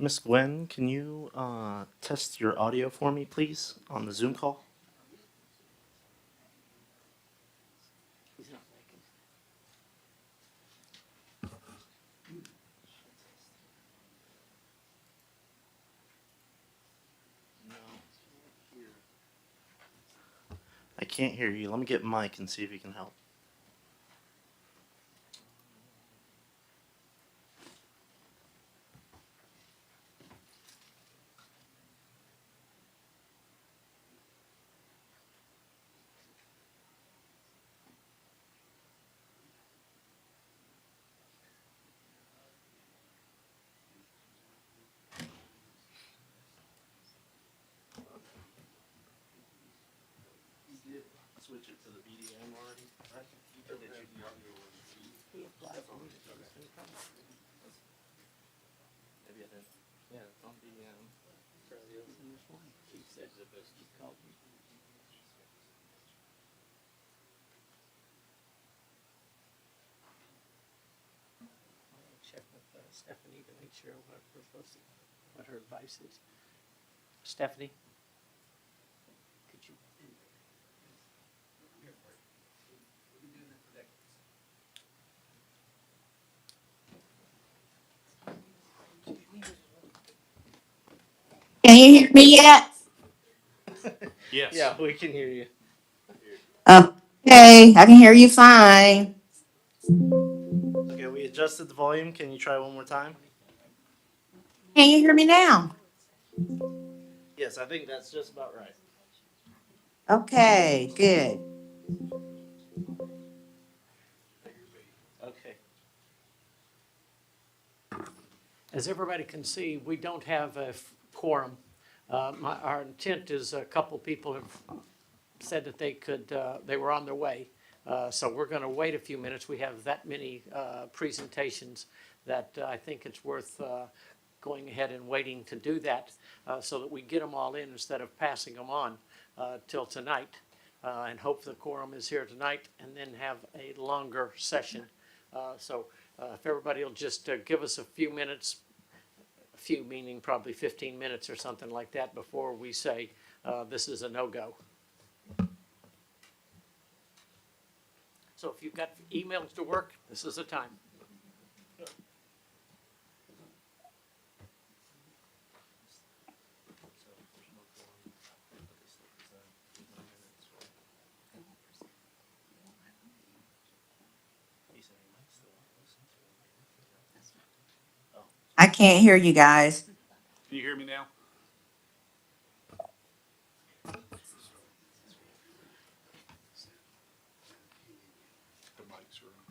Miss Gwen, can you test your audio for me, please, on the Zoom call? He's not making. I can't hear you. Let me get Mike and see if he can help. Switch it to the BDM already, right? Or did you? He applied for me to do this in front of me. Maybe I didn't. Yeah, it's on BDM. Charlie Olsen this morning. He said he called me. I'm gonna check with Stephanie to make sure what we're supposed to, what her advice is. Stephanie? Could you? Can you hear me yet? Yes. Yeah, we can hear you. Okay, I can hear you fine. Okay, we adjusted the volume. Can you try one more time? Can you hear me now? Yes, I think that's just about right. Okay, good. Okay. As everybody can see, we don't have a quorum. Our intent is a couple people have said that they were on their way. So we're going to wait a few minutes. We have that many presentations that I think it's worth going ahead and waiting to do that so that we get them all in instead of passing them on till tonight. And hope the quorum is here tonight and then have a longer session. So if everybody will just give us a few minutes, a few meaning probably 15 minutes or something like that before we say this is a no-go. So if you've got emails to work, this is the time. I can't hear you guys. Can you hear me now? The mics are on.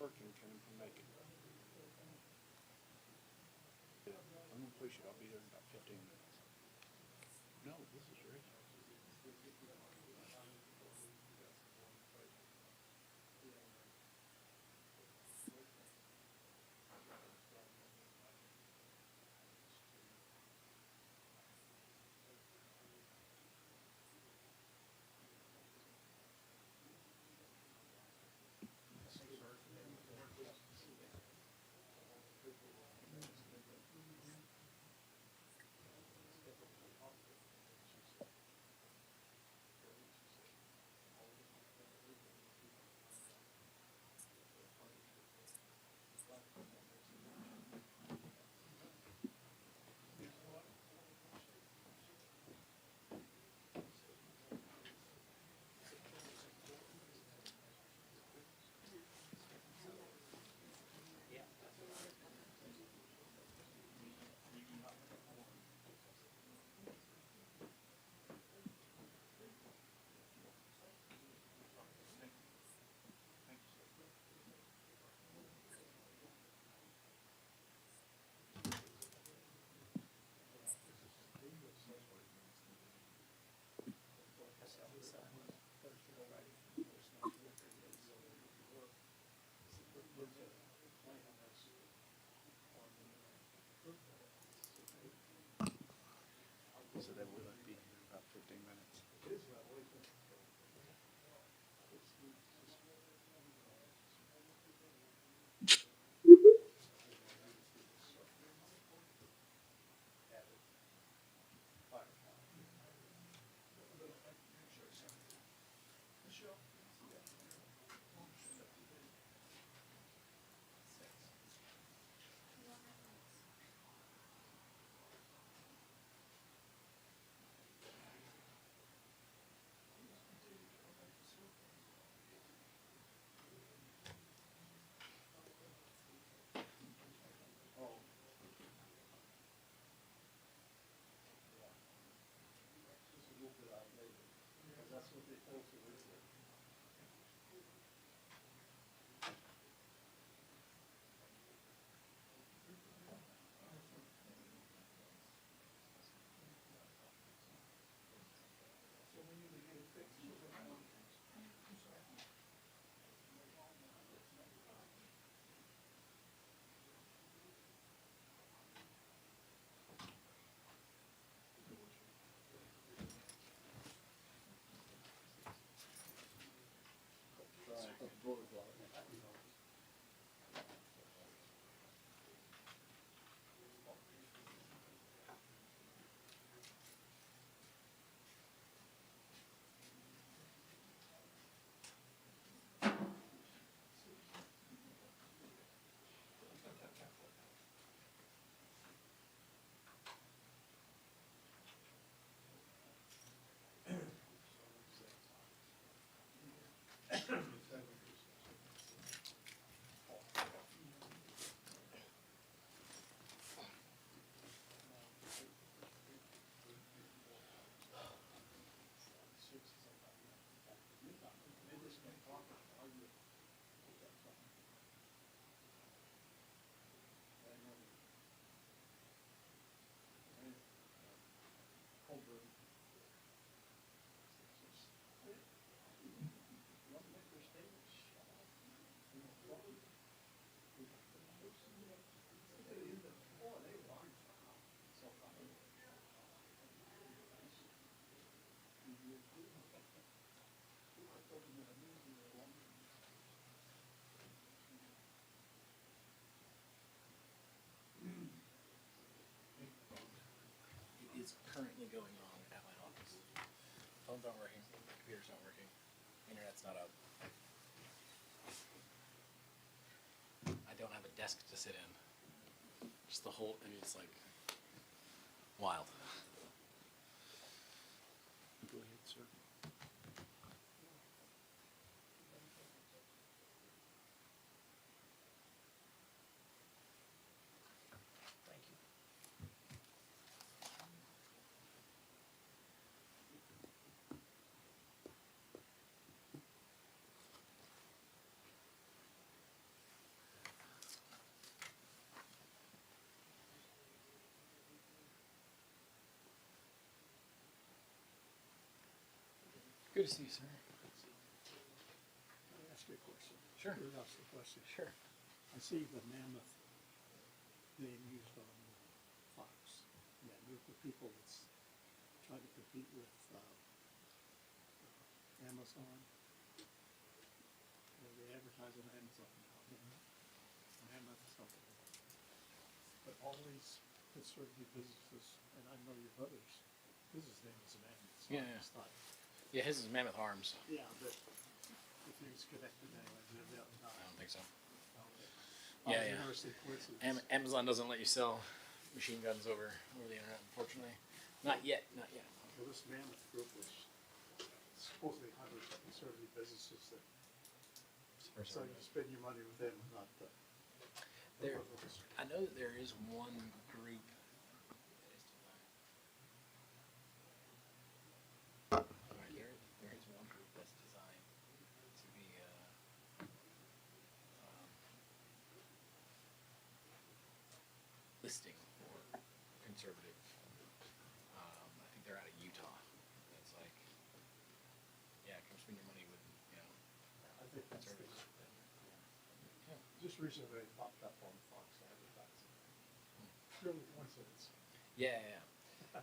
working, can make it. Yeah, I'm gonna push it, I'll be there in about 15 minutes. No, this is ready. So that will be here in about 15 minutes. It is currently going on at my office. Phones aren't working, computer's not working, internet's not up. I don't have a desk to sit in. Just the whole, and it's like wild. Go ahead, sir. Thank you. Good to see you, sir. Can I ask you a question? Sure. Curiosity question. Sure. I see the mammoth name used on Fox, and that group of people that's trying to compete with Amazon. Or they advertise on Amazon now. Mammoth something. But all these conservative businesses, and I know your brother's business name is Mammoth, so I Yeah. just thought, Yeah, his is Mammoth Arms. yeah, but if it's connected anyway, they're not. I don't think so. Okay. Yeah, yeah. Interesting coincidence. Amazon doesn't let you sell machine guns over the internet, unfortunately. Not yet. Not yet. Well, this Mammoth group was supposedly hundreds of conservative businesses that, so you spend your money with them, not the. There, I know that there is one group. Alright, there is one group that's designed to be listing for conservative. I think they're out of Utah. It's like, yeah, come spend your money with, I think that's the, conservatives. Yeah. just recently it popped up on Fox advertising. Purely coincidence. Yeah, yeah.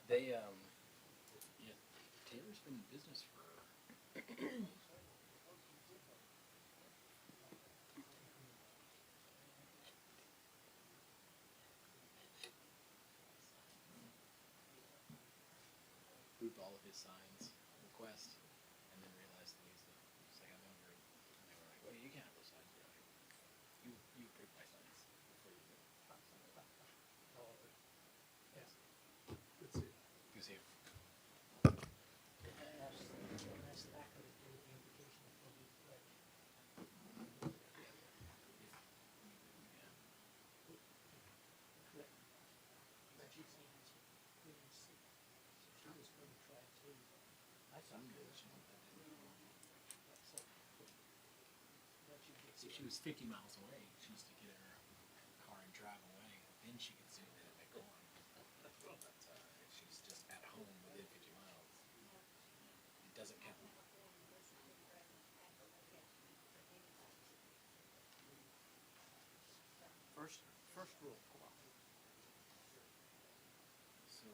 They yeah, Taylor's been in business for moved all of his signs request and then realized that he's like, I'm over it. And they were like, well, you can't have those signs. You're like, you approve my signs before you do. Yes. Good to see you. You see, if she was 50 miles away, she used to get in her car and drive away. Then she could zoom in and make one. But if she's just at home within 50 miles, it doesn't count. First rule. So,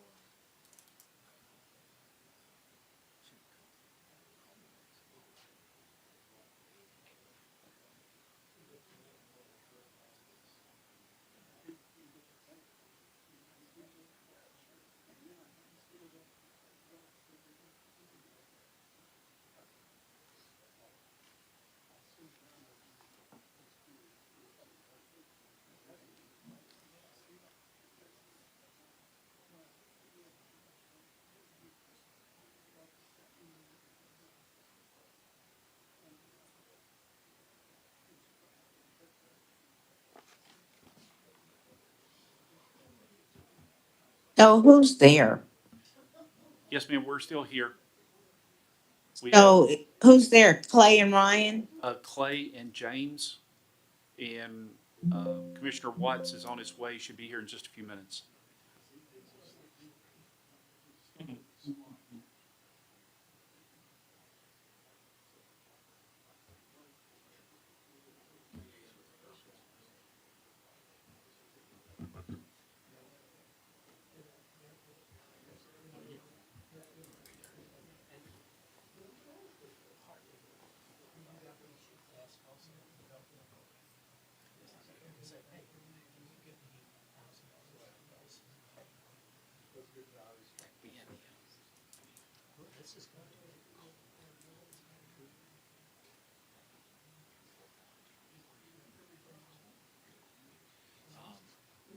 So who's there? Yes, ma'am, we're still here. We have So who's there? Clay and Ryan? Clay and James, and Commissioner Watts is on his way, should be here in just a few minutes.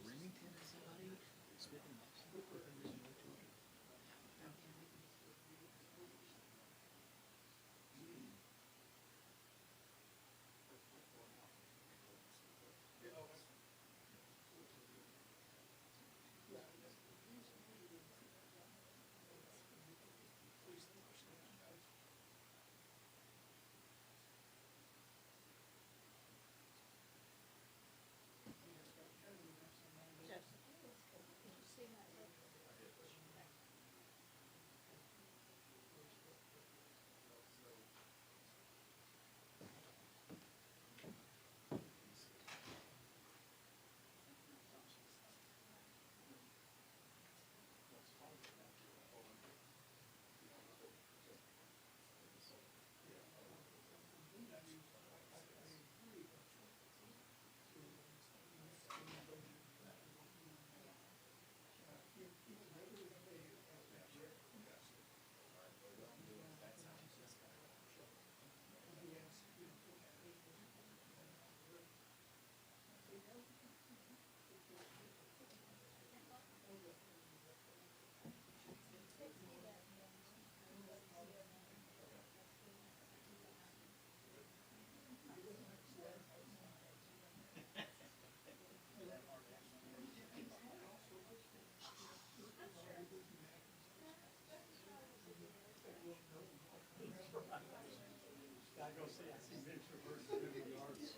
Remington is somebody. Smith and Wesson. I go see, I see introverts in the yards.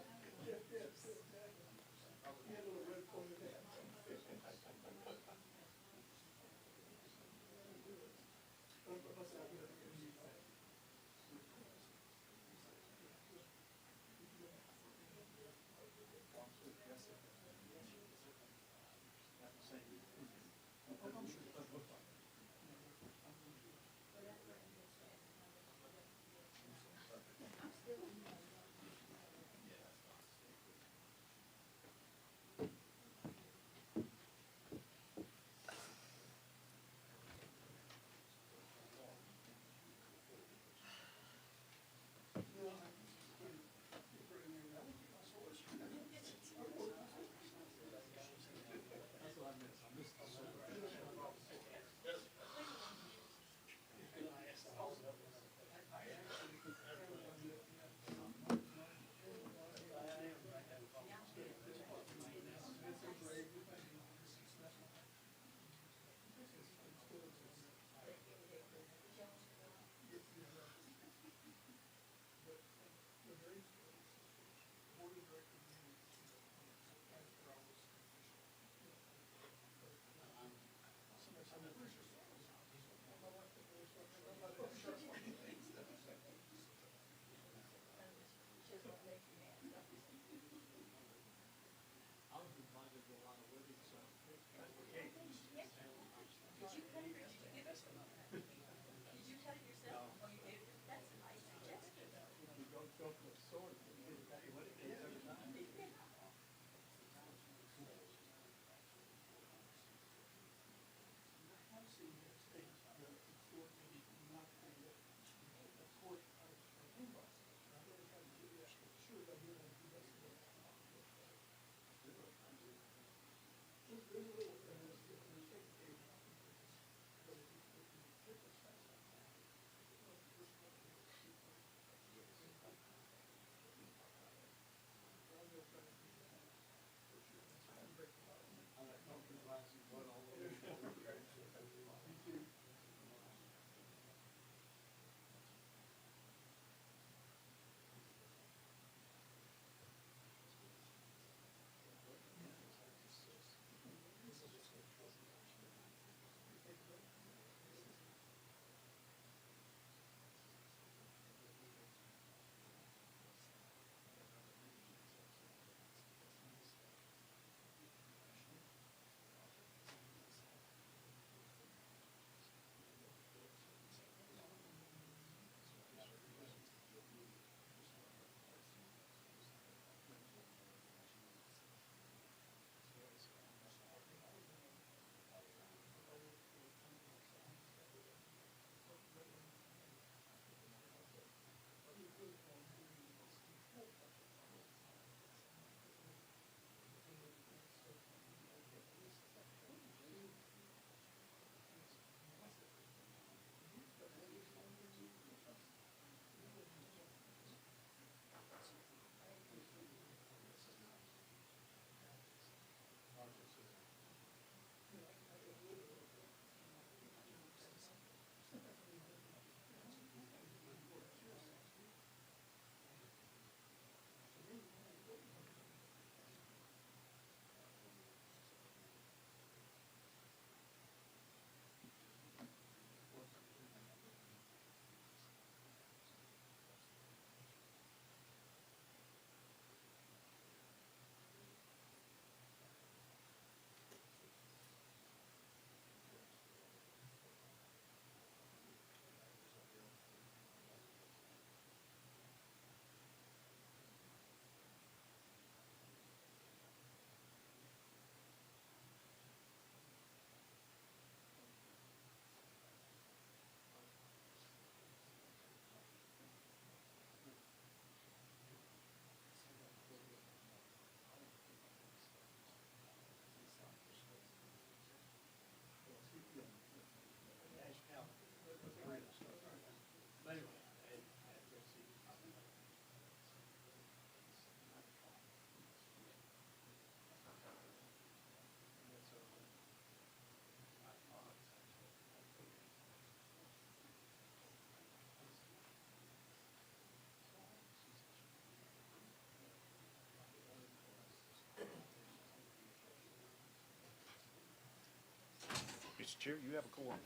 Chair, you have a quorum.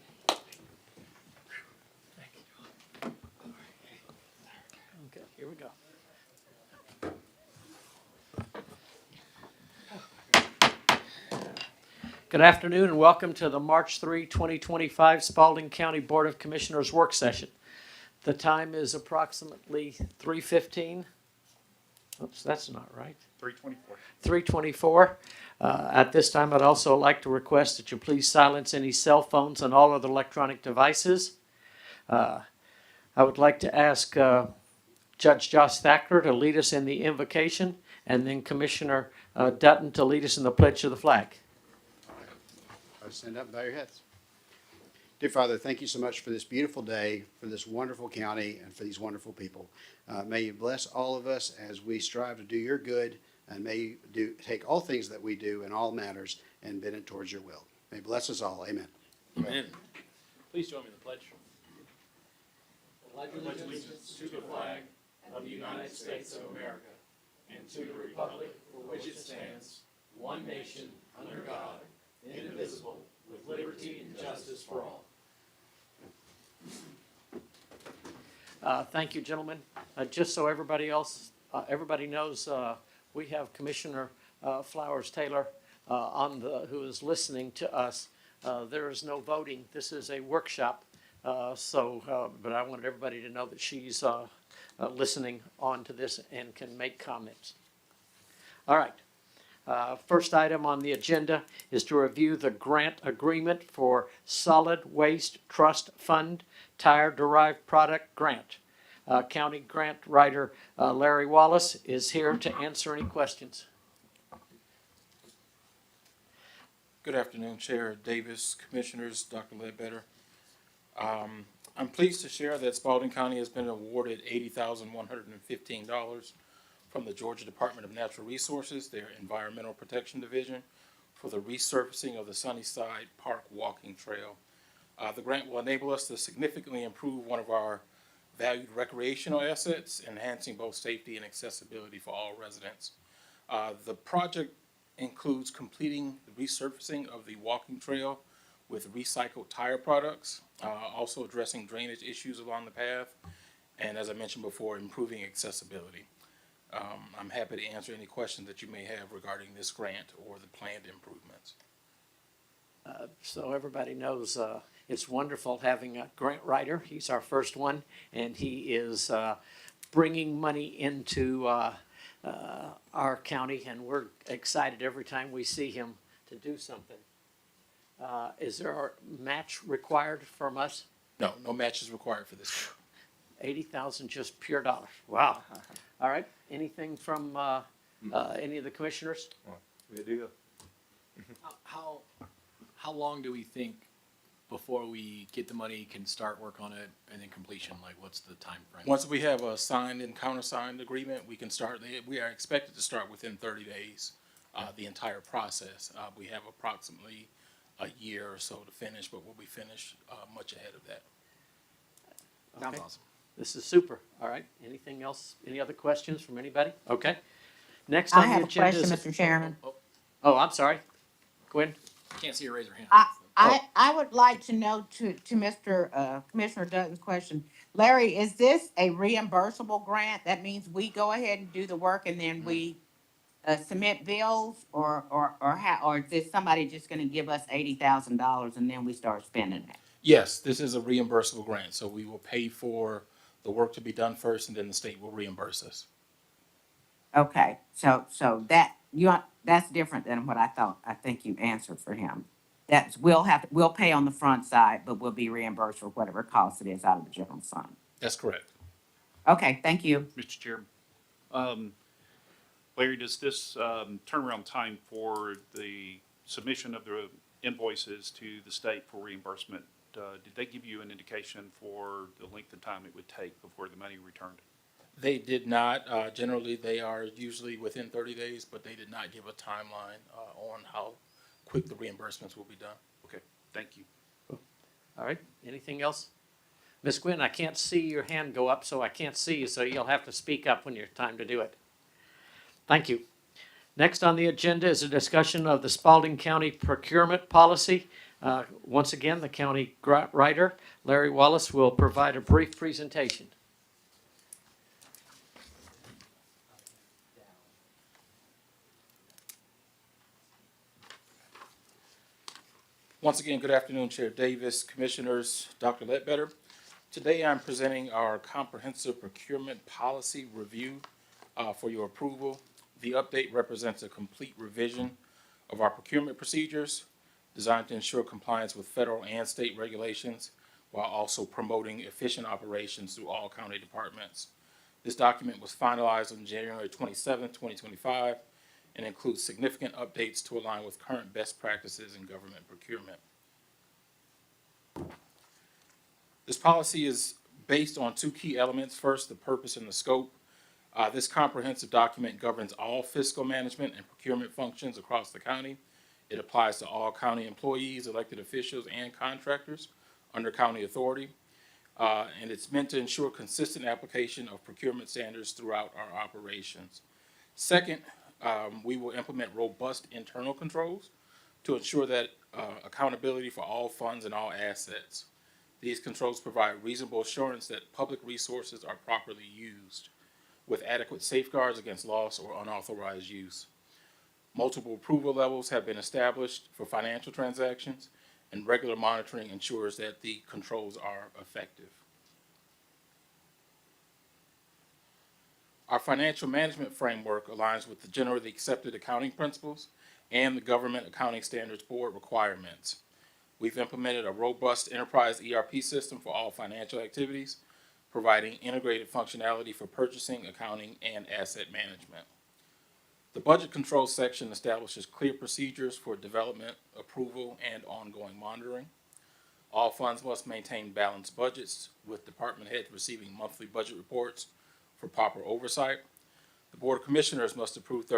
Okay, here we go. Good afternoon and welcome to the March 3, 2025 Spalding County Board of Commissioners work session. The time is approximately 3:15. Oops, that's not right. 324. 3:24. At this time, I'd also like to request that you please silence any cell phones and all other electronic devices. I would like to ask Judge Josh Thacker to lead us in the invocation, and then Commissioner Dutton to lead us in the pledge of the flag. Stand up and bow your heads. Dear Father, thank you so much for this beautiful day, for this wonderful county, and for these wonderful people. May you bless all of us as we strive to do your good, and may you take all things that we do in all matters and bend it towards your will. May you bless us all. Amen. Amen. Please join me in the pledge. Pledge allegiance to the flag of the United States of America and to the republic for which it stands, one nation, under God, indivisible, with liberty and justice for all. Thank you, gentlemen. Just so everybody knows, we have Commissioner Flowers Taylor who is listening to us. There is no voting. This is a workshop, but I wanted everybody to know that she's listening on to this and can make comments. All right. First item on the agenda is to review the grant agreement for Solid Waste Trust Fund Tire-Derived Product Grant. County grant writer Larry Wallace is here to answer any questions. Good afternoon, Chair Davis, Commissioners, Dr. Ledbetter. I'm pleased to share that Spalding County has been awarded $80,115 from the Georgia Department of Natural Resources, their Environmental Protection Division, for the resurfacing of the Sunnyside Park Walking Trail. The grant will enable us to significantly improve one of our valued recreational assets, enhancing both safety and accessibility for all residents. The project includes completing the resurfacing of the walking trail with recycled tire products, also addressing drainage issues along the path, and as I mentioned before, improving accessibility. I'm happy to answer any questions that you may have regarding this grant or the planned improvements. So everybody knows it's wonderful having a grant writer. He's our first one, and he is bringing money into our county, and we're excited every time we see him to do something. Is there a match required from us? No, no match is required for this. 80,000 just pure dollars. Wow. All right. Anything from any of the commissioners? How long do we think before we get the money, can start work on it, and then completion? Like, what's the time frame? Once we have a signed and countersigned agreement, we can start. We are expected to start within 30 days, the entire process. We have approximately a year or so to finish, but we'll be finished much ahead of that. Sounds Okay. awesome. This is super. All right. Anything else? Any other questions from anybody? Okay. Next I on the have a agenda question, is. Mr. Chairman. Oh, I'm sorry. Gwen? Can't see her raise her hand. I would like to know to Mr. Commissioner Dutton's question. Larry, is this a reimbursable grant? That means we go ahead and do the work and then we submit bills, or how, or is this somebody just gonna give us $80,000 and then we start spending it? Yes, this is a reimbursable grant, so we will pay for the work to be done first, and then the state will reimburse us. Okay, so that's different than what I thought. I think you answered for him. We'll pay on the front side, but we'll be reimbursed for whatever cost it is out of the general fund. That's correct. Okay, thank you. Mr. Chairman. Larry, does this turnaround time for the submission of the invoices to the state for reimbursement, did they give you an indication for the length of time it would take before the money returned? They did not. Generally, they are usually within 30 days, but they did not give a timeline on how quick the reimbursements will be done. Okay, thank you. All right. Anything else? Ms. Gwen, I can't see your hand go up, so I can't see you, so you'll have to speak up when it's time to do it. Thank you. Next on the agenda is a discussion of the Spalding County procurement policy. Once again, the county writer, Larry Wallace, will provide a brief presentation. Once again, good afternoon, Chair Davis, Commissioners, Dr. Ledbetter. Today I'm presenting our comprehensive procurement policy review for your approval. The update represents a complete revision of our procurement procedures designed to ensure compliance with federal and state regulations while also promoting efficient operations through all county departments. This document was finalized on January 27, 2025, and includes significant updates to align with current best practices in government procurement. This policy is based on two key elements. First, the purpose and the scope. This comprehensive document governs all fiscal management and procurement functions across the county. It applies to all county employees, elected officials, and contractors under county authority. And it's meant to ensure consistent application of procurement standards throughout our operations. Second, we will implement robust internal controls to ensure that accountability for all funds and all assets. These controls provide reasonable assurance that public resources are properly used with adequate safeguards against loss or unauthorized use. Multiple approval levels have been established for financial transactions, and regular monitoring ensures that the controls are effective. Our financial management framework aligns with the generally accepted accounting principles and the Government Accounting Standards Board requirements. We've implemented a robust enterprise ERP system for all financial activities, providing integrated functionality for purchasing, accounting, and asset management. The budget control section establishes clear procedures for development, approval, and ongoing monitoring. All funds must maintain balanced budgets, with department heads receiving monthly budget reports for proper oversight. The Board of Commissioners must approve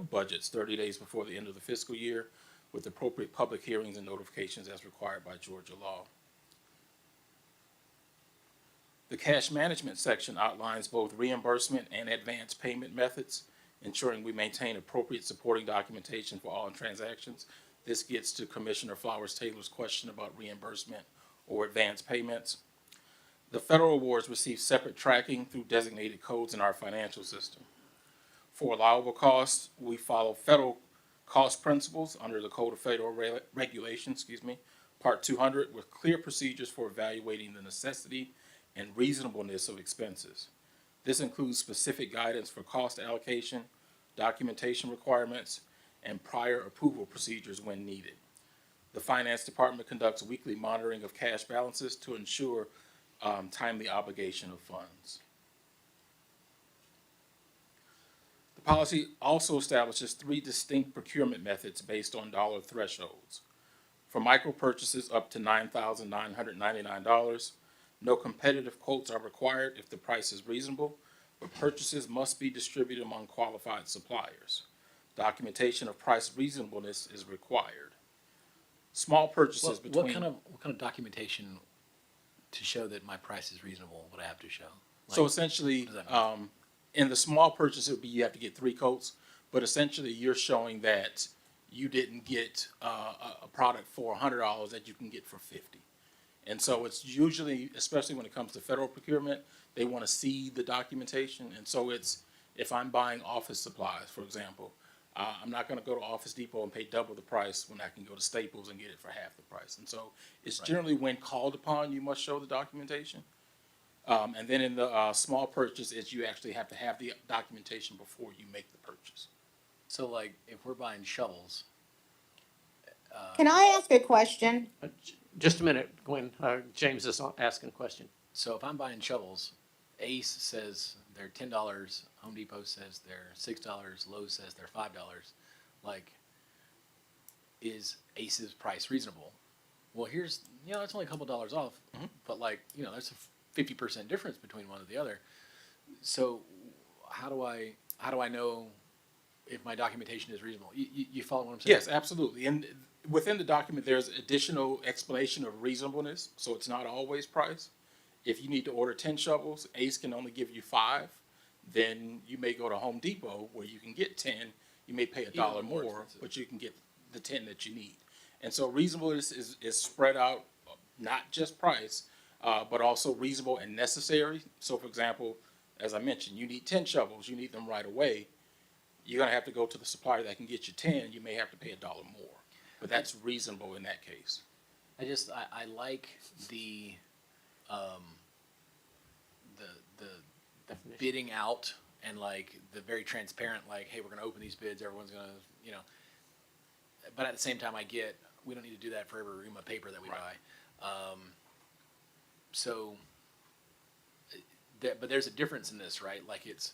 budgets 30 days before the end of the fiscal year, with appropriate public hearings and notifications as required by Georgia law. The cash management section outlines both reimbursement and advance payment methods, ensuring we maintain appropriate supporting documentation for all transactions. This gets to Commissioner Flowers-Taylor's question about reimbursement or advance payments. The federal awards receive separate tracking through designated codes in our financial system. For allowable costs, we follow federal cost principles under the Code of Federal Regulations, Part 200, with clear procedures for evaluating the necessity and reasonableness of expenses. This includes specific guidance for cost allocation, documentation requirements, and prior approval procedures when needed. The Finance Department conducts weekly monitoring of cash balances to ensure timely obligation of funds. The policy also establishes 3 distinct procurement methods based on dollar thresholds. For micro purchases up to $9,999, no competitive quotes are required if the price is reasonable, but purchases must be distributed among qualified suppliers. Documentation of price reasonableness is required. Small purchases between... What kind of documentation to show that my price is reasonable would I have to show? So essentially, in the small purchase, you have to get 3 quotes, but essentially you're showing that you didn't get a product for $100 that you can get for $50. And so it's usually, especially when it comes to federal procurement, they want to see the documentation. And so it's, if I'm buying office supplies, for example, I'm not going to go to Office Depot and pay double the price when I can go to Staples and get it for half the price. And so it's generally when called upon, you must show the documentation. And then in the small purchase, you actually have to have the documentation before you make the purchase. So like, if we're buying shovels, Can I ask a question? Just a minute, Gwen. James is asking a question. so if I'm buying shovels, Ace says they're $10, Home Depot says they're $6, Lowe's says they're $5. Like, is Ace's price reasonable? Well, here's, it's only a couple dollars off, but like, there's a 50% difference between one and the other. So how do I know if my documentation is reasonable? You follow what I'm saying? Yes, absolutely. And within the document, there's additional explanation of reasonableness, so it's not always price. If you need to order 10 shovels, Ace can only give you 5. Then you may go to Home Depot where you can get 10. You may pay $1 more, but you can get the 10 that you need. And so reasonable is spread out, not just price, but also reasonable and necessary. So for example, as I mentioned, you need 10 shovels, you need them right away. You're gonna have to go to the supplier that can get you 10, you may have to pay $1 more. But that's reasonable in that case. I like the, um, the Definition. bidding out and like the very transparent, like, hey, we're gonna open these bids, everyone's gonna, you know. But at the same time, we don't need to do that for every ream of paper that we Right. buy. So, but there's a difference in this, right? Like it's,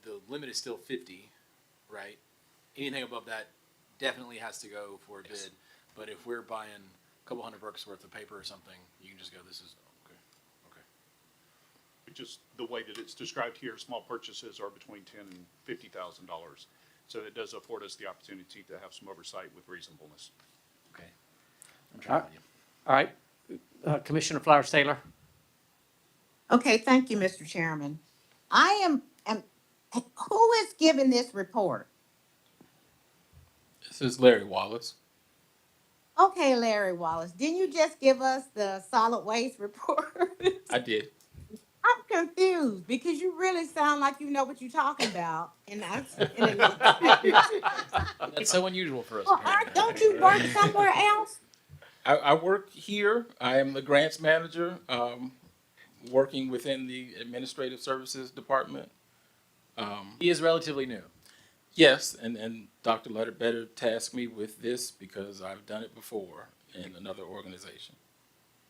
the limit is still 50, right? Anything above that definitely has to go for a Yes. bid. But if we're buying a couple $100 worth of paper or something, you can just go, this is, okay, okay. Just the way that it's described here, small purchases are between $10,000 and $50,000. So it does afford us the opportunity to have some oversight with reasonableness. Okay. I'm trying with you. All right, Commissioner Flowers Taylor? Okay, thank you, Mr. Chairman. Who is giving this report? This is Larry Wallace. Okay, Larry Wallace, didn't you just give us the solid waste report? I did. I'm confused because you really sound like you know what you're talking about, and That's so unusual for us. well, don't you work somewhere else? I work here. I am the grants manager, working within the Administrative Services Department. He is relatively new. Yes, and Dr. Letterbetter tasked me with this because I've done it before in another organization.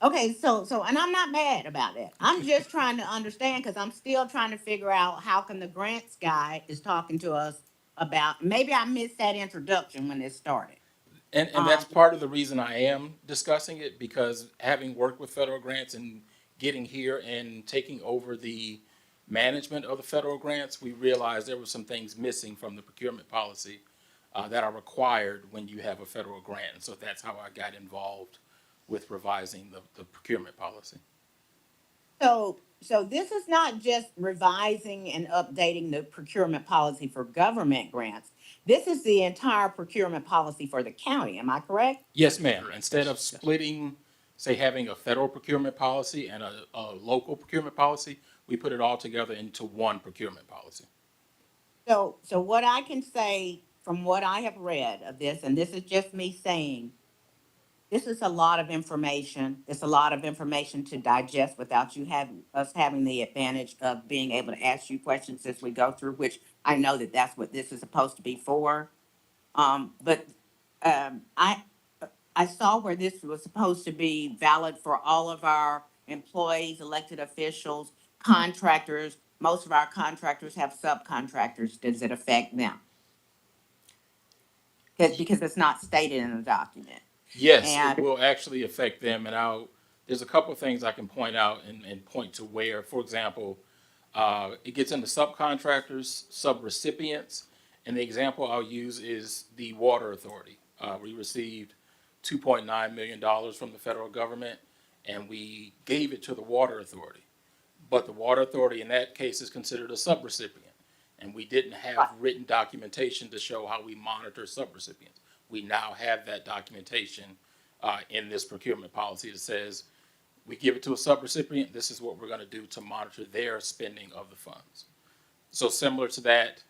Okay, so, and I'm not mad about that. I'm just trying to understand, because I'm still trying to figure out how come the grants guy is talking to us about, maybe I missed that introduction when this started. And that's part of the reason I am discussing it, because having worked with federal grants and getting here and taking over the management of the federal grants, we realized there were some things missing from the procurement policy that are required when you have a federal grant. And so that's how I got involved with revising the procurement policy. So this is not just revising and updating the procurement policy for government grants. This is the entire procurement policy for the county, am I correct? Yes, ma'am. Instead of splitting, say, having a federal procurement policy and a local procurement policy, we put it all together into one procurement policy. So what I can say from what I have read of this, and this is just me saying, this is a lot of information. It's a lot of information to digest without us having the advantage of being able to ask you questions as we go through, which I know that that's what this is supposed to be for. But I saw where this was supposed to be valid for all of our employees, elected officials, contractors. Most of our contractors have subcontractors. Does it affect them? Because it's not stated in the document. Yes, And- it will actually affect them, and there's a couple of things I can point out and point to where, for example, it gets into subcontractors, subrecipients, and the example I'll use is the Water Authority. We received $2.9 million from the federal government, and we gave it to the Water Authority. But the Water Authority in that case is considered a subrecipient, and we didn't have written documentation to show how we monitor subrecipients. We now have that documentation in this procurement policy that says we give it to a subrecipient, this is what we're gonna do to monitor their spending of the funds. So similar to that,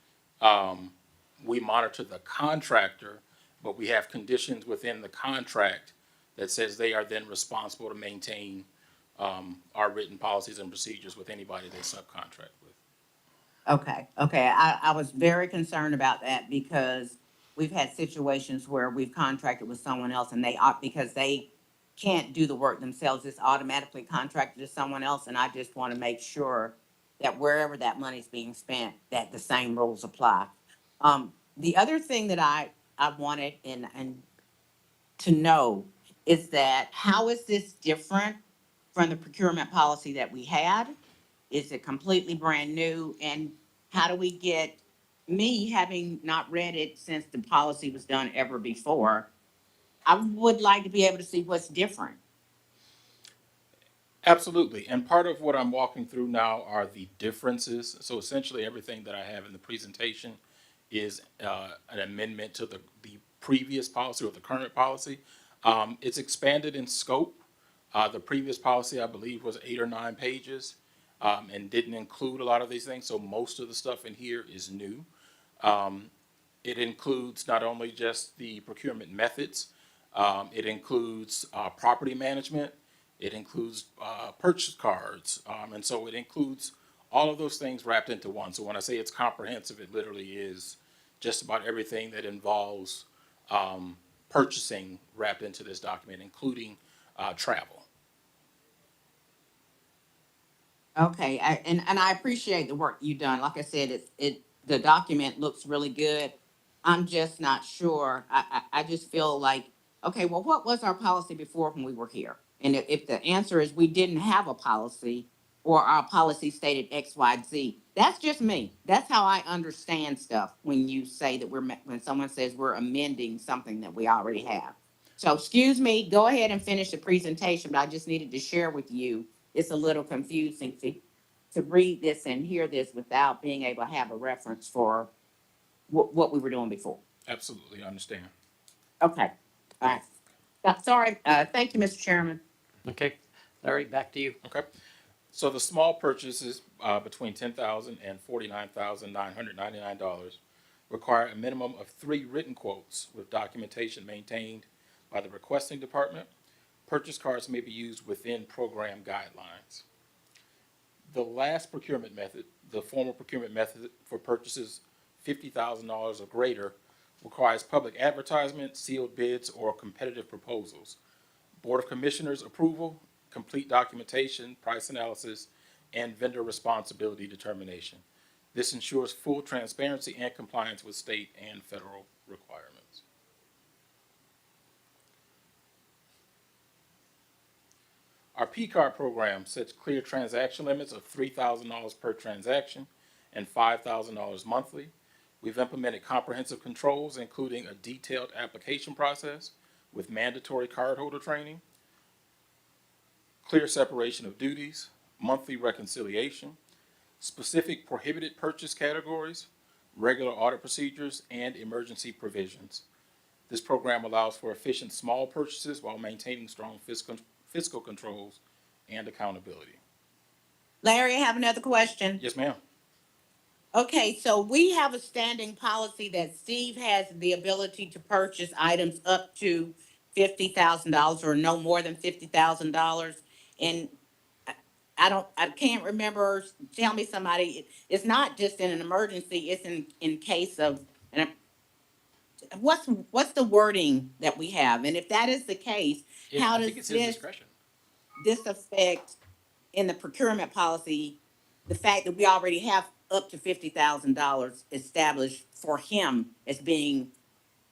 we monitor the contractor, but we have conditions within the contract that says they are then responsible to maintain our written policies and procedures with anybody they subcontract with. Okay, I was very concerned about that because we've had situations where we've contracted with someone else and because they can't do the work themselves, it's automatically contracted to someone else, and I just want to make sure that wherever that money's being spent, that the same rules apply. The other thing that I wanted and to know is that how is this different from the procurement policy that we had? Is it completely brand new? And how do we get, me having not read it since the policy was done ever before, I would like to be able to see what's different. Absolutely. And part of what I'm walking through now are the differences. So essentially everything that I have in the presentation is an amendment to the previous policy or the current policy. It's expanded in scope. The previous policy, I believe, was 8 or 9 pages, and didn't include a lot of these things, so most of the stuff in here is new. It includes not only just the procurement methods, it includes property management, it includes purchase cards, and so it includes all of those things wrapped into one. So when I say it's comprehensive, it literally is just about everything that involves purchasing wrapped into this document, including travel. Okay, and I appreciate the work you've done. Like I said, the document looks really good. I'm just not sure. I just feel like, okay, well, what was our policy before when we were here? And if the answer is we didn't have a policy or our policy stated X, Y, Z, that's just me. That's how I understand stuff when you say that when someone says we're amending something that we already have. So excuse me, go ahead and finish the presentation, but I just needed to share with you, it's a little confusing to read this and hear this without being able to have a reference for what we were doing before. Absolutely, I understand. Okay, all right. Sorry, thank you, Mr. Chairman. Okay, Larry, back to you. Okay. So the small purchases between $10,000 and $49,999 require a minimum of 3 written quotes with documentation maintained by the requesting department. Purchase cards may be used within program guidelines. The last procurement method, the formal procurement method for purchases $50,000 or greater, requires public advertisement, sealed bids, or competitive proposals. Board of Commissioners approval, complete documentation, price analysis, and vendor responsibility determination. This ensures full transparency and compliance with state and federal requirements. Our P-card program sets clear transaction limits of $3,000 per transaction and $5,000 monthly. We've implemented comprehensive controls, including a detailed application process with mandatory cardholder training, clear separation of duties, monthly reconciliation, specific prohibited purchase categories, regular audit procedures, and emergency provisions. This program allows for efficient small purchases while maintaining strong fiscal controls and accountability. Larry, I have another question. Yes, ma'am. Okay, so we have a standing policy that Steve has the ability to purchase items up to $50,000 or no more than $50,000. And I can't remember, tell me somebody, it's not just in an emergency, it's in case of, what's the wording that we have? And if that is the case, how I does think it's his this, discretion. this affect in the procurement policy, the fact that we already have up to $50,000 established for him as being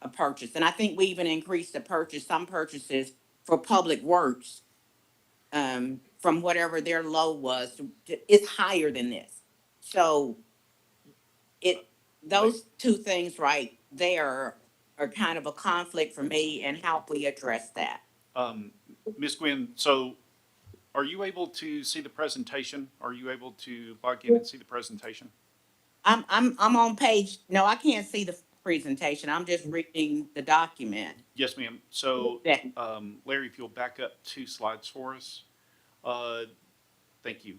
a purchase? And I think we even increased some purchases for public works, from whatever their low was, it's higher than this. So those two things right there are kind of a conflict for me, and how we address that. Ms. Gwynn, so are you able to see the presentation? Are you able to log in and see the presentation? I'm on page, no, I can't see the presentation. I'm just reading the document. Yes, ma'am. So, Yeah. Larry, if you'll back up 2 slides for us. Thank you.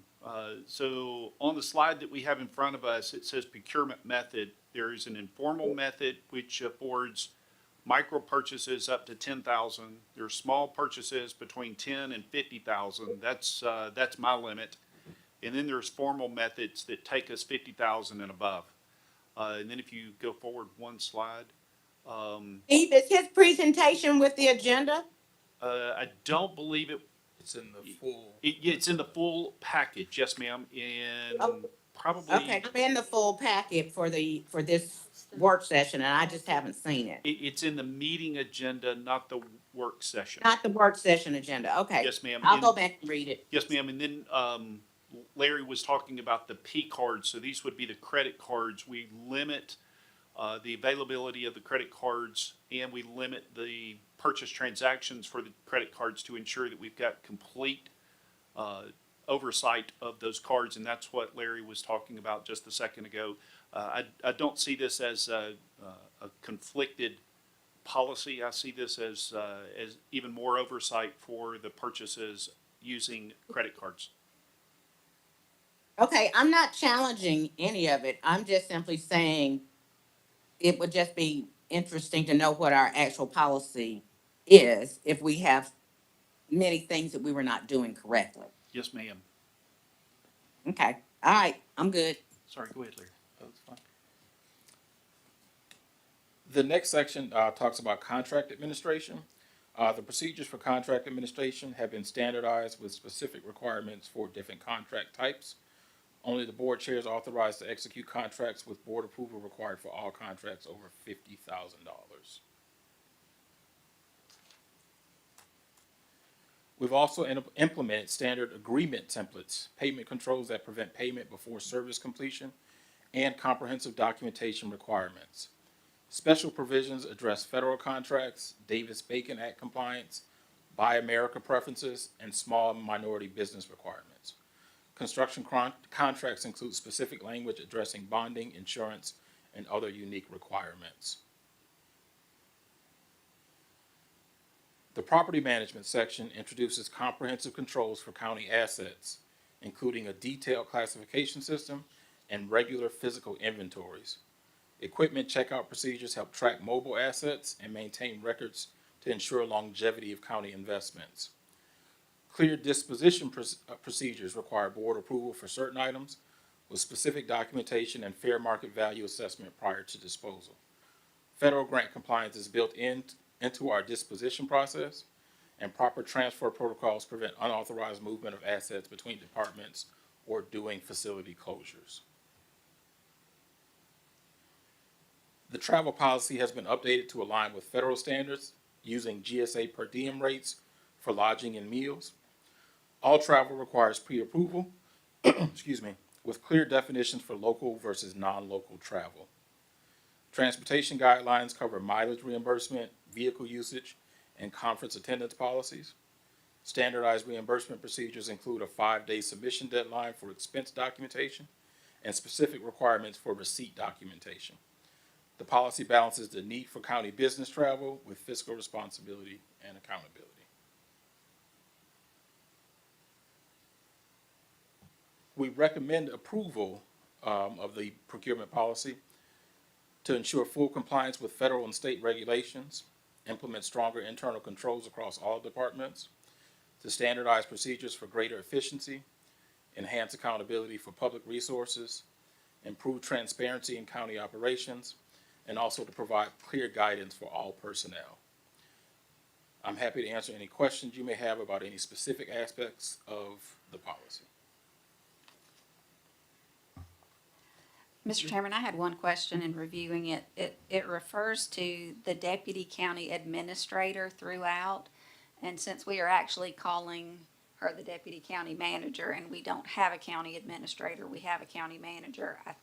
So on the slide that we have in front of us, it says procurement method. There is an informal method which affords micro purchases up to 10,000. There are small purchases between 10 and 50,000. That's my limit. And then there's formal methods that take us 50,000 and above. And then if you go forward 1 slide, Steve, is his presentation with the agenda? I don't believe it. It's in the full. It's in the full package, yes, ma'am, and Oh, probably. Okay, I'm in the full packet for this work session, and I just haven't seen it. It's in the meeting agenda, not the work session. Not the work session agenda, okay. Yes, ma'am. I'll go back and read it. Yes, ma'am, and then, Larry was talking about the P cards, so these would be the credit cards. We limit, the availability of the credit cards, and we limit the purchase transactions for the credit cards to ensure that we've got complete, oversight of those cards, and that's what Larry was talking about just a second ago. I don't see this as a conflicted policy. I see this as even more oversight for the purchases using credit cards. Okay, I'm not challenging any of it. I'm just simply saying it would just be interesting to know what our actual policy is if we have many things that we were not doing correctly. Yes, ma'am. Okay, all right, I'm good. Sorry, go ahead, Larry. That's fine. The next section talks about contract administration. The procedures for contract administration have been standardized with specific requirements for different contract types. Only the board chair is authorized to execute contracts with board approval required for all contracts over $50,000. We've also implemented standard agreement templates, payment controls that prevent payment before service completion, and comprehensive documentation requirements. Special provisions address federal contracts, Davis-Bacon Act compliance, Buy America preferences, and small minority business requirements. Construction contracts include specific language addressing bonding, insurance, and other unique requirements. The property management section introduces comprehensive controls for county assets, including a detailed classification system and regular physical inventories. Equipment checkout procedures help track mobile assets and maintain records to ensure longevity of county investments. Clear disposition procedures require board approval for certain items with specific documentation and fair market value assessment prior to disposal. Federal grant compliance is built into our disposition process, and proper transfer protocols prevent unauthorized movement of assets between departments or doing facility closures. The travel policy has been updated to align with federal standards using GSA per diem rates for lodging and meals. All travel requires pre-approval, excuse me, with clear definitions for local versus non-local travel. Transportation guidelines cover mileage reimbursement, vehicle usage, and conference attendance policies. Standardized reimbursement procedures include a 5-day submission deadline for expense documentation and specific requirements for receipt documentation. The policy balances the need for county business travel with fiscal responsibility and accountability. We recommend approval of the procurement policy to ensure full compliance with federal and state regulations, implement stronger internal controls across all departments, to standardize procedures for greater efficiency, enhance accountability for public resources, improve transparency in county operations, and also to provide clear guidance for all personnel. I'm happy to answer any questions you may have about any specific aspects of the policy. Mr. Chairman, I had one question in reviewing it. It refers to the deputy county administrator throughout. And since we are actually calling her the deputy county manager and we don't have a county administrator, we have a county manager, I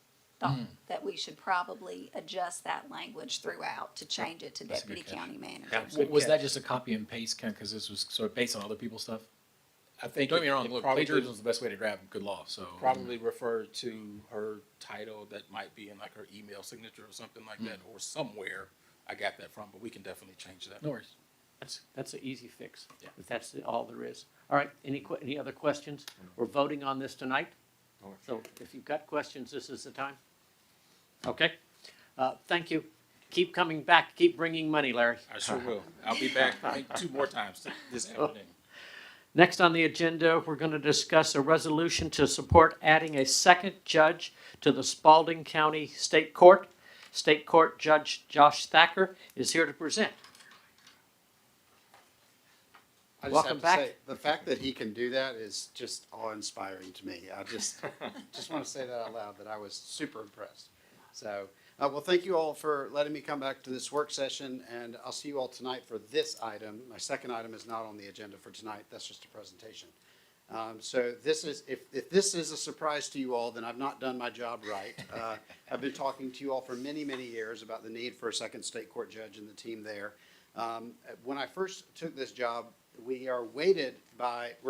thought that we should probably adjust that language throughout to change it to That's a good deputy catch. county manager. Absolutely. Was that just a copy and paste, because this was sort of based on other people's stuff? I think Don't get me it wrong, look, probably- plagiarism is the best way to grab good law, so. probably referred to her title that might be in like her email signature or something like that, or somewhere I got that from, but we can definitely change that. No worries. That's an easy fix, Yeah. if that's all there is. All right, any other questions? We're voting on this tonight, so if you've got questions, this is the time. Okay, thank you. Keep coming back, keep bringing money, Larry. I sure will. I'll be back, I think, 2 more times this afternoon. Next on the agenda, we're going to discuss a resolution to support adding a second judge to the Spalding County State Court. State Court Judge Josh Thacker is here to present. I just Welcome have to back. say, the fact that he can do that is just awe-inspiring to me. I just want to say that out loud, that I was super impressed. So, well, thank you all for letting me come back to this work session, and I'll see you all tonight for this item. My second item is not on the agenda for tonight. That's just a presentation. So this is, if this is a surprise to you all, then I've not done my job right. I've been talking to you all for many, many years about the need for a second state court judge and the team there. When I first took this job, we're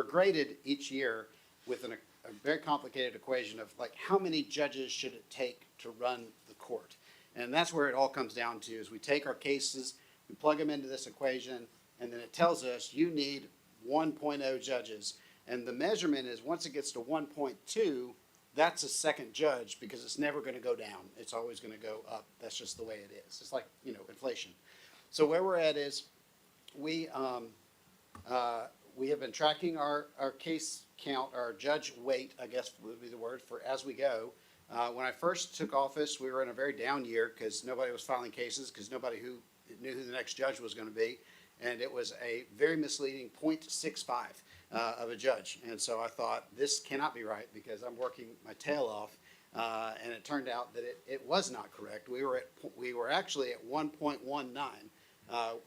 graded each year with a very complicated equation of like, how many judges should it take to run the court? And that's where it all comes down to, is we take our cases, we plug them into this equation, and then it tells us you need 1.0 judges. And the measurement is once it gets to 1.2, that's a second judge because it's never going to go down. It's always going to go up. That's just the way it is. It's like, inflation. So where we're at is we have been tracking our case count, our judge weight, I guess would be the word, for as we go. When I first took office, we were in a very down year because nobody was filing cases because nobody knew who the next judge was going to be. And it was a very misleading 0.65 of a judge. And so I thought, this cannot be right because I'm working my tail off. And it turned out that it was not correct. We were actually at 1.19,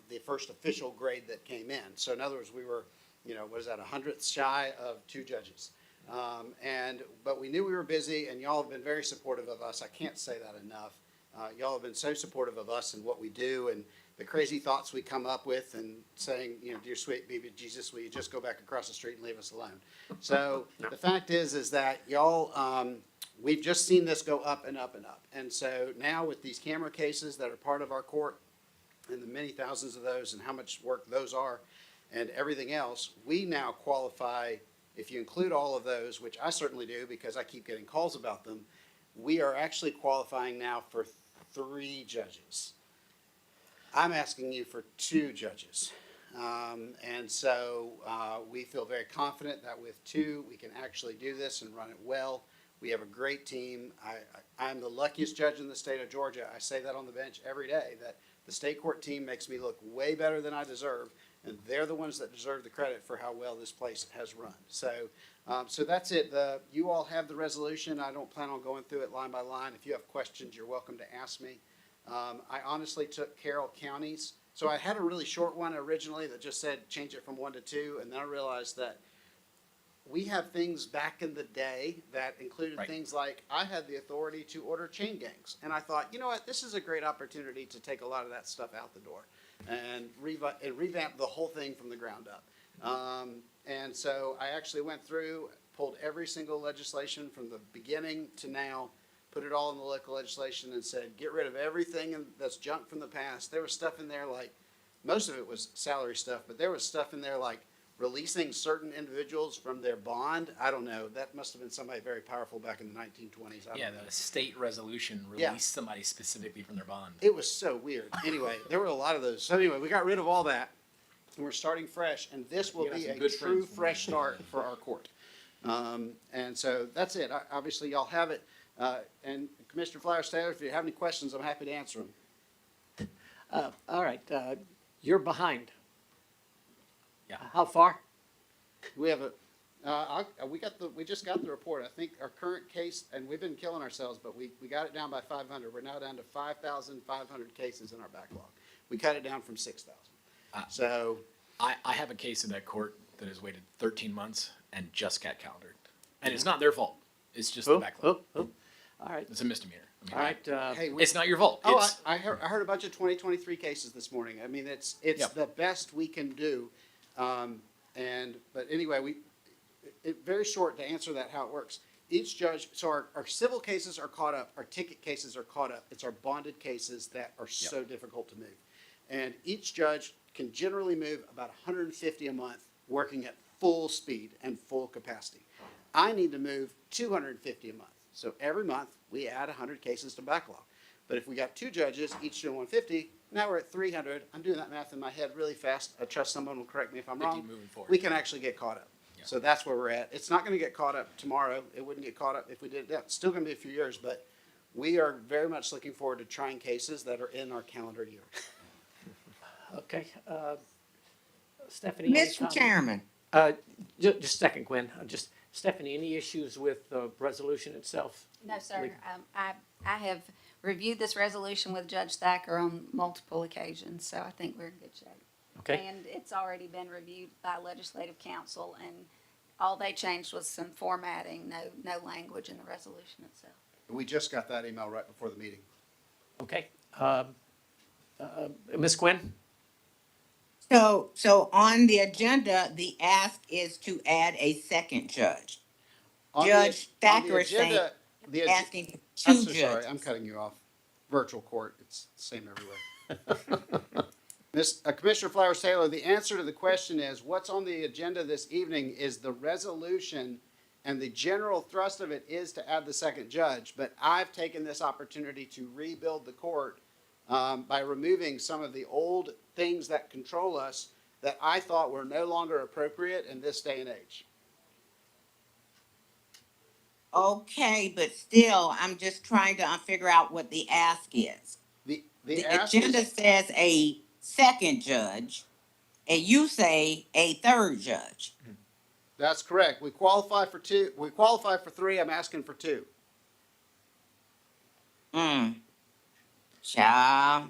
the first official grade that came in. So in other words, we were, what is that, 100th shy of 2 judges. But we knew we were busy, and y'all have been very supportive of us. I can't say that enough. Y'all have been so supportive of us and what we do and the crazy thoughts we come up with and saying, dear sweet baby Jesus, will you just go back across the street and leave us alone? So the fact is that y'all, we've just seen this go up and up and up. And so now with these camera cases that are part of our court and the many thousands of those and how much work those are and everything else, we now qualify, if you include all of those, which I certainly do because I keep getting calls about them, we are actually qualifying now for 3 judges. I'm asking you for 2 judges. And so we feel very confident that with 2, we can actually do this and run it well. We have a great team. I'm the luckiest judge in the state of Georgia. I say that on the bench every day, that the state court team makes me look way better than I deserve, and they're the ones that deserve the credit for how well this place has run. So that's it. You all have the resolution. I don't plan on going through it line by line. If you have questions, you're welcome to ask me. I honestly took Carroll counties. So I had a really short one originally that just said change it from 1 to 2, and then I realized that we have things back in the day that included things like I had the authority to order chain gangs. And I thought, you know what, this is a great opportunity to take a lot of that stuff out the door and revamp the whole thing from the ground up. And so I actually went through, pulled every single legislation from the beginning to now, put it all in the local legislation and said, get rid of everything that's junk from the past. There was stuff in there like, most of it was salary stuff, but there was stuff in there like releasing certain individuals from their bond. I don't know. That must have been somebody very powerful back in the 1920s. I don't know. The state resolution released somebody specifically from their bond. It was so weird. Anyway, there were a lot of those. So anyway, we got rid of all that, and we're starting fresh, and this will be a true fresh start for our court. And so that's it. Obviously, y'all have it. And Commissioner Flowers-Taylor, if you have any questions, I'm happy to answer them. All right, you're behind. Yeah. How far? We have we just got the report. I think our current case, and we've been killing ourselves, but we got it down by 500. We're now down to 5,500 cases in our backlog. We cut it down from 6,000. So I have a case in that court that has waited 13 months and just got calendared. And it's not their fault. It's just the backlog. All right, It's a misdemeanor. all right. hey, It's not your fault. Oh, It's, I heard a bunch of 2023 cases this morning. I mean, it's the best we can do. But anyway, very short to answer that, how it works. Each judge, so our civil cases are caught up, our ticket cases are caught up. It's our bonded cases that are so difficult to move. And each judge can generally move about 150 a month, working at full speed and full capacity. I need to move 250 a month. So every month, we add 100 cases to backlog. But if we got 2 judges, each doing 150, now we're at 300. I'm doing that math in my head really fast. I trust someone will correct me if I'm They wrong. keep moving forward. We can actually get caught up. Yeah. So that's where we're at. It's not going to get caught up tomorrow. It wouldn't get caught up if we did it. It's still going to be a few years, but we are very much looking forward to trying cases that are in our calendar year. Okay, Stephanie? any Mr. comment? Chairman, Just a second, Gwen. Stephanie, any issues with the resolution itself? No, sir. Leave. I have reviewed this resolution with Judge Thacker on multiple occasions, so I think we're in good shape. Okay, And it's already been reviewed by legislative council, and all they changed was some formatting, no language in the resolution itself. We just got that email right before the meeting. okay. Ms. Quinn? so on the agenda, the ask is to add a second judge. On the- Judge on the Thacker is saying, agenda- the ag- asking I'm two so sorry, judges. I'm cutting you off. Virtual court, it's the same everywhere. Commissioner Flowers Taylor, the answer to the question is, what's on the agenda this evening is the resolution, and the general thrust of it is to add the second judge. But I've taken this opportunity to rebuild the court by removing some of the old things that control us that I thought were no longer appropriate in this day and age. Okay, but still, I'm just trying to figure out what the ask is. The The ask agenda is, says a second judge, and you say a third judge. that's correct. We qualify for two. We qualify for three. I'm asking for two. Child.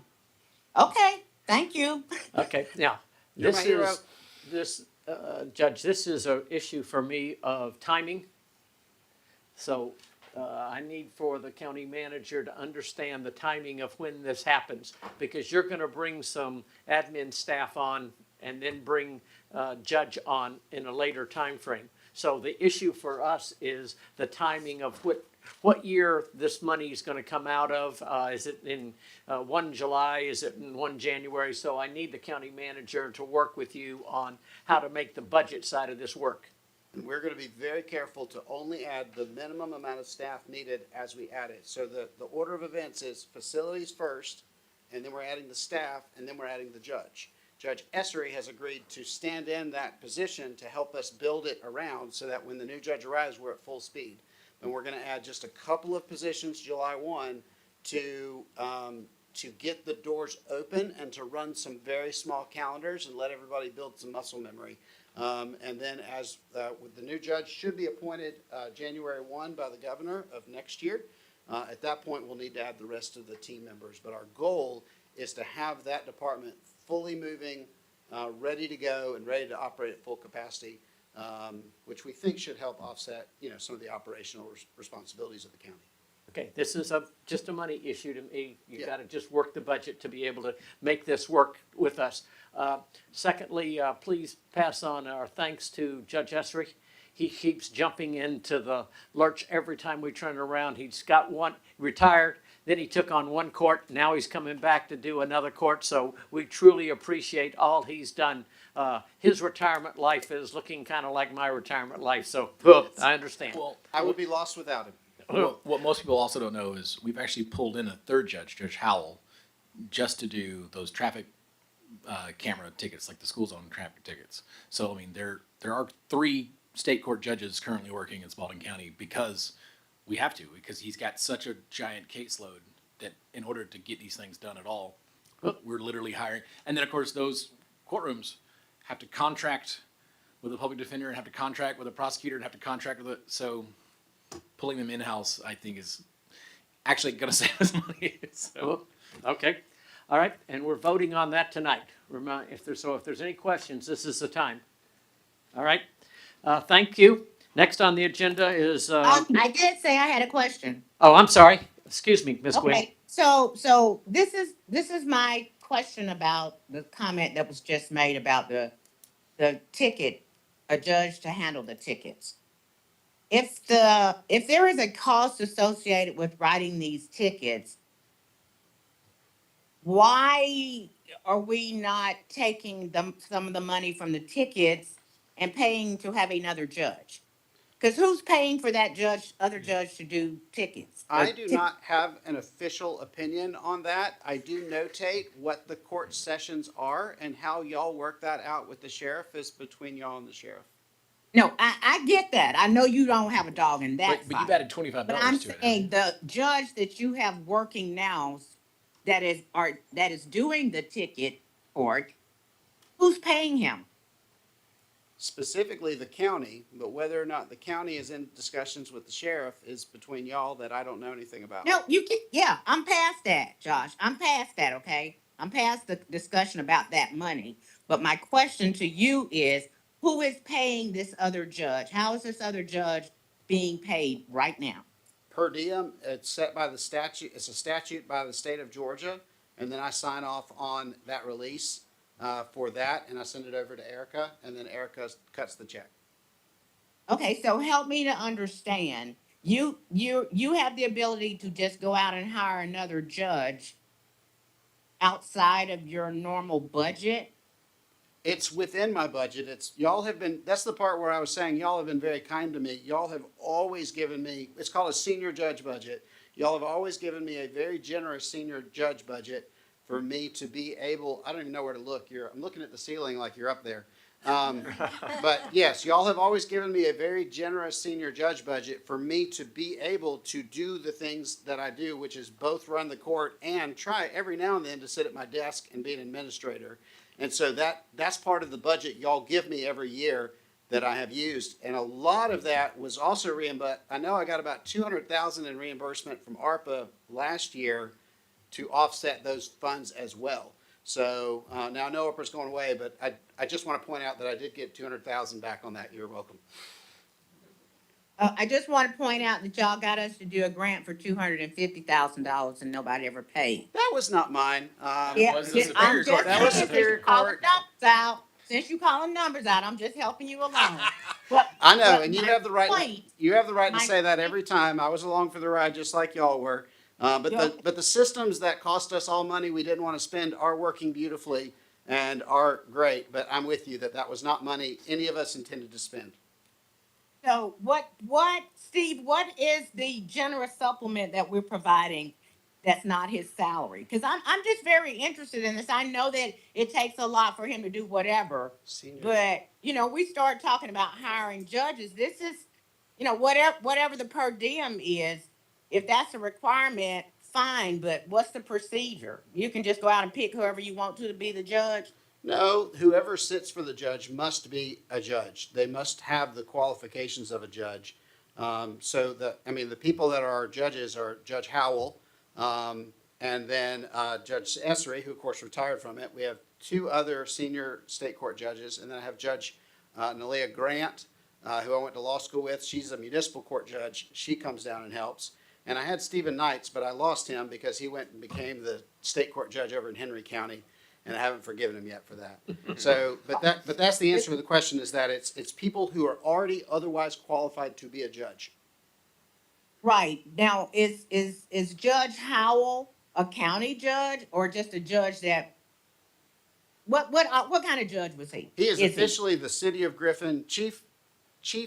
Okay, thank you. Okay, now, You're this my hero. is, Judge, this is an issue for me of timing. So I need for the county manager to understand the timing of when this happens, because you're gonna bring some admin staff on and then bring judge on in a later time frame. So the issue for us is the timing of what year this money is gonna come out of. Is it in 1 July? Is it in 1 January? So I need the county manager to work with you on how to make the budget side of this work. And we're going to be very careful to only add the minimum amount of staff needed as we add it. So the order of events is facilities first, and then we're adding the staff, and then we're adding the judge. Judge Essery has agreed to stand in that position to help us build it around so that when the new judge arrives, we're at full speed. And we're going to add just a couple of positions July 1 to get the doors open and to run some very small calendars and let everybody build some muscle memory. And then as the new judge should be appointed January 1 by the governor of next year. At that point, we'll need to add the rest of the team members. But our goal is to have that department fully moving, ready to go and ready to operate at full capacity, which we think should help offset, some of the operational responsibilities of the county. Okay, this is just a money issue to me. You Yeah. gotta just work the budget to be able to make this work with us. Secondly, please pass on our thanks to Judge Essery. He keeps jumping into the lurch every time we turn around. He's got one retired, then he took on one court, now he's coming back to do another court. So we truly appreciate all he's done. His retirement life is looking kind of like my retirement life, so I understand. Well, I would be lost without him. what most people also don't know is we've actually pulled in a third judge, Judge Howell, just to do those traffic camera tickets, like the school zone traffic tickets. So, I mean, there are 3 state court judges currently working in Spalding County because we have to, because he's got such a giant caseload that in order to get these things done at all, we're literally hiring. And then, of course, those courtrooms have to contract with a public defender and have to contract with a prosecutor and have to contract with so pulling them in-house, I think, is actually going to save us money. So. Okay, all right, and we're voting on that tonight. If there's any questions, this is the time. All right, thank you. Next on the agenda is, I did say I had a question. oh, I'm sorry. Excuse me, Ms. Quinn. Okay, so this is my question about the comment that was just made about the ticket, a judge to handle the tickets. If there is a cost associated with writing these tickets, why are we not taking some of the money from the tickets and paying to have another judge? Because who's paying for that other judge to do tickets? I do not have an official opinion on that. I do notate what the court sessions are, and how y'all work that out with the sheriff is between y'all and the sheriff. No, I get that. I know you don't have a dog in that But you've fight. added $25 But I'm to it. saying the judge that you have working now that is doing the ticket court, who's paying him? Specifically the county, but whether or not the county is in discussions with the sheriff is between y'all that I don't know anything about. No, yeah, I'm past that, Josh. I'm past that, okay? I'm past the discussion about that money. But my question to you is, who is paying this other judge? How is this other judge being paid right now? Per diem, it's set by the statute, it's a statute by the state of Georgia, and then I sign off on that release for that, and I send it over to Erica, and then Erica cuts the check. Okay, so help me to understand. You have the ability to just go out and hire another judge outside of your normal budget? It's within my budget. Y'all have been, that's the part where I was saying y'all have been very kind to me. Y'all have always given me, it's called a senior judge budget. Y'all have always given me a very generous senior judge budget for me to be able, I don't even know where to look. I'm looking at the ceiling like you're up there. But yes, y'all have always given me a very generous senior judge budget for me to be able to do the things that I do, which is both run the court and try every now and then to sit at my desk and be an administrator. And so that's part of the budget y'all give me every year that I have used. And a lot of that was also reimbursed. I know I got about 200,000 in reimbursement from ARPA last year to offset those funds as well. So now I know ARPA's going away, but I just want to point out that I did get 200,000 back on that. You're welcome. I just want to point out that y'all got us to do a grant for $250,000 and nobody ever paid. That was not mine. Yeah, was the I'm Superior just Court. That was saying, Superior since you calling Court. numbers out, since you calling numbers out, I'm just helping you along. But- I know, but and you my have the right. point- You have the right to my say that point- every time. I was along for the ride, just like y'all were. But the systems that cost us all money we didn't want to spend are working beautifully and are great. But I'm with you that was not money any of us intended to spend. So Steve, what is the generous supplement that we're providing that's not his salary? Because I'm just very interested in this. I know that it takes a lot for him to do whatever, Senior. but, we start talking about hiring judges. This is, whatever the per diem is, if that's a requirement, fine, but what's the procedure? You can just go out and pick whoever you want to be the judge? No, whoever sits for the judge must be a judge. They must have the qualifications of a judge. The people that are judges are Judge Howell, and then Judge Essery, who of course retired from it. We have two other senior state court judges, and then I have Judge Nalia Grant, who I went to law school with. She's a municipal court judge. She comes down and helps. And I had Stephen Knights, but I lost him because he went and became the state court judge over in Henry County. And I haven't forgiven him yet for that. But that's the answer to the question, is that it's people who are already otherwise qualified to be a judge. Right. Now, is Judge Howell a county judge or just a judge that, what kind of judge was he? He is officially the city of Griffin chief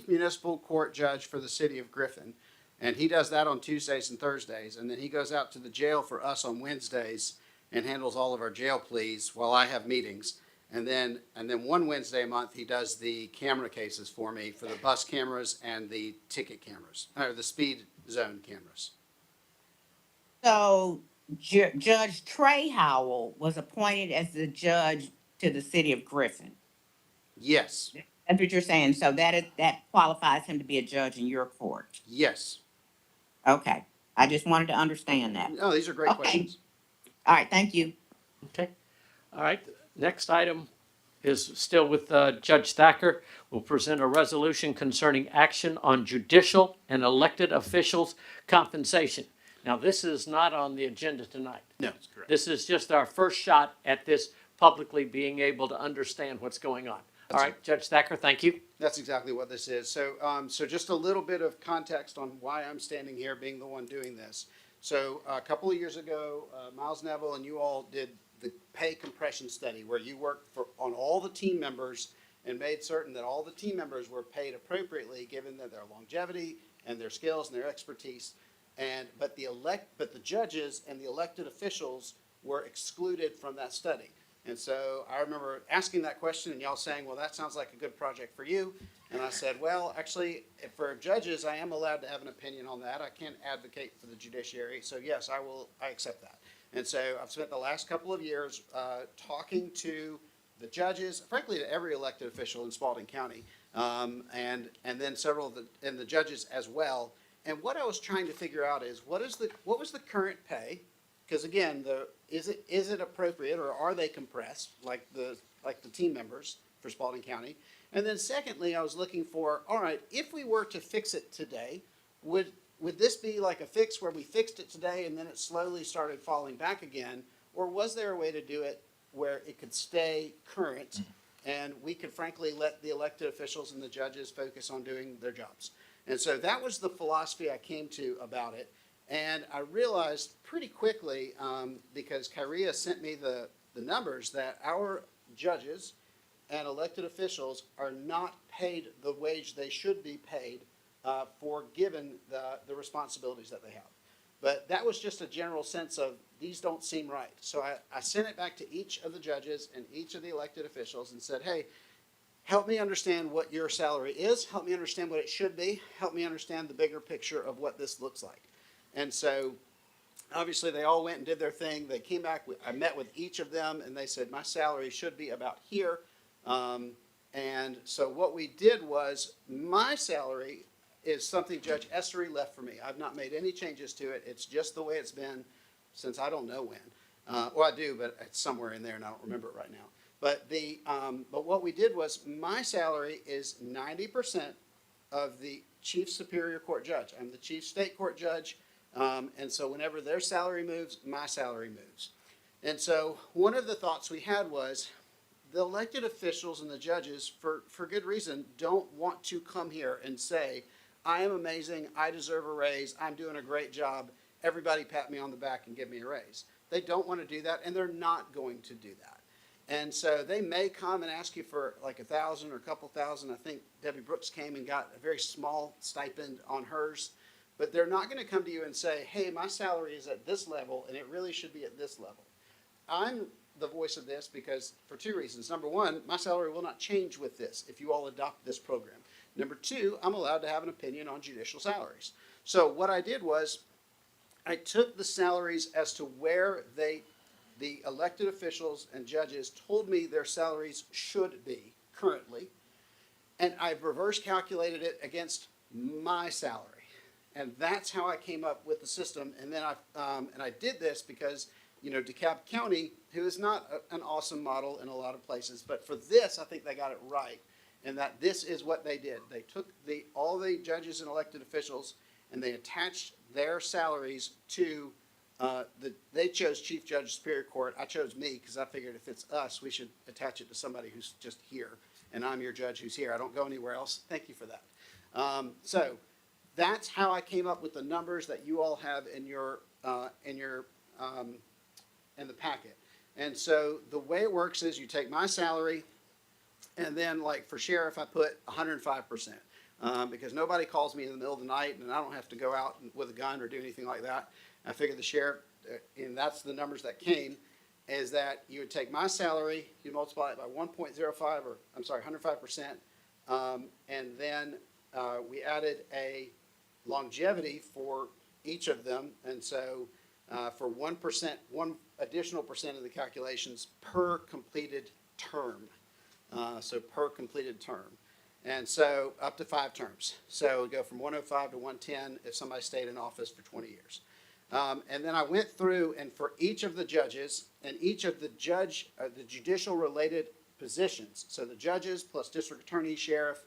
municipal court judge for the city of Griffin. And he does that on Tuesdays and Thursdays. And then he goes out to the jail for us on Wednesdays and handles all of our jail pleas while I have meetings. And then one Wednesday a month, he does the camera cases for me for the bus cameras and the ticket cameras, or the speed zone cameras. So Judge Trey Howell was appointed as the judge to the city of Griffin. Yes, That's what you're saying. So that qualifies him to be a judge in your court. yes. Okay. I just wanted to understand that. No, these are great Okay. questions. All right. Thank you. Okay. All right. Next item is still with Judge Thacker. Will present a resolution concerning action on judicial and elected officials' compensation. Now, this is not on the agenda tonight. No. That's correct. This is just our first shot at this publicly being able to understand what's going on. All right, Judge Thacker, thank you. That's exactly what this is. So just a little bit of context on why I'm standing here being the one doing this. So a couple of years ago, Miles Neville and you all did the pay compression study where you worked on all the team members and made certain that all the team members were paid appropriately given that their longevity and their skills and their expertise. But the judges and the elected officials were excluded from that study. And so I remember asking that question and y'all saying, well, that sounds like a good project for you. And I said, well, actually, for judges, I am allowed to have an opinion on that. I can't advocate for the judiciary. So yes, I accept that. And so I've spent the last couple of years talking to the judges, frankly, to every elected official in Spalding County, and then several of the judges as well. And what I was trying to figure out is what was the current pay? Because again, is it appropriate or are they compressed like the team members for Spalding County? And then secondly, I was looking for, all right, if we were to fix it today, would this be like a fix where we fixed it today and then it slowly started falling back again? Or was there a way to do it where it could stay current and we could frankly let the elected officials and the judges focus on doing their jobs? And so that was the philosophy I came to about it. And I realized pretty quickly, because Kyria sent me the numbers, that our judges and elected officials are not paid the wage they should be paid for given the responsibilities that they have. But that was just a general sense of these don't seem right. So I sent it back to each of the judges and each of the elected officials and said, hey, help me understand what your salary is. Help me understand what it should be. Help me understand the bigger picture of what this looks like. And so obviously they all went and did their thing. They came back. I met with each of them and they said, my salary should be about here. And so what we did was my salary is something Judge Essery left for me. I've not made any changes to it. It's just the way it's been since I don't know when. Well, I do, but it's somewhere in there and I don't remember it right now. But what we did was my salary is 90% of the Chief Superior Court judge. I'm the Chief State Court judge. And so whenever their salary moves, my salary moves. And so one of the thoughts we had was the elected officials and the judges, for good reason, don't want to come here and say, I am amazing, I deserve a raise, I'm doing a great job, everybody pat me on the back and give me a raise. They don't want to do that, and they're not going to do that. And so they may come and ask you for like $1,000 or a couple thousand. I think Debbie Brooks came and got a very small stipend on hers. But they're not going to come to you and say, hey, my salary is at this level, and it really should be at this level. I'm the voice of this because for two reasons. Number one, my salary will not change with this if you all adopt this program. Number two, I'm allowed to have an opinion on judicial salaries. So what I did was I took the salaries as to where the elected officials and judges told me their salaries should be currently, and I've reverse calculated it against my salary. And that's how I came up with the system. And then I did this because, DeKalb County, who is not an awesome model in a lot of places, but for this, I think they got it right. And that this is what they did. They took all the judges and elected officials and they attached their salaries to, they chose Chief Judge of Superior Court. I chose me because I figured if it's us, we should attach it to somebody who's just here. And I'm your judge who's here. I don't go anywhere else. Thank you for that. So that's how I came up with the numbers that you all have in the packet. And so the way it works is you take my salary, and then like for sheriff, I put 105%, because nobody calls me in the middle of the night, and I don't have to go out with a gun or do anything like that. I figured the sheriff, and that's the numbers that came, is that you would take my salary, you multiply it by 105%, and then we added a longevity for each of them, and so for 1%, one additional percent of the calculations per completed term. So per completed term. And so up to 5 terms. So we go from 105 to 110 if somebody stayed in office for 20 years. And then I went through and for each of the judges and each of the the judicial related positions, so the judges plus district attorney, sheriff,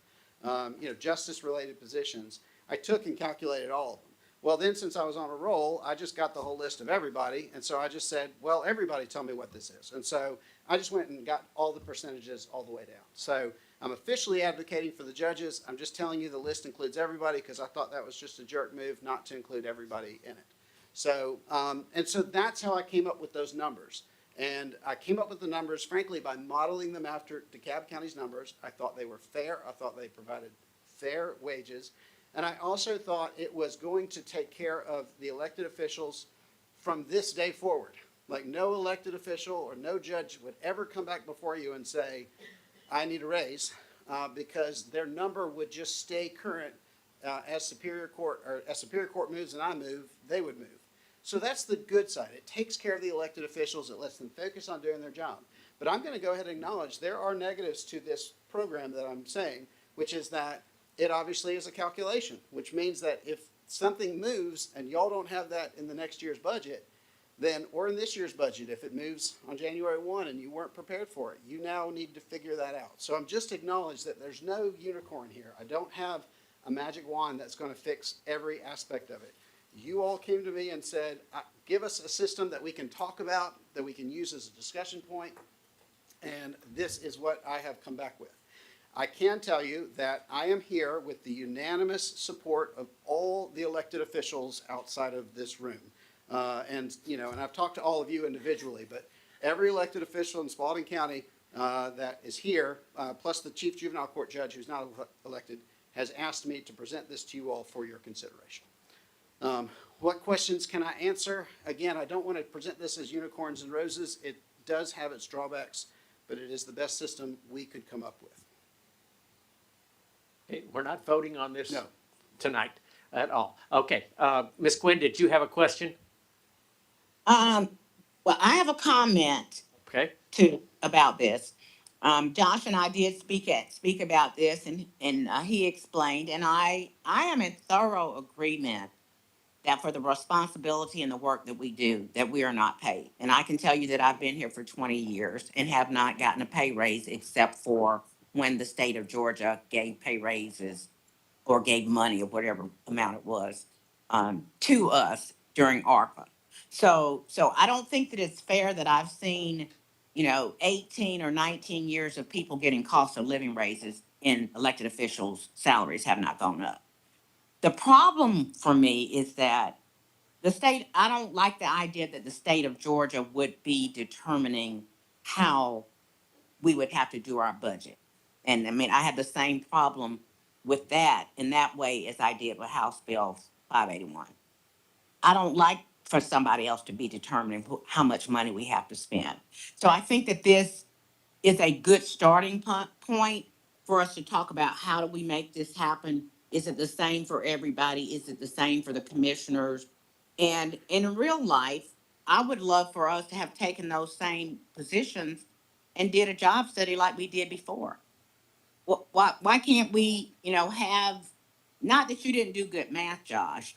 justice related positions, I took and calculated all of them. Well, then since I was on a roll, I just got the whole list of everybody. And so I just said, well, everybody tell me what this is. And so I just went and got all the percentages all the way down. So I'm officially advocating for the judges. I'm just telling you the list includes everybody because I thought that was just a jerk move not to include everybody in it. So, and so that's how I came up with those numbers. And I came up with the numbers, frankly, by modeling them after DeKalb County's numbers. I thought they were fair. I thought they provided fair wages. And I also thought it was going to take care of the elected officials from this day forward. Like no elected official or no judge would ever come back before you and say, I need a raise, because their number would just stay current as Superior Court moves and I move, they would move. So that's the good side. It takes care of the elected officials. It lets them focus on doing their job. But I'm going to go ahead and acknowledge there are negatives to this program that I'm saying, which is that it obviously is a calculation, which means that if something moves and y'all don't have that in the next year's budget, then, or in this year's budget, if it moves on January 1 and you weren't prepared for it, you now need to figure that out. So I'm just acknowledge that there's no unicorn here. I don't have a magic wand that's going to fix every aspect of it. You all came to me and said, give us a system that we can talk about, that we can use as a discussion point, and this is what I have come back with. I can tell you that I am here with the unanimous support of all the elected officials outside of this room. And I've talked to all of you individually, but every elected official in Spalding County that is here, plus the chief juvenile court judge who's not elected, has asked me to present this to you all for your consideration. What questions can I answer? Again, I don't want to present this as unicorns and roses. It does have its drawbacks, but it is the best system we could come up with. Okay, we're not voting on this No. tonight at all. Okay, Ms. Quinn, did you have a question? Well, I have a comment Okay, about this. Josh and I did speak about this, and he explained, and I am in thorough agreement that for the responsibility and the work that we do, that we are not paid. And I can tell you that I've been here for 20 years and have not gotten a pay raise except for when the state of Georgia gave pay raises or gave money or whatever amount it was to us during ARPA. So I don't think that it's fair that I've seen, 18 or 19 years of people getting cost of living raises and elected officials' salaries have not gone up. The problem for me is that I don't like the idea that the state of Georgia would be determining how we would have to do our budget. And I mean, I had the same problem with that in that way as I did with House Bill 581. I don't like for somebody else to be determining how much money we have to spend. So I think that this is a good starting point for us to talk about how do we make this happen? Is it the same for everybody? Is it the same for the commissioners? And in real life, I would love for us to have taken those same positions and did a job study like we did before. Why can't we, have, not that you didn't do good math, Josh,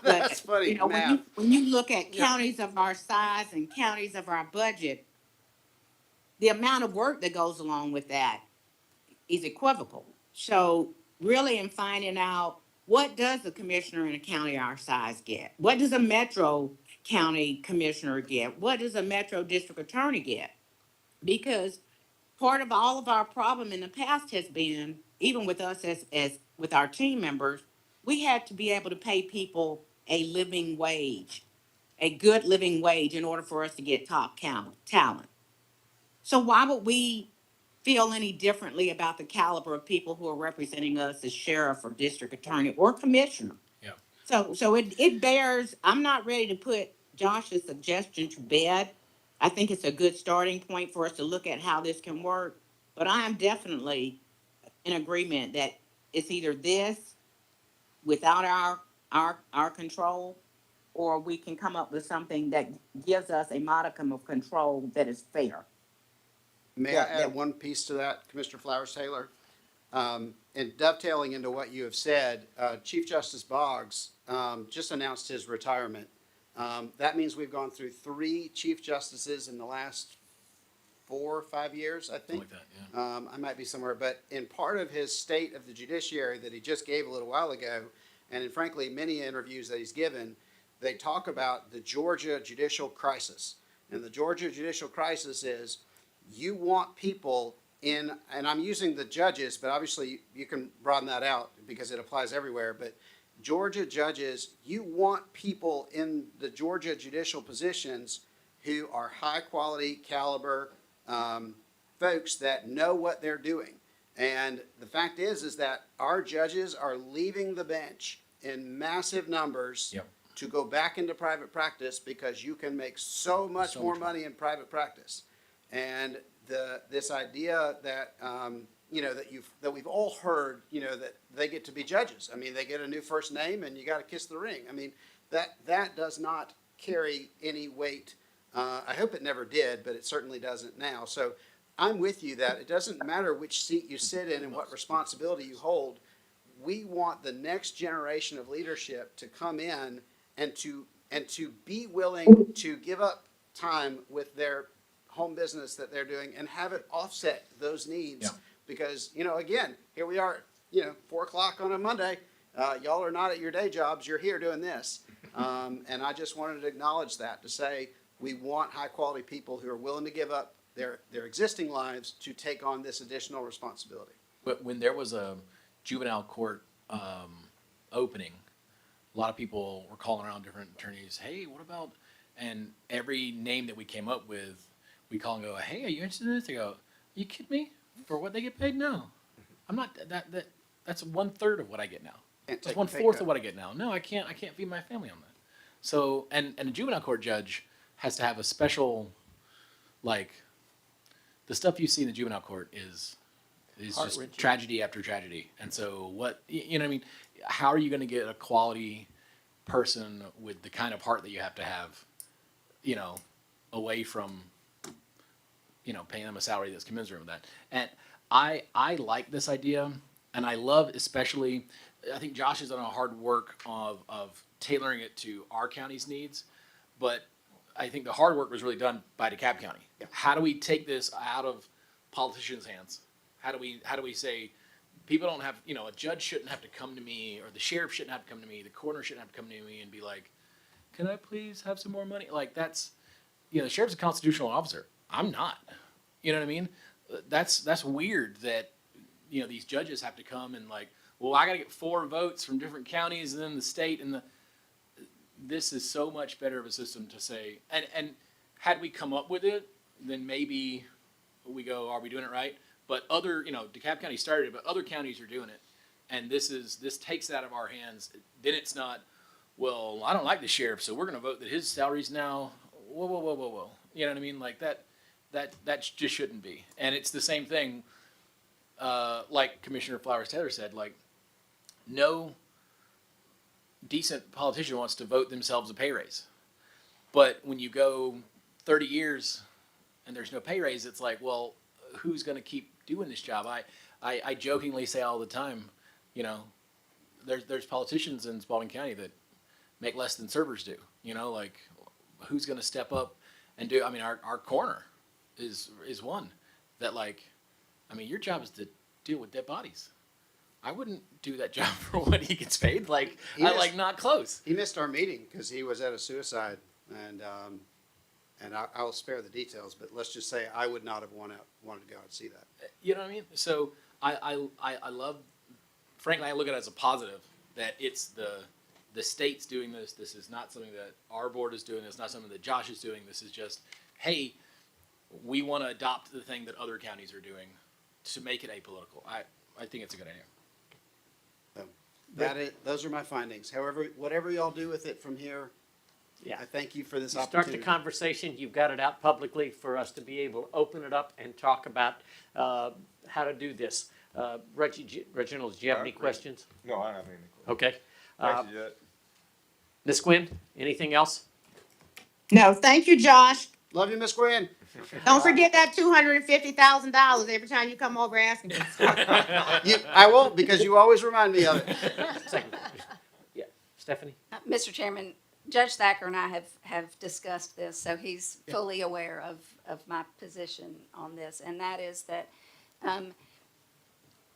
That's but, funny, math. when you look at Yep. counties of our size and counties of our budget, the amount of work that goes along with that is equivocal. So really in finding out, what does a commissioner in a county our size get? What does a metro county commissioner get? What does a metro district attorney get? Because part of all of our problem in the past has been, even with us as with our team members, we had to be able to pay people a living wage, a good living wage in order for us to get top talent. So why would we feel any differently about the caliber of people who are representing us as sheriff or district attorney or commissioner? Yeah. So it bears, I'm not ready to put Josh's suggestion to bed. I think it's a good starting point for us to look at how this can work. But I am definitely in agreement that it's either this without our control, or we can come up with something that gives us a modicum of control that is fair. May I Yeah, add one piece to that, Commissioner Flowers Taylor? And dovetailing into what you have said, Chief Justice Boggs just announced his retirement. That means we've gone through 3 chief justices in the last 4 or 5 years, I think. Something like that, yeah. I might be somewhere, but in part of his state of the judiciary that he just gave a little while ago, and in frankly, many interviews that he's given, they talk about the Georgia judicial crisis. And the Georgia judicial crisis is, you want people in, and I'm using the judges, but obviously you can broaden that out because it applies everywhere, but Georgia judges, you want people in the Georgia judicial positions who are high quality caliber folks that know what they're doing. And the fact is that our judges are leaving the bench in massive numbers Yep. to go back into private practice because you can make so much So more much money in private practice. And this idea that that we've all heard, that they get to be judges. I mean, they get a new first name and you got to kiss the ring. I mean, that does not carry any weight. I hope it never did, but it certainly doesn't now. So I'm with you that it doesn't matter which seat you sit in and what responsibility you hold. We want the next generation of leadership to come in and to be willing to give up time with their home business that they're doing and have it offset those needs. Yeah. Because, again, here we are, 4:00 on a Monday. Y'all are not at your day jobs. You're here doing this. And I just wanted to acknowledge that, to say we want high quality people who are willing to give up their existing lives to take on this additional responsibility. But when there was a juvenile court opening, a lot of people were calling around different attorneys. Hey, what about? And every name that we came up with, we call and go, hey, are you interested in this? They go, are you kidding me? For what they get paid? No, I'm not. That's 1/3 of what I get now. And That's take- 1/4 take of what I get now. No, I can't feed my family on that. So, and a juvenile court judge has to have a special, like, the stuff you see in the juvenile court is just Heart-wrenching. tragedy after tragedy. And so you know what I mean? How are you going to get a quality person with the kind of heart that you have to have, you know, away from, you know, paying them a salary that's commensurate with that? And I like this idea, and I love especially, I think Josh has done a hard work of tailoring it to our county's needs, but I think the hard work was really done by DeKalb County. How do we take this out of politicians' hands? How do we say people don't have, you know, a judge shouldn't have to come to me, or the sheriff shouldn't have to come to me, the coroner shouldn't have to come to me and be like, can I please have some more money? Like, that's, you know, the sheriff's a constitutional officer. I'm not. You know what I mean? That's weird that, you know, these judges have to come and like, well, I got to get 4 votes from different counties and then the state and this is so much better of a system to say, and had we come up with it, then maybe we go, are we doing it right? But other, you know, DeKalb County started it, but other counties are doing it. And this takes it out of our hands. Then it's not, well, I don't like the sheriff, so we're going to vote that his salary's now, whoa. You know what I mean? Like that just shouldn't be. And it's the same thing, like Commissioner Flowers Taylor said, like, no decent politician wants to vote themselves a pay raise. But when you go 30 years and there's no pay raise, it's like, well, who's going to keep doing this job? I jokingly say all the time, you know, there's politicians in Spalding County that make less than servers do. You know, like, who's going to step up and do? I mean, our coroner is one that, like, I mean, your job is to deal with dead bodies. I wouldn't do that job for what he gets paid. Like, not close. He missed our meeting because he was at a suicide, and I'll spare the details, but let's just say I would not have wanted to go and see that. You know what I mean? So I love, frankly, I look at it as a positive that it's the state's doing this. This is not something that our board is doing. It's not something that Josh is doing. This is just, hey, we want to adopt the thing that other counties are doing to make it apolitical. I think it's a good idea. So those are my findings. However, whatever y'all do with it from here, Yeah. I thank you for this You start opportunity. the conversation, you've got it out publicly for us to be able to open it up and talk about how to do this. Reginald, do you have any questions? No, I don't have any questions. Okay. Thank you, Judge. Ms. Quinn, anything else? No, thank you, Josh. Love you, Miss Gwen. Don't forget that $250,000 every time you come over asking for stuff. I won't, because you always remind me of it. Second. Yeah, Stephanie? Mr. Chairman, Judge Thacker and I have discussed this, so he's fully aware of my position on this, and that is that,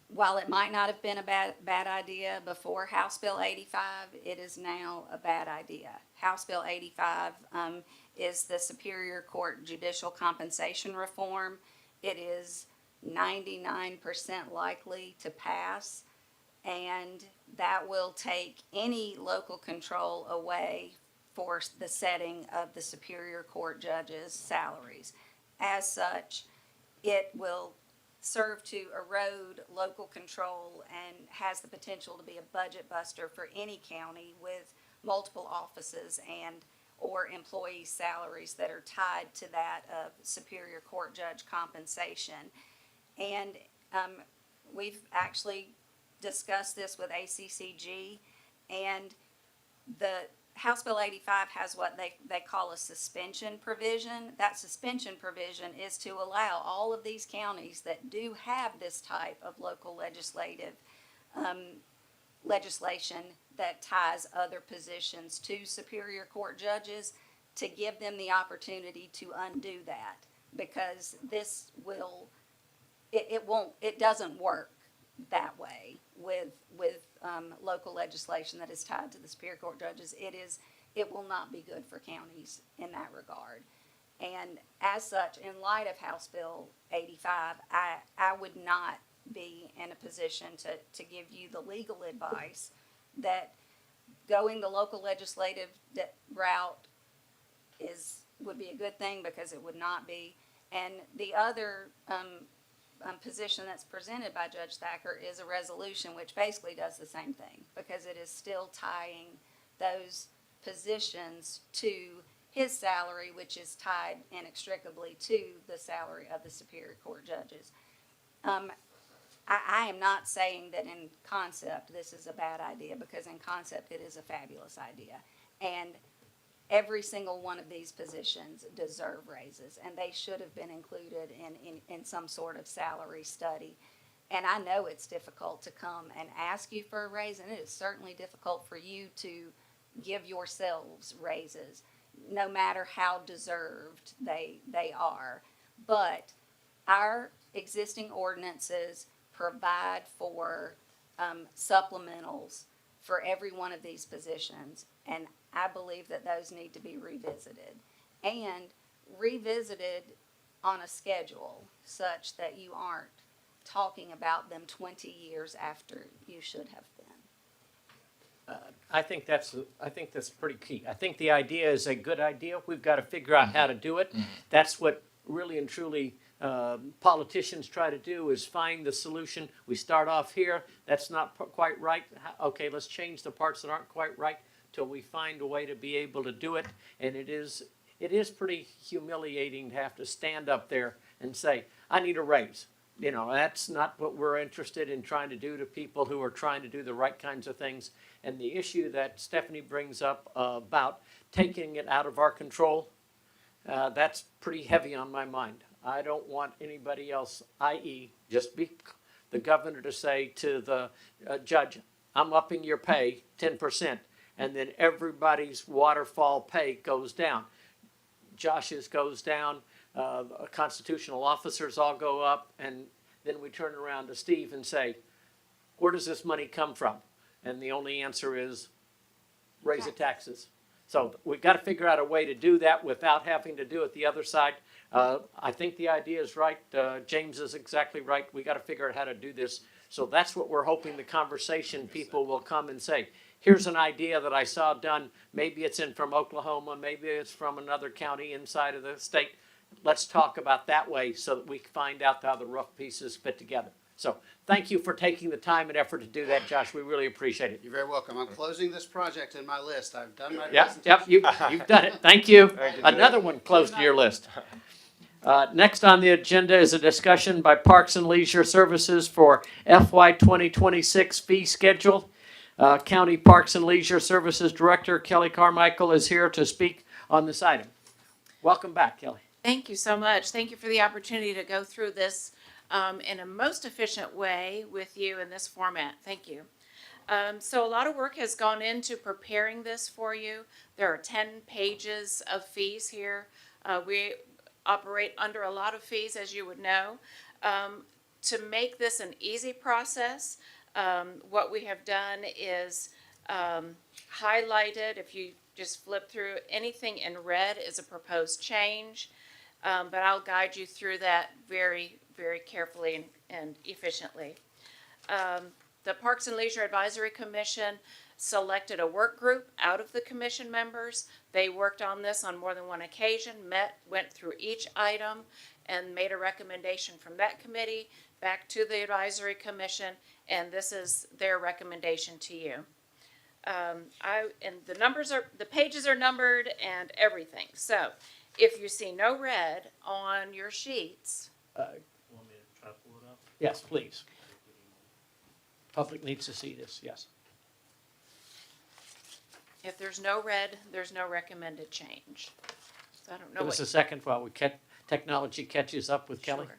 while it might not have been a bad idea before House Bill 85, it is now a bad idea. House Bill 85 is the Superior Court judicial compensation reform. It is 99% likely to pass, and that will take any local control away for the setting of the Superior Court judges' salaries. As such, it will serve to erode local control and has the potential to be a budget buster for any county with multiple offices and or employee salaries that are tied to that of Superior Court judge compensation. And we've actually discussed this with ACCG, and the House Bill 85 has what they call a suspension provision. That suspension provision is to allow all of these counties that do have this type of local legislation that ties other positions to Superior Court judges to give them the opportunity to undo that, because this will, it doesn't work that way with local legislation that is tied to the Superior Court judges. It will not be good for counties in that regard. And as such, in light of House Bill 85, I would not be in a position to give you the legal advice that going the local legislative route would be a good thing, because it would not be. And the other position that's presented by Judge Thacker is a resolution which basically does the same thing, because it is still tying those positions to his salary, which is tied inextricably to the salary of the Superior Court judges. I am not saying that in concept this is a bad idea, because in concept it is a fabulous idea. And every single one of these positions deserve raises, and they should have been included in some sort of salary study. And I know it's difficult to come and ask you for a raise, and it is certainly difficult for you to give yourselves raises, no matter how deserved they are. But our existing ordinances provide for supplementals for every one of these positions, and I believe that those need to be revisited, and revisited on a schedule such that you aren't talking about them 20 years after you should have been. I think that's pretty key. I think the idea is a good idea. We've got to figure out how to do it. That's what really and truly politicians try to do, is find the solution. We start off here. That's not quite right. Okay, let's change the parts that aren't quite right till we find a way to be able to do it. And it is pretty humiliating to have to stand up there and say, I need a raise. You know, that's not what we're interested in trying to do to people who are trying to do the right kinds of things. And the issue that Stephanie brings up about taking it out of our control, that's pretty heavy on my mind. I don't want anybody else, i.e. just be the governor, to say to the judge, I'm upping your pay 10%, and then everybody's waterfall pay goes down. Josh's goes down, constitutional officers all go up, and then we turn around to Steve and say, where does this money come from? And the only answer is raise the taxes. So we've got to figure out a way to do that without having to do it the other side. I think the idea is right. James is exactly right. We got to figure out how to do this. So that's what we're hoping the conversation people will come and say, here's an idea that I saw done. Maybe it's from Oklahoma. Maybe it's from another county inside of the state. Let's talk about that way so that we can find out how the rough pieces fit together. So thank you for taking the time and effort to do that, Josh. We really appreciate it. You're very welcome. I'm closing this project in my list. I've done my Yep, presentation. you've done it. Thank you. Thank you, Another one close to your list. Next on the agenda is a discussion by Parks and Leisure Services for FY 2026 fee schedule. County Parks and Leisure Services Director Kelly Carmichael is here to speak on this item. Welcome back, Kelly. Thank you so much. Thank you for the opportunity to go through this in a most efficient way with you in this format. Thank you. So a lot of work has gone into preparing this for you. There are 10 pages of fees here. We operate under a lot of fees, as you would know. To make this an easy process, what we have done is highlighted, if you just flip through, anything in red is a proposed change. But I'll guide you through that very, very carefully and efficiently. The Parks and Leisure Advisory Commission selected a work group out of the commission members. They worked on this on more than one occasion, went through each item, and made a recommendation from that committee back to the advisory commission, and this is their recommendation to you. And the pages are numbered and everything. So if you see no red on your sheets, Want me to try to pull it up? Yes, please. Public needs to see this, yes. if there's no red, there's no recommended change. So I don't know Give us what. a second while technology catches up with Kelly. Sure.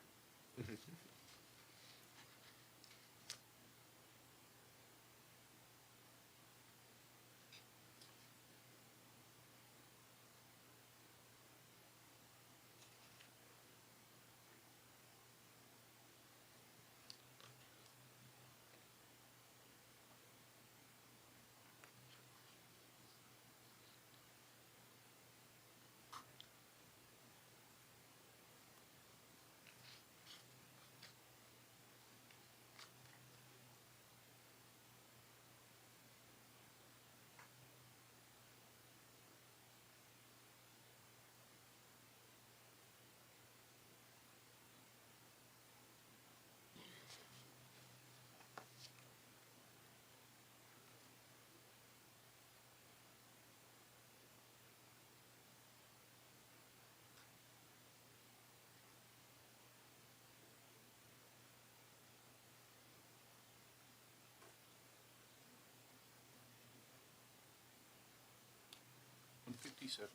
157,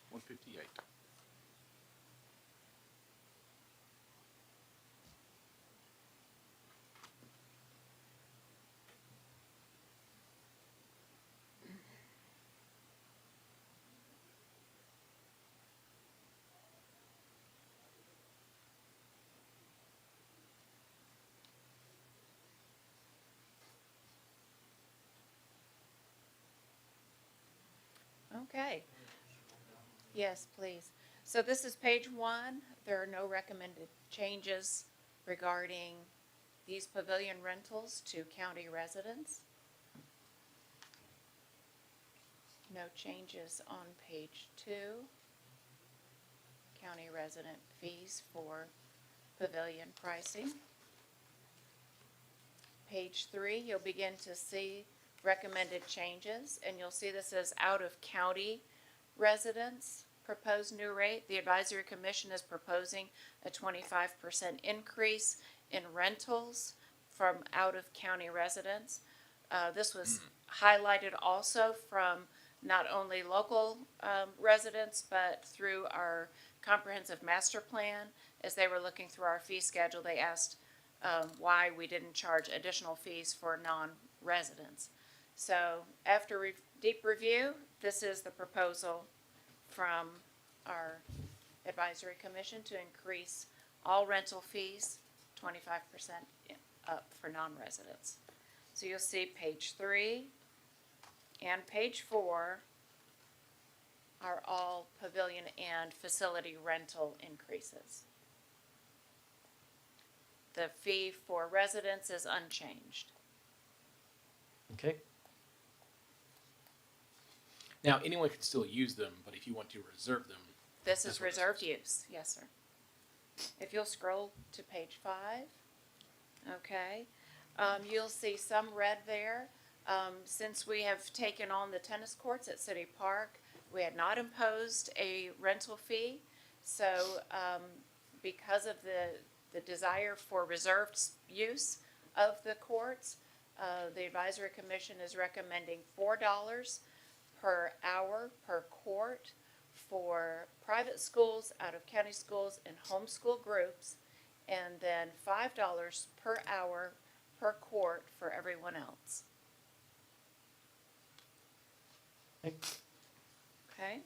158. Okay. Yes, please. So this is page one. There are no recommended changes regarding these pavilion rentals to county residents. No changes on page two. County resident fees for pavilion pricing. Page three, you'll begin to see recommended changes, and you'll see this as out-of-county residents. Proposed new rate, the advisory commission is proposing a 25% increase in rentals from out-of-county residents. This was highlighted also from not only local residents, but through our comprehensive master plan. As they were looking through our fee schedule, they asked why we didn't charge additional fees for non-residents. So after deep review, this is the proposal from our advisory commission to increase all rental fees 25% up for non-residents. So you'll see page three and page four are all pavilion and facility rental increases. The fee for residents is unchanged. Okay, Now, anyone can still use them, but if you want to reserve them, This That's is what this reserved use, yes, sir. If you'll scroll to page five, okay, you'll see some red there. Since we have taken on the tennis courts at City Park, we had not imposed a rental fee. So, because of the desire for reserved use of the courts, the advisory commission is recommending $4 per hour per court for private schools, out-of-county schools, and homeschool groups, and then $5 per hour per court for everyone else. okay. Okay?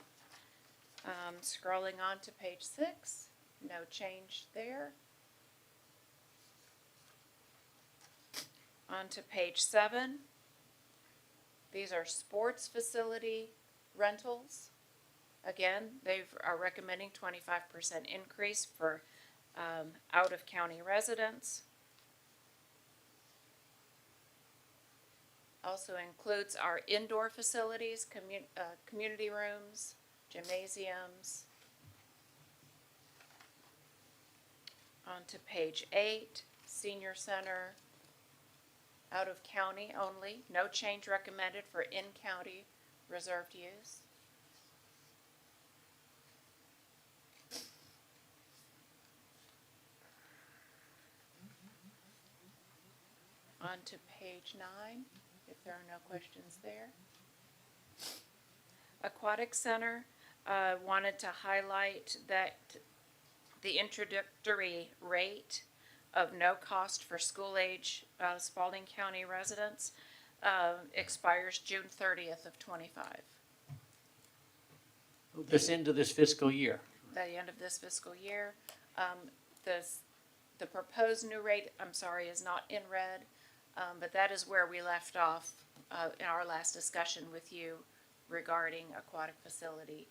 Scrolling on to page six, no change there. On to page seven. These are sports facility rentals. Again, they are recommending 25% increase for out-of-county residents. Also includes our indoor facilities, community rooms, gymnasiums. On to page eight, senior center, out-of-county only. No change recommended for in-county reserved use. On to page nine, if there are no questions there. Aquatic Center, wanted to highlight that the introductory rate of no cost for school-age Spalding County residents expires June 30th of '25. This end of this fiscal year. By the end of this fiscal year. The proposed new rate, I'm sorry, is not in red, but that is where we left off in our last discussion with you regarding aquatic facility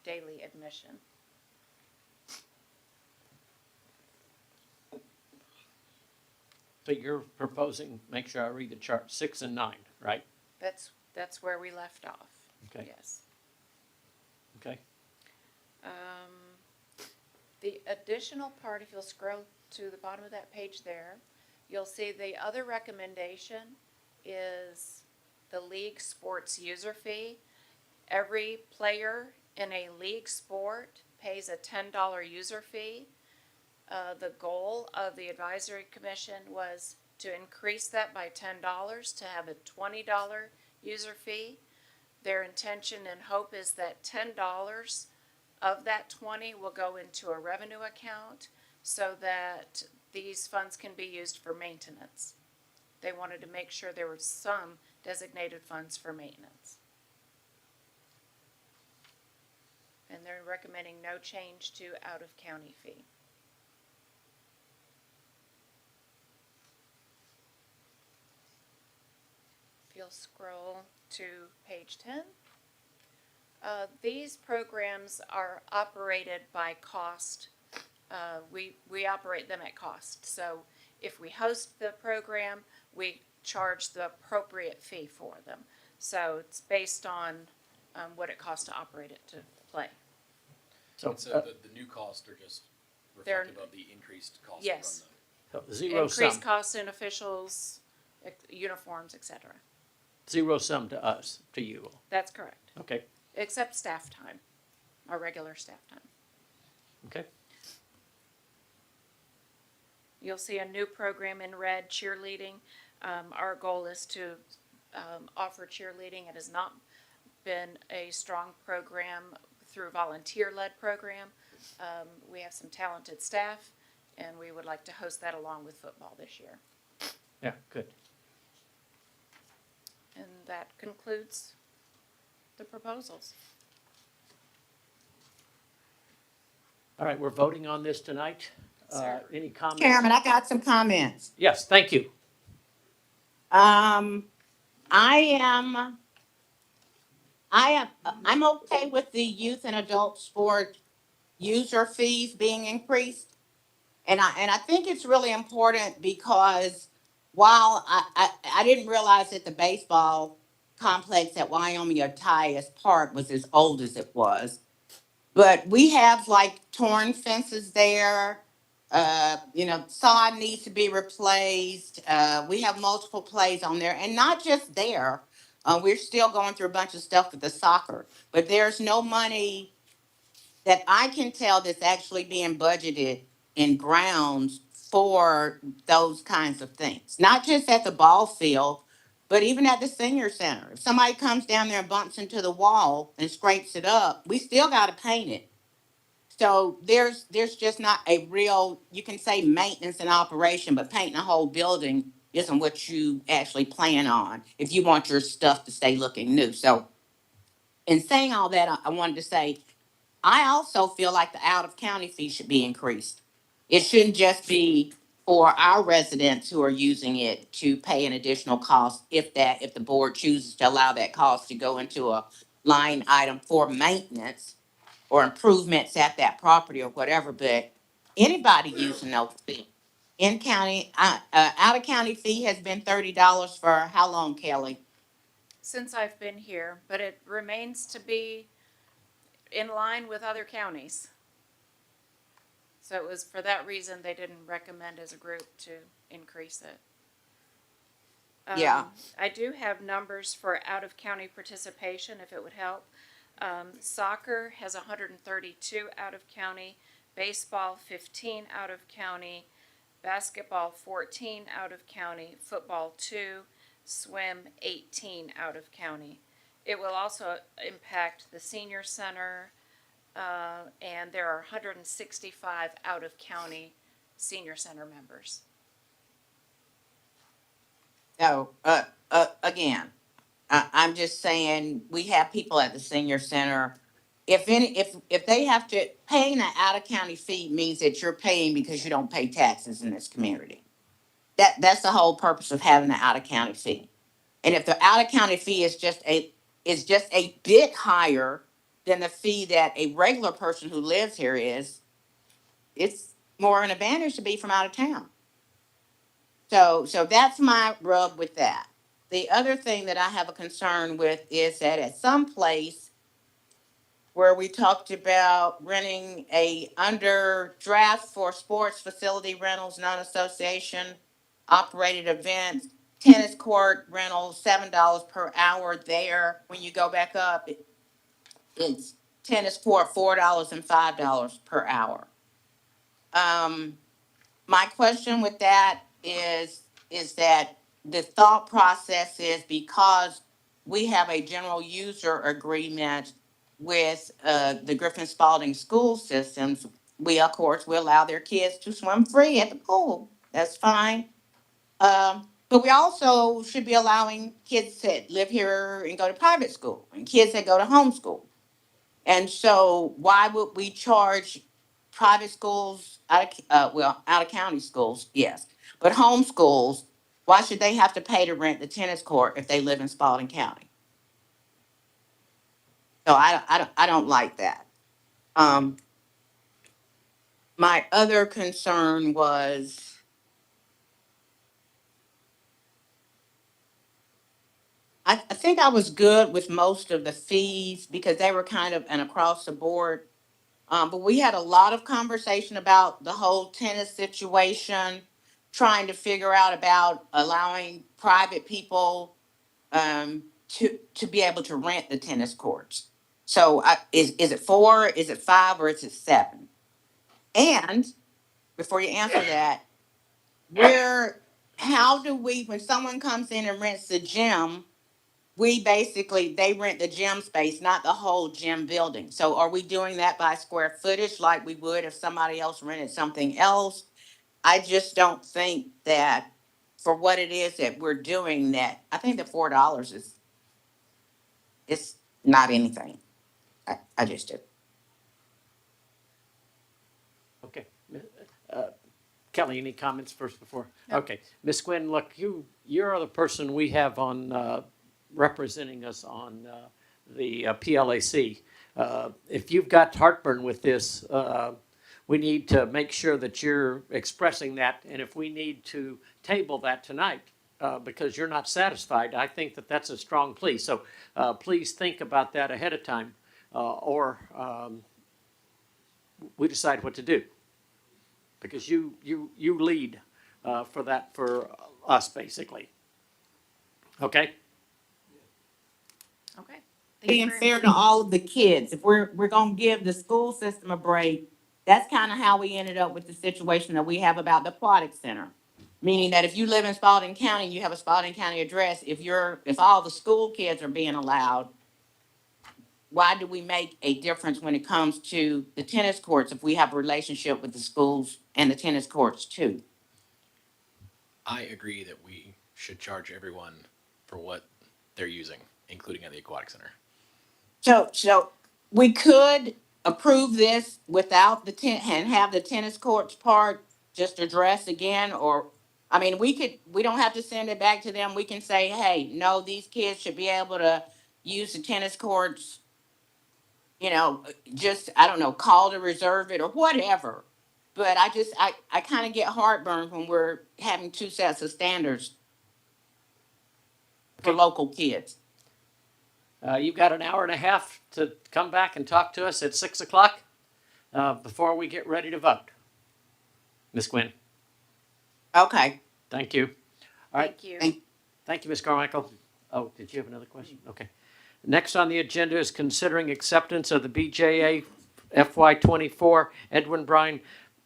daily admission. So you're proposing, make sure I read the chart, 6 and 9, right? That's where we left off. Okay. Yes. Okay, The additional part, if you'll scroll to the bottom of that page there, you'll see the other recommendation is the league sports user fee. Every player in a league sport pays a $10 user fee. The goal of the advisory commission was to increase that by $10 to have a $20 user fee. Their intention and hope is that $10 of that 20 will go into a revenue account so that these funds can be used for maintenance. They wanted to make sure there were some designated funds for maintenance. And they're recommending no change to out-of-county fee. If you'll scroll to page 10. These programs are operated by cost. We operate them at cost. So if we host the program, we charge the appropriate fee for them. So it's based on what it costs to operate it to play. So, So the new costs are just They're- reflective of the increased cost to Yes. run them. zero Increased sum, costs in officials, uniforms, etc. zero sum to us, to you all. That's correct. Okay, Except staff time, our regular staff time. okay. You'll see a new program in red, cheerleading. Our goal is to offer cheerleading. It has not been a strong program through volunteer-led program. We have some talented staff, and we would like to host that along with football this year. Yeah, good. And that concludes the proposals. All right, we're voting on this tonight. Sir. Any comments? Chairman, I got some comments. Yes, thank you. I I'm okay with the youth and adult sport user fees being increased. And I think it's really important because while I didn't realize that the baseball complex at Wyoming Yatias Park was as old as it was. But we have like torn fences there. Sod needs to be replaced. We have multiple plays on there, and not just there. We're still going through a bunch of stuff with the soccer, but there's no money that I can tell that's actually being budgeted in grounds for those kinds of things. Not just at the ball field, but even at the senior center. If somebody comes down there and bumps into the wall and scrapes it up, we still got to paint it. So there's just not a real, you can say maintenance and operation, but painting a whole building isn't what you actually plan on if you want your stuff to stay looking new. So in saying all that, I wanted to say, I also feel like the out of county fee should be increased. It shouldn't just be for our residents who are using it to pay an additional cost if the board chooses to allow that cost to go into a line item for maintenance or improvements at that property or whatever, but anybody using those fees. In county, out of county fee has been $30 for how long, Kelly? Since I've been here, but it remains to be in line with other counties. So it was for that reason they didn't recommend as a group to increase it. Yeah. I do have numbers for out-of-county participation, if it would help. Soccer has 132 out-of-county, baseball 15 out-of-county, basketball 14 out-of-county, football 2, swim 18 out-of-county. It will also impact the senior center, and there are 165 out-of-county senior center members. So, again, I'm just saying, we have people at the senior center. If they have to, paying an out of county fee means that you're paying because you don't pay taxes in this community. That's the whole purpose of having the out of county fee. And if the out of county fee is just a bit higher than the fee that a regular person who lives here is, it's more an advantage to be from out of town. So that's my rub with that. The other thing that I have a concern with is that at some place where we talked about renting a under draft for sports facility rentals, non-association operated events, tennis court rental, $7 per hour there. When you go back up, it's tennis court, $4 and $5 per hour. My question with that is that the thought process is because we have a general user agreement with, the Griffin Spalding school systems. We, of course, we allow their kids to swim free at the pool. That's fine. But we also should be allowing kids that live here and go to private school and kids that go to homeschool. And so why would we charge private schools out of county schools, yes, but homeschools, why should they have to pay to rent the tennis court if they live in Spalding County? So I don't like that. Um, my other concern was, I think I was good with most of the fees because they were kind of an across the board. But we had a lot of conversation about the whole tennis situation, trying to figure out about allowing private people to be able to rent the tennis courts. So is it 4, is it 5, or is it 7? And before you answer that, where, how do we, when someone comes in and rents the gym, we basically, they rent the gym space, not the whole gym building. So are we doing that by square footage like we would if somebody else rented something else? I just don't think that for what it is that we're doing that, I think the $4 is, it's not anything. I just do. Okay. Uh, Kelly, any comments first before? Okay. Ms. Quinn, look, you're the person we have on, representing us on the PLAC. If you've got heartburn with this, we need to make sure that you're expressing that. And if we need to table that tonight because you're not satisfied, I think that that's a strong plea. So please think about that ahead of time or we decide what to do. Because you lead for that for us, basically. Okay? Okay. Thank you Being very fair to all of the kids, if we're gonna give the school system a break, that's kind of how we ended up with the situation that we have about the aquatic center. Meaning that if you live in Spalding County, you have a Spalding County address, if all the school kids are being allowed, why do we make a difference when it comes to the tennis courts if we have a relationship with the schools and the tennis courts too? I agree that we should charge everyone for what they're using, including at the aquatic center. So we could approve this without and have the tennis courts part just addressed again, or, I mean, we don't have to send it back to them. We can say, hey, no, these kids should be able to use the tennis courts, just, I don't know, call to reserve it or whatever. But I kind of get heartburn when we're having two sets of standards for Okay. local kids. You've got an hour and a half to come back and talk to us at 6 o'clock before we get ready to vote. Ms. Quinn, Okay, thank you. All right. Thank you. Thank you, Ms. Carmichael. Oh, did you have another question? Okay. Next on the agenda is considering acceptance of the BJA FY24 Edwin Bryan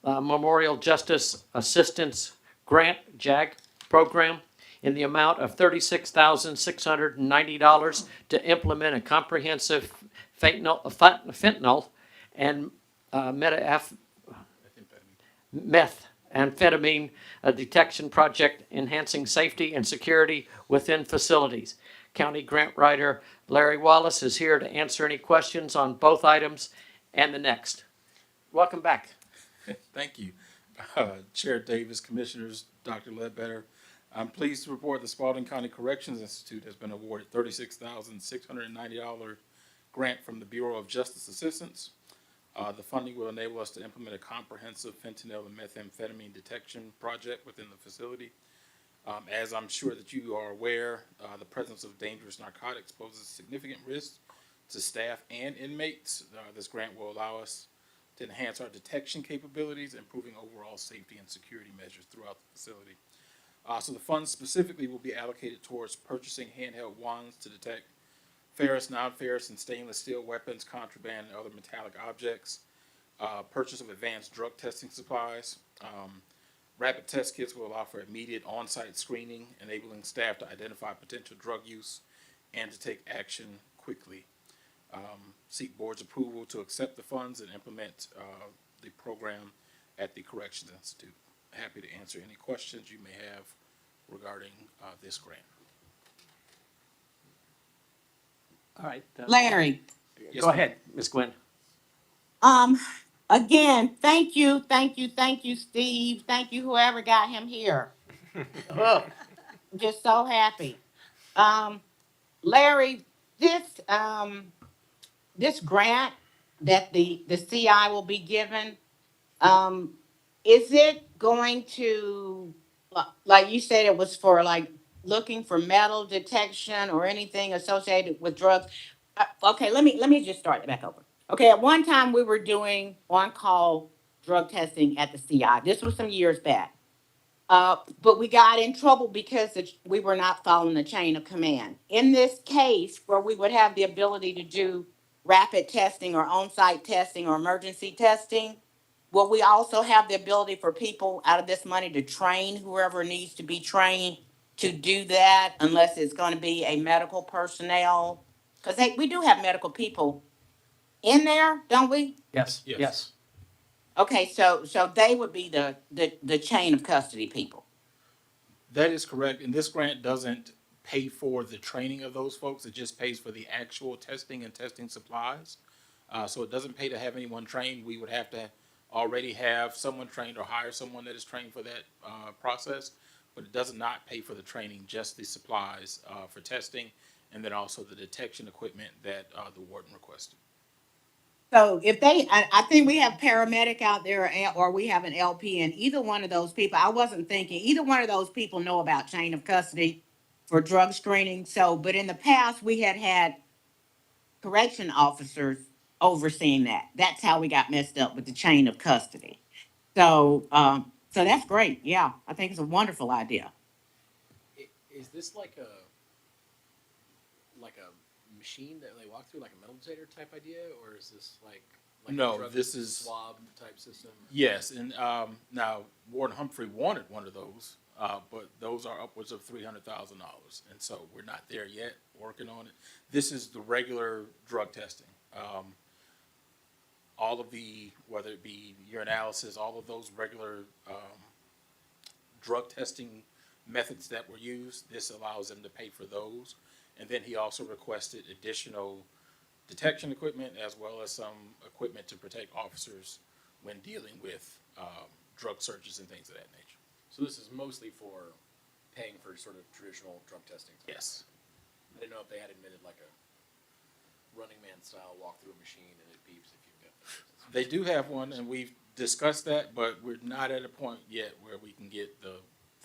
Memorial Justice Assistance Grant, JAG, program in the amount of $36,690 to implement a comprehensive fentanyl and methamphetamine detection project enhancing safety and security within facilities. County Grant Writer Larry Wallace is here to answer any questions on both items and the next. Welcome back. Thank you. Chair Davis, Commissioners, Dr. Ledbetter. I'm pleased to report the Spalding County Corrections Institute has been awarded $36,690 grant from the Bureau of Justice Assistance. The funding will enable us to implement a comprehensive fentanyl and methamphetamine detection project within the facility. As I'm sure that you are aware, the presence of dangerous narcotics poses significant risk to staff and inmates. This grant will allow us to enhance our detection capabilities, improving overall safety and security measures throughout the facility. So the funds specifically will be allocated towards purchasing handheld wands to detect ferrous, non-ferrous, and stainless steel weapons, contraband, and other metallic objects. Purchase of advanced drug testing supplies. Rapid test kits will allow for immediate on-site screening, enabling staff to identify potential drug use and to take action quickly. Seek board's approval to accept the funds and implement the program at the Corrections Institute. Happy to answer any questions you may have regarding this grant. All right. Larry, Yes, Go ma'am. ahead, Ms. Gwen. again, thank you, thank you, thank you, Steve. Thank you, whoever got him here. Oh, I'm just so happy. Larry, this, this grant that the CI will be given, is it going to, like you said, it was for like looking for metal detection or anything associated with drugs? Okay, let me just start back over. Okay, at one time we were doing on-call drug testing at the CI. This was some years back. But we got in trouble because we were not following the chain of command. In this case, where we would have the ability to do rapid testing or on-site testing or emergency testing, will we also have the ability for people out of this money to train whoever needs to be trained to do that, unless it's going to be a medical personnel? Because we do have medical people in there, don't we? yes, Yes. yes. Okay, so they would be the chain of custody people. That is correct, and this grant doesn't pay for the training of those folks, it just pays for the actual testing and testing supplies. So it doesn't pay to have anyone trained, we would have to already have someone trained or hire someone that is trained for that, process. But it does not pay for the training, just the supplies, for testing, and then also the detection equipment that, the warden requested. So if I think we have paramedic out there or we have an LP, and either one of those people, I wasn't thinking, either one of those people know about chain of custody for drug screening. So, but in the past, we had correction officers overseeing that. That's how we got messed up with the chain of custody. So, so that's great. Yeah, I think it's a wonderful idea. Is this like a machine that they walk through, like a metal detector type idea, or is this like No, a drug this is- swab type system? Yes, and now Warden Humphrey wanted one of those, but those are upwards of $300,000, and so we're not there yet, working on it. This is the regular drug testing. All of the, whether it be urinalysis, all of those regular drug testing methods that were used, this allows them to pay for those. And then he also requested additional detection equipment as well as some equipment to protect officers when dealing with drug searches and things of that nature. So this is mostly for paying for sort of traditional drug testing. Yes. I didn't know if they had admitted like a Running Man style walk through a machine and it beeps if you've got. They do have one, and we've discussed that, but we're not at a point yet where we can get the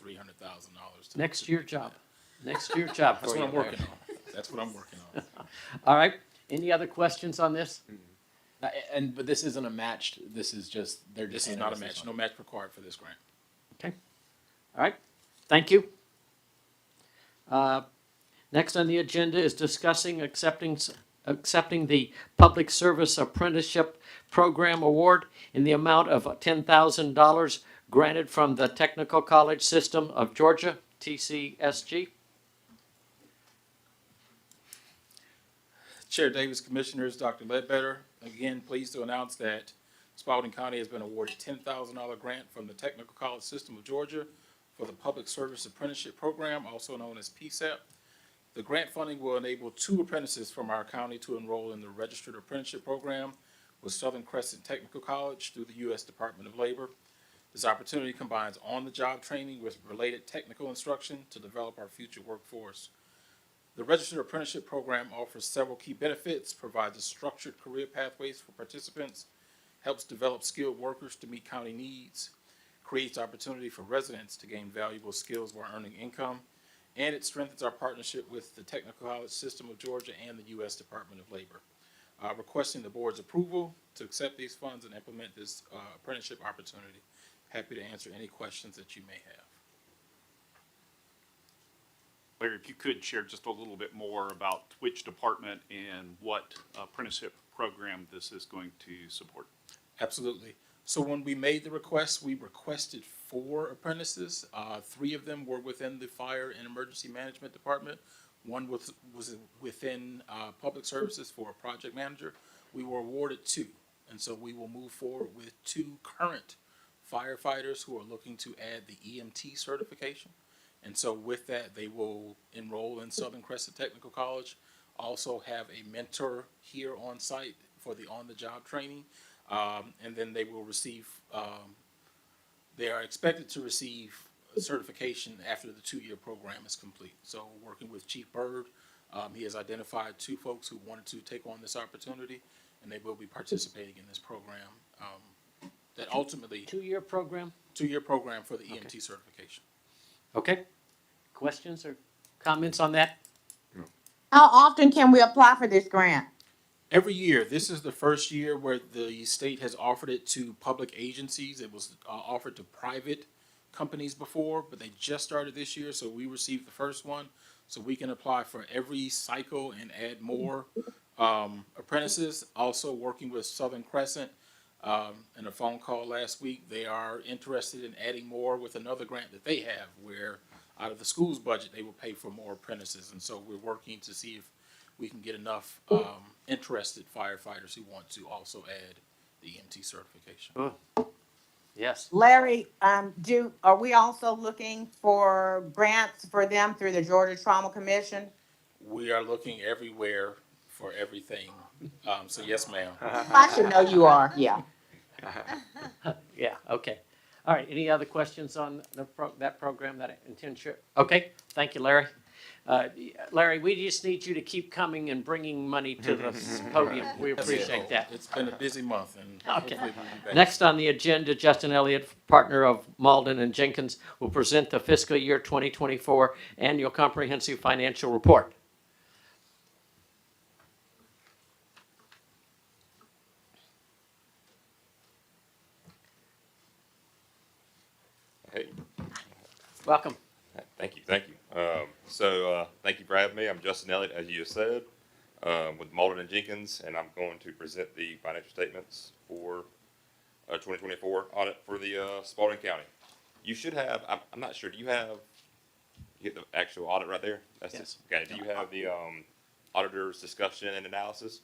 $300,000. Next year job. Next year job That's for what you. I'm working on. That's what I'm working on. All right. Any other questions on this? But this isn't a matched. This is just they're just. This is handing not a us this match, no money. match required for this grant. Okay. All right. Thank you. Next on the agenda is discussing accepting the Public Service Apprenticeship Program Award in the amount of $10,000 granted from the Technical College System of Georgia, TCSG. Chair Davis, Commissioners, Dr. Ledbetter, again, pleased to announce that Spalding County has been awarded $10,000 grant from the Technical College System of Georgia for the Public Service Apprenticeship Program, also known as PSAP. The grant funding will enable 2 apprentices from our county to enroll in the Registered Apprenticeship Program with Southern Crescent Technical College through the U.S. Department of Labor. This opportunity combines on-the-job training with related technical instruction to develop our future workforce. The Registered Apprenticeship Program offers several key benefits, provides a structured career pathways for participants, helps develop skilled workers to meet county needs, creates opportunity for residents to gain valuable skills while earning income, and it strengthens our partnership with the Technical College System of Georgia and the U.S. Department of Labor. Requesting the board's approval to accept these funds and implement this apprenticeship opportunity. Happy to answer any questions that you may have. Larry, if you could share just a little bit more about which department and what apprenticeship program this is going to support. Absolutely. So when we made the request, we requested 4 apprentices. 3 of them were within the Fire and Emergency Management Department. One was within public services for a project manager. We were awarded two, and so we will move forward with two current firefighters who are looking to add the EMT certification. And so with that, they will enroll in Southern Crescent Technical College, also have a mentor here on site for the on-the-job training, and then they will receive, they are expected to receive certification after the two-year program is complete. So working with Chief Byrd, he has identified two folks who wanted to take on this opportunity, and they will be participating in this program. That ultimately, Two-year program? two-year program for the EMT certification. Okay. Questions or comments on that? How often can we apply for this grant? Every year, this is the first year where the state has offered it to public agencies. It was offered to private companies before, but they just started this year, so we received the first one. So we can apply for every cycle and add more apprentices. Also working with Southern Crescent, in a phone call last week, they are interested in adding more with another grant that they have where out of the school's budget, they will pay for more apprentices. And so we're working to see if we can get enough interested firefighters who want to also add the EMT certification. Yes. Larry, are we also looking for grants for them through the Georgia Trauma Commission? We are looking everywhere for everything. So yes, ma'am. I should know you are, yeah. Yeah, okay. All right, any other questions on that program, that internship? Okay, thank you, Larry. Larry, we just need you to keep coming and bringing money to the podium. We appreciate that. It's been a busy month and Okay. hopefully we'll be back. Next on the agenda, Justin Elliott, partner of Malden and Jenkins, will present the fiscal year 2024 annual comprehensive financial report. Hey, Welcome. thank you. Thank you for having me. I'm Justin Elliott, as you just said, with Malden and Jenkins, and I'm going to present the financial statements for 2024 audit for the Spalding County. You should have, I'm not sure, do you get the actual audit right there? That's Yes. Okay, do you have the auditor's discussion and analysis?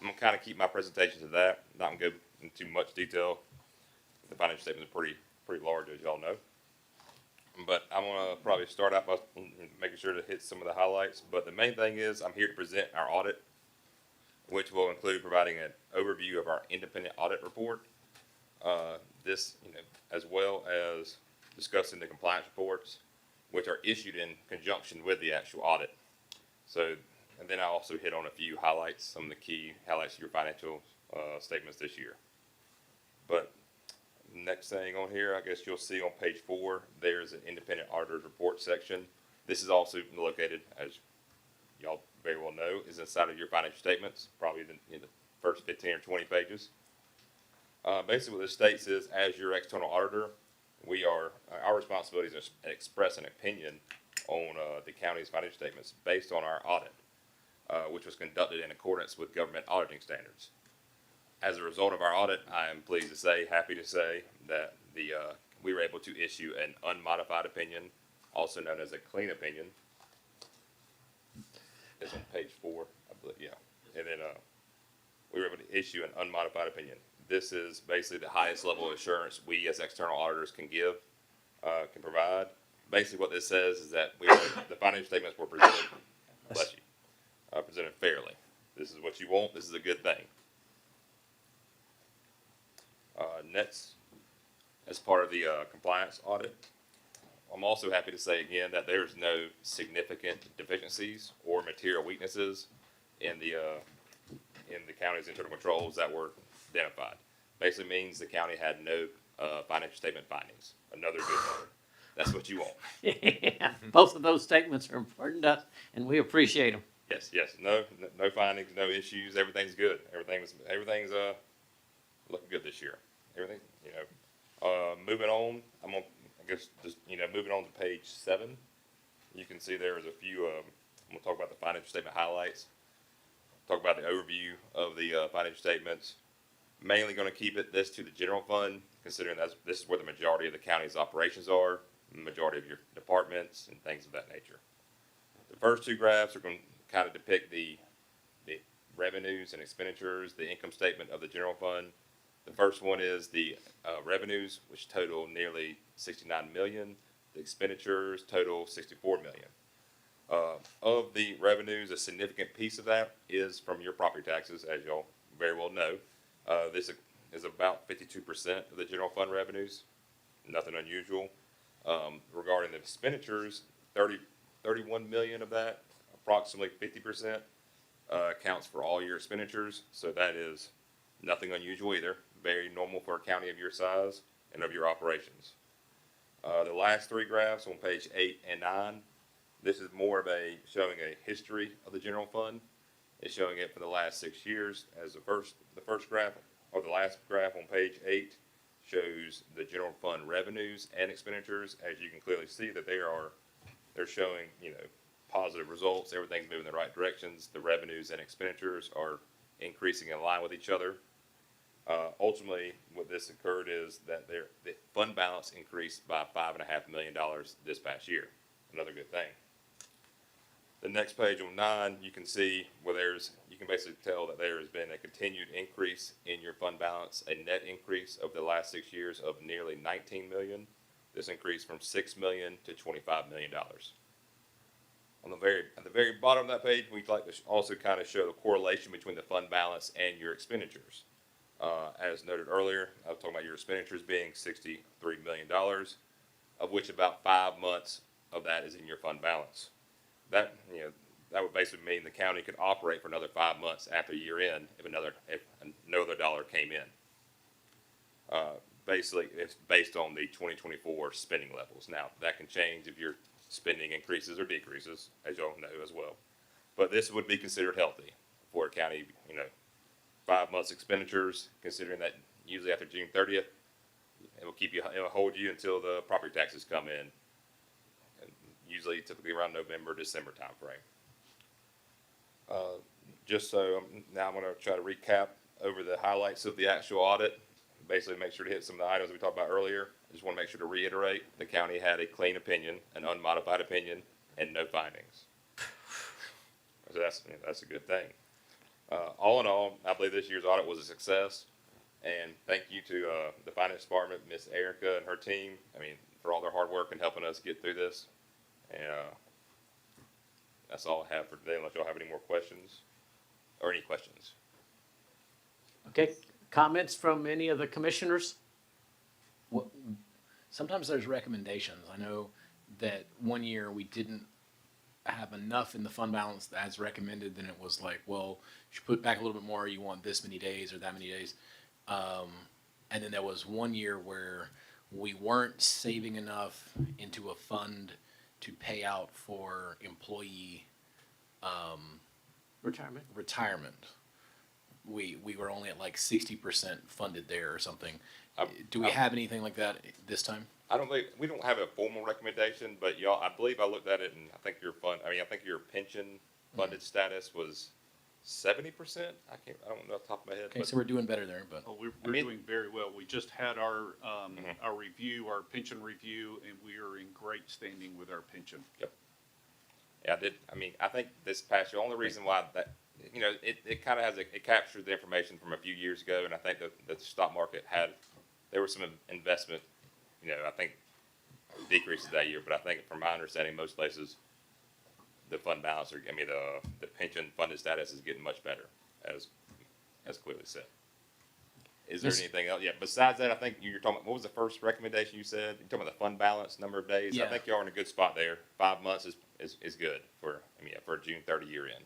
I'm gonna kind of keep my presentation to that, not gonna go into much detail. The financial statement is pretty large, as y'all know. But I'm gonna probably start out by making sure to hit some of the highlights. But the main thing is I'm here to present our audit, which will include providing an overview of our independent audit report. As well as discussing the compliance reports, which are issued in conjunction with the actual audit. So, and then I also hit on a few highlights, some of the key highlights of your financial statements this year. But next thing on here, I guess you'll see on page 4, there's an independent auditor's report section. This is also located, as y'all very well know, is inside of your financial statements, probably in the first 15 or 20 pages. Basically what this states is, as your external auditor, our responsibility is to express an opinion on the county's financial statements based on our audit, which was conducted in accordance with government auditing standards. As a result of our audit, I am pleased to say, happy to say, that we were able to issue an unmodified opinion, also known as a clean opinion. It's on page 4, I believe, yeah. And then we were able to issue an unmodified opinion. This is basically the highest level of assurance we as external auditors can provide. Basically what this says is that the financial statements were presented, presented fairly. This is what you want, this is a good thing. Next, as part of the compliance audit, I'm also happy to say again that there's no significant deficiencies or material weaknesses in the county's internal controls that were identified. Basically means the county had no financial statement findings. Another good word. That's what you want. Yeah, both of those statements are important to us, and we appreciate them. Yes. No findings, no issues. Everything's good. Everything's looking good this year. Everything, moving on. Moving on to page 7. You can see there is a few. I'm gonna talk about the financial statement highlights. Talk about the overview of the financial statements. Mainly going to keep this to the general fund, considering this is where the majority of the county's operations are, the majority of your departments and things of that nature. The first two graphs are going to kind of depict the revenues and expenditures, the income statement of the general fund. The first one is the revenues, which total nearly 69 million. The expenditures total 64 million. Of the revenues, a significant piece of that is from your property taxes, as y'all very well know. This is about 52% of the general fund revenues. Nothing unusual. Regarding the expenditures, 31 million of that, approximately 50%, accounts for all your expenditures. So that is nothing unusual either. Very normal for a county of your size and of your operations. The last three graphs on page 8 and 9, this is more of showing a history of the general fund. It's showing it for the last 6 years. As the first graph, or the last graph on page 8, shows the general fund revenues and expenditures. As you can clearly see that they're showing, positive results. Everything's moving in the right directions. The revenues and expenditures are increasing in line with each other. Ultimately, what this occurred is that the fund balance increased by $5.5 million this past year. Another good thing. The next page on 9, you can see where you can basically tell that there has been a continued increase in your fund balance, a net increase over the last 6 years of nearly 19 million. This increased from 6 million to $25 million. At the very bottom of that page, we'd like to also kind of show the correlation between the fund balance and your expenditures. As noted earlier, I was talking about your expenditures being $63 million, of which about 5 months of that is in your fund balance. That would basically mean the county could operate for another 5 months after year end if no other dollar came in. Basically, it's based on the 2024 spending levels. Now, that can change if your spending increases or decreases, as y'all know as well. But this would be considered healthy for a county, 5 months expenditures, considering that usually after June 30th, it'll hold you until the property taxes come in. And usually, typically around November, December timeframe. Now I'm going to try to recap over the highlights of the actual audit. Basically, make sure to hit some of the items we talked about earlier. I just want to make sure to reiterate, the county had a clean opinion, an unmodified opinion, and no findings. So that's a good thing. All in all, I believe this year's audit was a success, and thank you to the finance department, Miss Erica and her team, for all their hard work in helping us get through this. And that's all I have for today, unless y'all have any more questions, or any questions. Okay, comments from any of the commissioners? Sometimes there's recommendations. I know that one year we didn't have enough in the fund balance as recommended. Then it was like, well, you should put back a little bit more. You want this many days or that many days. And then there was one year where we weren't saving enough into a fund to pay out for employee retirement. We were only at like 60% funded there or something. Do we have anything like that this time? We don't have a formal recommendation, but I believe I looked at it, and I think I think your pension funded status was 70%. I don't know off the top of my head. Okay, so we're doing better there, but Well, we're doing very well. We just had our review, our pension review, and we are in great standing with our pension. Yep. Yeah, I think this past year, the only reason why that, it kind of it captured the information from a few years ago, and I think that the stock market there was some investment, I think decreases that year, but I think from my understanding, most places, the fund balance, the pension funded status is getting much better, as clearly said. Is there anything else? Yeah, besides that, I think you're talking about, what was the first recommendation you said? You're talking about the fund balance, number of days? Yeah. I think you are in a good spot there. 5 months is good for a June 30 year end.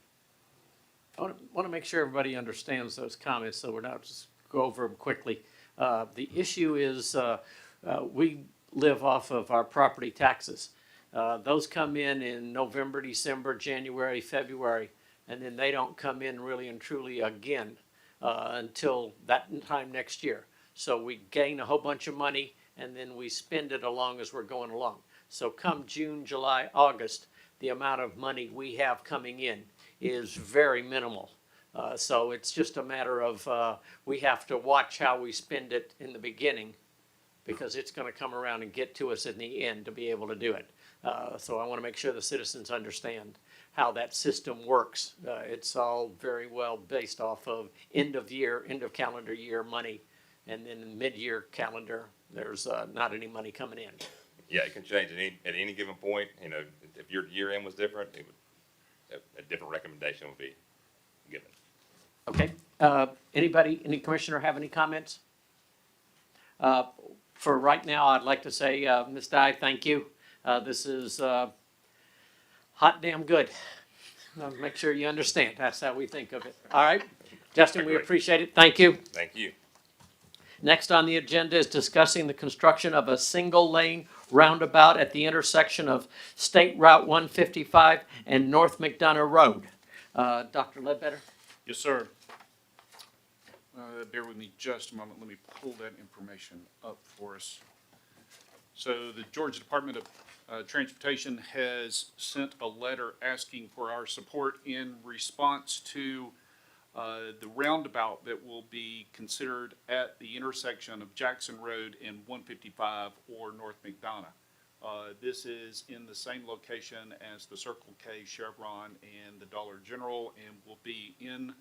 I want to make sure everybody understands those comments, so we're not just go over them quickly. The issue is we live off of our property taxes. Those come in November, December, January, February, and then they don't come in really and truly again until that time next year. So we gain a whole bunch of money, and then we spend it along as we're going along. So come June, July, August, the amount of money we have coming in is very minimal. So it's just a matter of we have to watch how we spend it in the beginning, because it's going to come around and get to us in the end to be able to do it. So I want to make sure the citizens understand. how that system works. It's all very well based off of end of calendar year money. And then in mid-year calendar, there's not any money coming in. Yeah, it can change at any given point. You know, if your year end was different, it would, a different recommendation would be given. Okay, any commissioner have any comments? For right now, I'd like to say, Ms. Dye, thank you. This is, hot damn good. Make sure you understand, that's how we think of it. All right, Justin, we Agree. appreciate it, thank you. Thank you. Next on the agenda is discussing the construction of a single-lane roundabout at the intersection of State Route 155 and North McDonough Road. Dr. Ledbetter? Yes, sir. Bear with me just a moment. Let me pull that information up for us. So the Georgia Department of Transportation has sent a letter asking for our support in response to the roundabout that will be considered at the intersection of Jackson Road and 155 or North McDonough. This is in the same location as the Circle K, Chevron, and the Dollar General, and will be in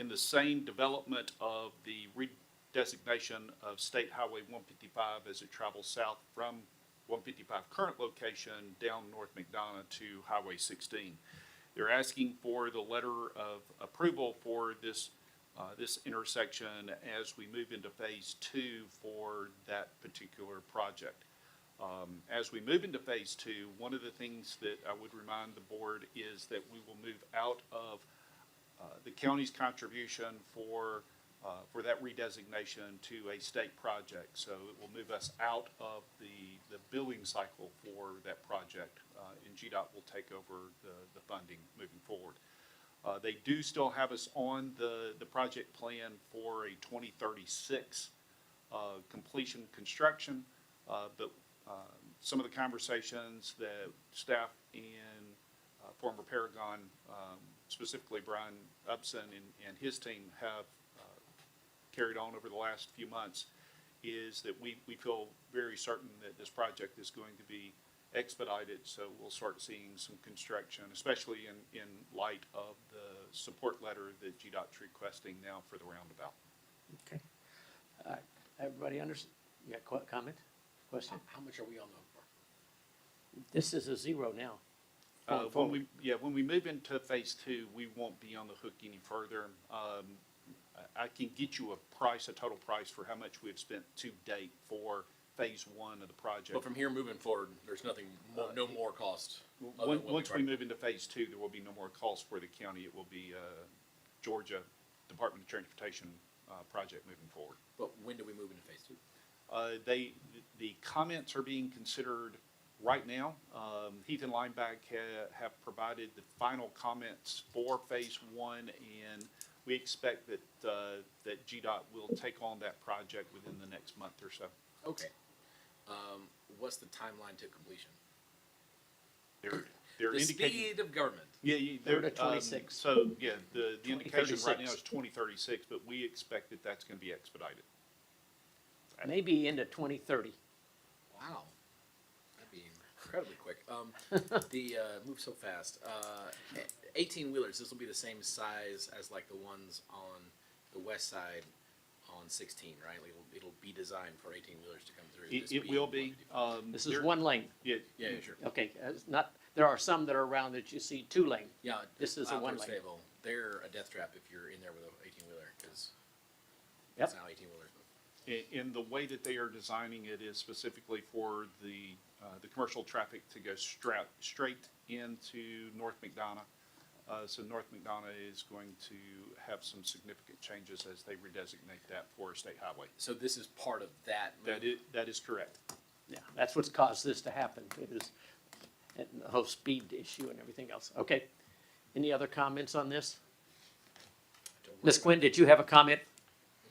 the same development of the redesignation of State Highway 155 as it travels south from 155 current location down North McDonough to Highway 16. They're asking for the letter of approval for this intersection as we move into phase 2 for that particular project. As we move into phase 2, one of the things that I would remind the board is that we will move out of the county's contribution for that redesignation to a state project. So it will move us out of the billing cycle for that project, and GDOT will take over the funding moving forward. They do still have us on the project plan for a 2036 completion construction, but some of the conversations that staff and former Paragon, specifically Brian Upson and his team have carried on over the last few months is that we feel very certain that this project is going to be expedited, so we'll start seeing some construction, especially in light of the support letter that GDOT's requesting now for the roundabout. Okay. All right, everybody understand? You got comment, question? How much are we on the, This is a zero now. When we move into phase 2, we won't be on the hook any further. I can get you a total price for how much we've spent to date for phase 1 of the project. but from here moving forward, there's nothing, no more cost? other than what Once we already- move into phase 2, there will be no more costs for the county. It will be Georgia Department of Transportation project moving forward. But when do we move into phase 2? The comments are being considered right now. Heath and Lineback have provided the final comments for phase 1, and we expect that GDOT will take on that project within the next month or so. Okay. What's the timeline to completion? They're The indicating. speed of government. Yeah, They're they're to 26. So, yeah, the indication right now 2036. is 2036, but we expect that that's gonna be expedited. Maybe into 2030. Wow. That'd be incredibly quick. Move so fast. 18-wheelers, this will be the same size as like the ones on the west side on 16, right? It'll be designed for 18-wheelers to come through. the It speed will of be. 155. This is There- one lane. Yeah, Yeah, yeah, sure. Okay, it's not, there are some that are around that you see two lane. Yeah. This is a out one towards lane. Fayetteville, they're a death trap if you're in there with an 18-wheeler, because Yep. that's how 18-wheelers move. in the way that they are designing it is specifically for the commercial traffic to go straight into North McDonough. So North McDonough is going to have some significant changes as they redesignate that for a state highway. So this is part of that move? That is correct. Yeah, that's what's caused this to happen. It is, and the whole speed issue and everything else. Okay. Any other comments on this? Ms. Quinn, did you have a comment?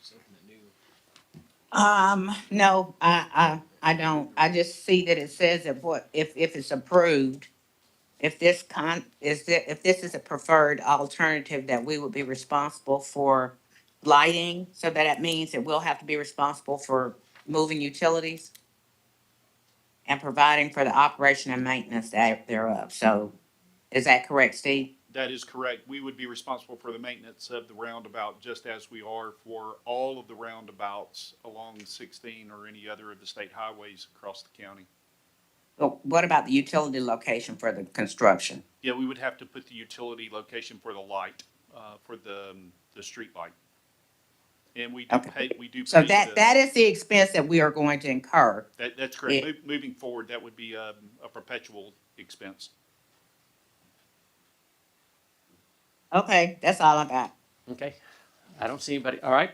Something new. No, I don't. I just see that it says that if it's approved, if this is a preferred alternative, that we would be responsible for lighting, so that it means that we'll have to be responsible for moving utilities. and providing for the operation and maintenance thereof. So is that correct, Steve? That is correct. We would be responsible for the maintenance of the roundabout, just as we are for all of the roundabouts along 16 or any other of the state highways across the county. But what about the utility location for the construction? Yeah, we would have to put the utility location for the light, for the street light. And we do Okay. pay. So that is the expense that we are going to incur. That's correct. Yeah. Moving forward, that would be a perpetual expense. Okay, that's all I got. Okay, I don't see anybody, all right.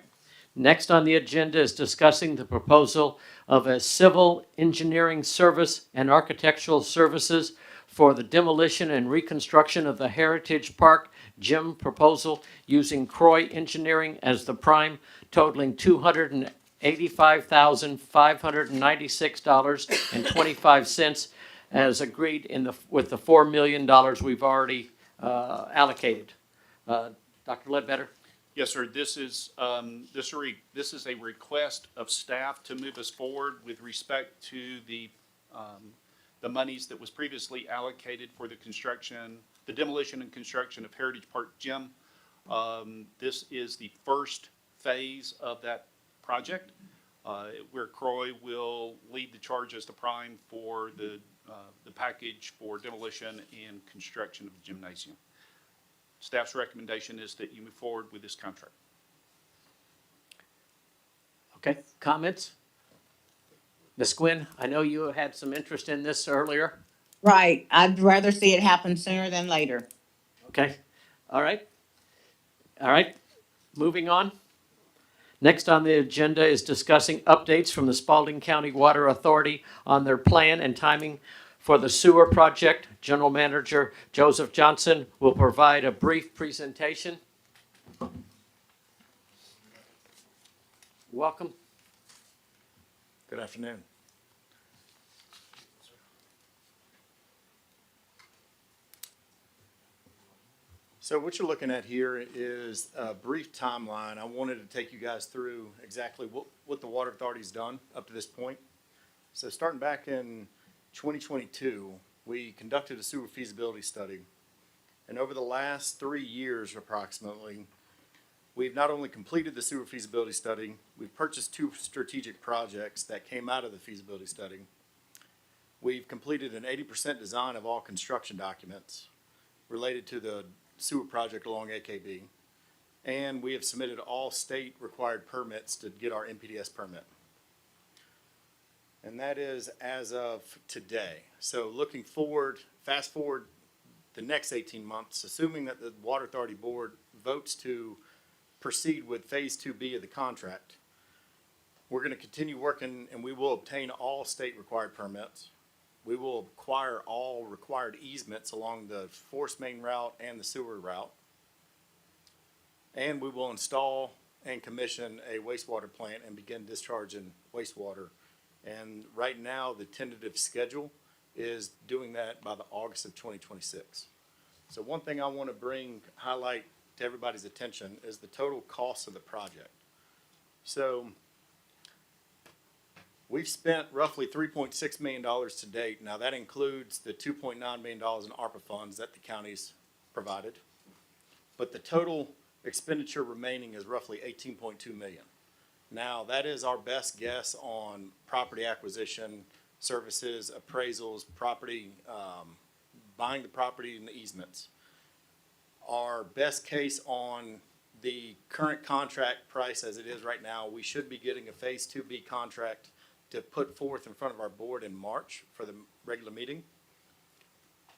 Next on the agenda is discussing the proposal of a civil engineering service and architectural services for the demolition and reconstruction of the Heritage Park Gym proposal using Croy Engineering as the prime, totaling $285,596.25 as agreed with the $4 million we've already allocated. Dr. Ledbetter? Yes, sir. This is a request of staff to move us forward with respect to the monies that was previously allocated for the demolition and construction of Heritage Park Gym. This is the first phase of that project, where Croy will lead the charge as the prime for the package for demolition and construction of the gymnasium. Staff's recommendation is that you move forward with this contract. Okay, comments? Ms. Gwynn, I know you had some interest in this earlier. Right, I'd rather see it happen sooner than later. Okay, all right. All right, moving on. Next on the agenda is discussing updates from the Spalding County Water Authority on their plan and timing for the sewer project. General Manager Joseph Johnson will provide a brief presentation. Welcome. Good afternoon. So what you're looking at here is a brief timeline. I wanted to take you guys through exactly what the Water Authority's done up to this point. So starting back in 2022, we conducted a sewer feasibility study. And over the last 3 years approximately, we've not only completed the sewer feasibility study, we've purchased 2 strategic projects that came out of the feasibility study. We've completed an 80% design of all construction documents related to the sewer project along AKB. And we have submitted all state required permits to get our NPDES permit. And that is as of today. So looking forward, fast forward the next 18 months, assuming that the Water Authority Board votes to proceed with Phase 2B of the contract, we're going to continue working and we will obtain all state required permits. We will acquire all required easements along the force main route and the sewer route. And we will install and commission a wastewater plant and begin discharging wastewater. And right now, the tentative schedule is doing that by the August of 2026. So one thing I want to highlight to everybody's attention is the total cost of the project. So we've spent roughly $3.6 million to date. Now that includes the $2.9 million in ARPA funds that the county's provided. But the total expenditure remaining is roughly $18.2 million. Now that is our best guess on property acquisition, services, appraisals, property, buying the property and the easements. Our best case on the current contract price as it is right now, we should be getting a Phase 2B contract to put forth in front of our board in March for the regular meeting.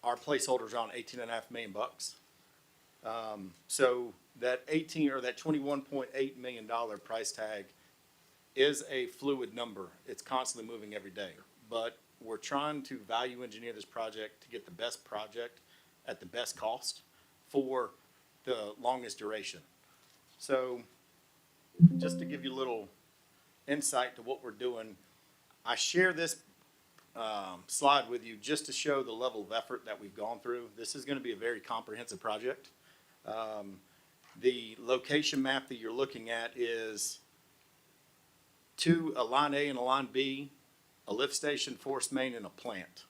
Our placeholder's around $18.5 million. So that $21.8 million price tag is a fluid number. It's constantly moving every day. But we're trying to value engineer this project to get the best project at the best cost for the longest duration. So just to give you a little insight to what we're doing, I share this slide with you just to show the level of effort that we've gone through. This is going to be a very comprehensive project. The location map that you're looking at is a line A and a line B a lift station, force main, and a plant,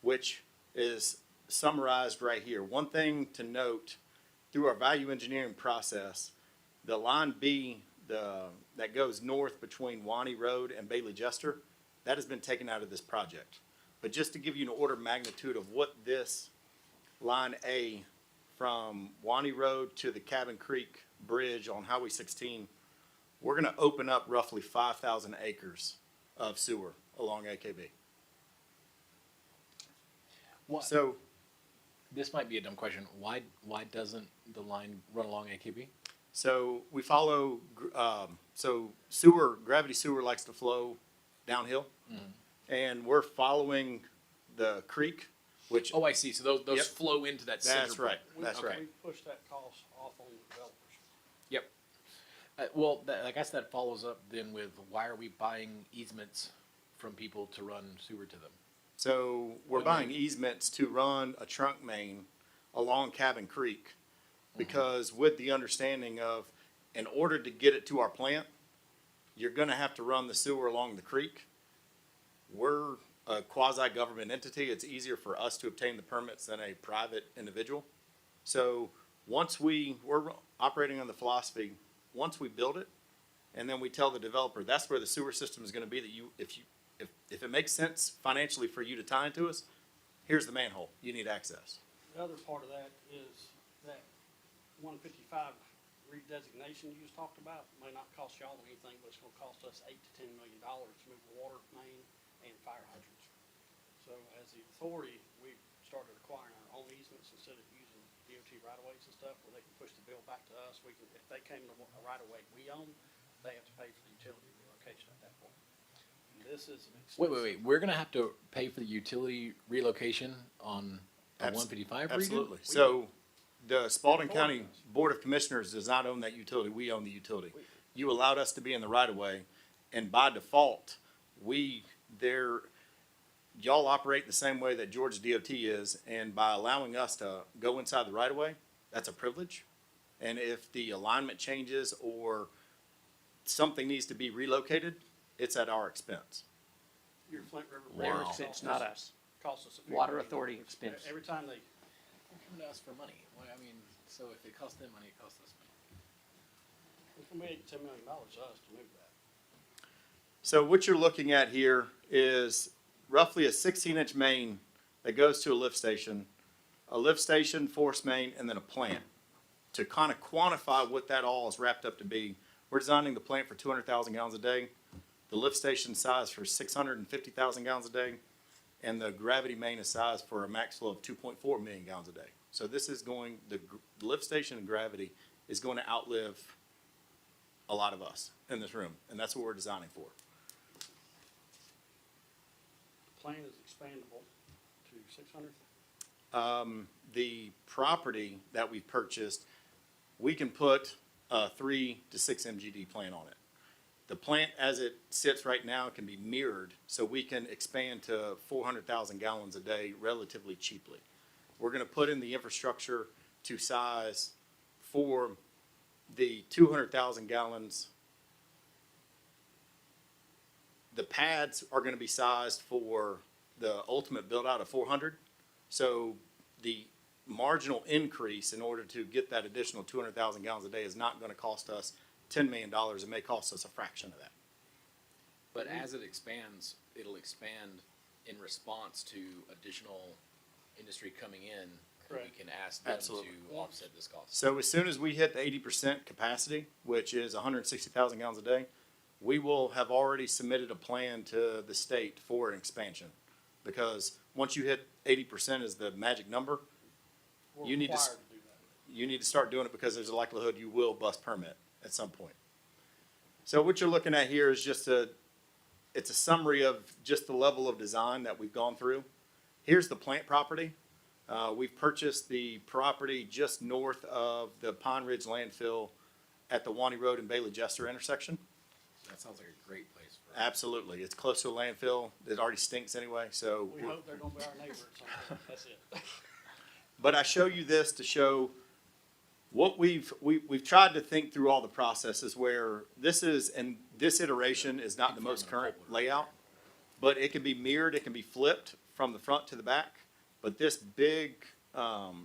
which is summarized right here. One thing to note, through our value engineering process, the line B, that goes north between Wani Road and Bailey Jester, that has been taken out of this project. But just to give you an order of magnitude of what this line A from Wani Road to the Cabin Creek Bridge on Highway 16, we're gonna open up roughly 5,000 acres of sewer along AKB. What, So, this might be a dumb question. Why doesn't the line run along AKB? so we follow, so gravity sewer likes to flow downhill. And we're following the creek, which, Oh, I see. So those Yep. flow into that center that's right, point. that's Okay. right. We push that cost off on the developers. Yep. Well, I guess that follows up then with why are we buying easements from people to run sewer to them? So we're buying easements to run a trunk main along Cabin Creek, because with the understanding of, in order to get it to our plant, you're gonna have to run the sewer along the creek. We're a quasi-government entity. It's easier for us to obtain the permits than a private individual. So once we're operating on the philosophy, once we build it, and then we tell the developer, that's where the sewer system is gonna be, that if it makes sense financially for you to tie into us, here's the manhole. You need access. The other part of that is that 155 redesignation you just talked about may not cost y'all anything, but it's gonna cost us $8 to $10 million to move a water main and fire hydrants. So as the authority, we started acquiring our own easements instead of using DOT right-of-ways and stuff, where they can push the bill back to us. We can, if they came to a right-of-way we own, they have to pay for the utility relocation at that point. And this is an Wait. We're gonna have to pay for the utility relocation on a 155 region? Absolutely. So the Spalding County Board of Commissioners does not own that utility. We own the utility. You allowed us to be in the right of way, and by default, y'all operate the same way that Georgia DOT is, and by allowing us to go inside the right of way, that's a privilege. And if the alignment changes or something needs to be relocated, it's at our expense. Your Flint River. Their Wow. expense, not us. Costs us a Water $50 million. authority expense. Every time they, They're coming to us for money. Well, I mean, so if it costs them money, it costs us money. it's gonna be $8 to $10 million to us to move that. So what you're looking at here is roughly a 16-inch main that goes to a lift station, force main, and then a plant. To kind of quantify what that all is wrapped up to be, we're designing the plant for 200,000 gallons a day, the lift station size for 650,000 gallons a day, and the gravity main is sized for a max flow of 2.4 million gallons a day. So this is the lift station and gravity is going to outlive a lot of us in this room, and that's what we're designing for. The plan is expandable to 600. The property that we purchased, we can put a 3 to 6 MGD plant on it. The plant as it sits right now can be mirrored, so we can expand to 400,000 gallons a day relatively cheaply. We're gonna put in the infrastructure to size for the 200,000 gallons. The pads are gonna be sized for the ultimate build out of 400. So the marginal increase in order to get that additional 200,000 gallons a day is not gonna cost us $10 million. It may cost us a fraction of that. But as it expands, it'll expand in response to additional industry coming in. And we Correct. can ask them Absolutely. to offset this cost. So as soon as we hit the 80% capacity, which is 160,000 gallons a day, we will have already submitted a plan to the state for an expansion. Because once you hit 80% is the magic number, We're You need to s- required to do that. you need to start doing it because there's a likelihood you will bust permit at some point. So what you're looking at here is it's a summary of just the level of design that we've gone through. Here's the plant property. We've purchased the property just north of the Pine Ridge landfill at the Wani Road and Bailey Jester intersection. That sounds like a great place for. Absolutely. It's close to a landfill. It already stinks anyway, so. We hope they're gonna be our neighbor at some point. That's it. But I show you this to show we've tried to think through all the processes where this is, and this iteration is not the most current layout, but it can be mirrored, it can be flipped from the front to the back. But this big,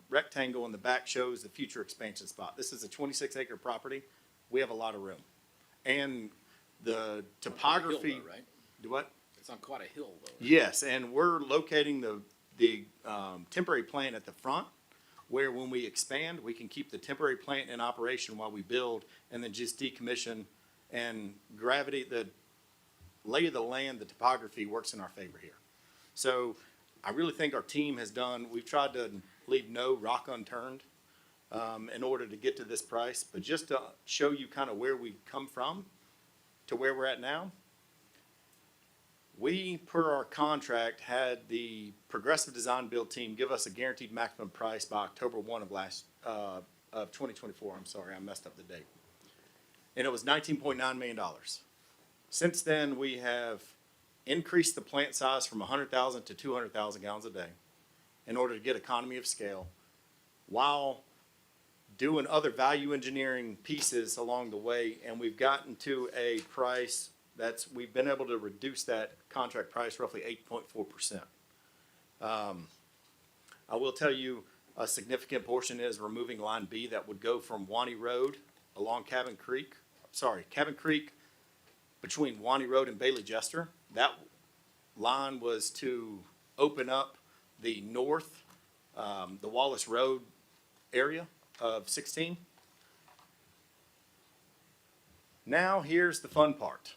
rectangle in the back shows the future expansion spot. This is a 26-acre property. We have a lot of room. And the topography. Right? Do what? It's on quite a hill though. Yes, and we're locating the temporary plant at the front, where when we expand, we can keep the temporary plant in operation while we build, and then just decommission. And gravity, the lay of the land, the topography works in our favor here. So I really think our team has done, we've tried to leave no rock unturned in order to get to this price. But just to show you kind of where we come from to where we're at now, we, per our contract, had the Progressive Design Build team give us a guaranteed maximum price by October 1 of 2024. I'm sorry, I messed up the date. And it was $19.9 million. Since then, we have increased the plant size from 100,000 to 200,000 gallons a day in order to get economy of scale, while doing other value engineering pieces along the way. And we've gotten to a price we've been able to reduce that contract price roughly 8.4%. I will tell you a significant portion is removing line B that would go from Wani Road along Cabin Creek between Wani Road and Bailey Jester. That line was to open up the north, the Wallace Road area of 16. Now here's the fun part.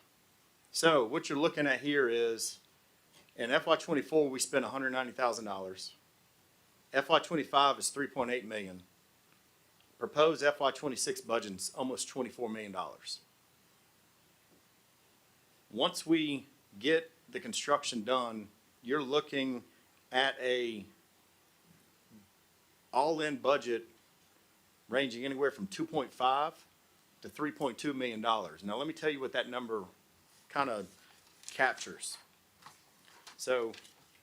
So what you're looking at here is, in FY24, we spent $190,000. FY25 is $3.8 million. Proposed FY26 budget is almost $24 million. Once we get the construction done, you're looking at a all-in budget ranging anywhere from 2.5 to $3.2 million. Now let me tell you what that number kind of captures. So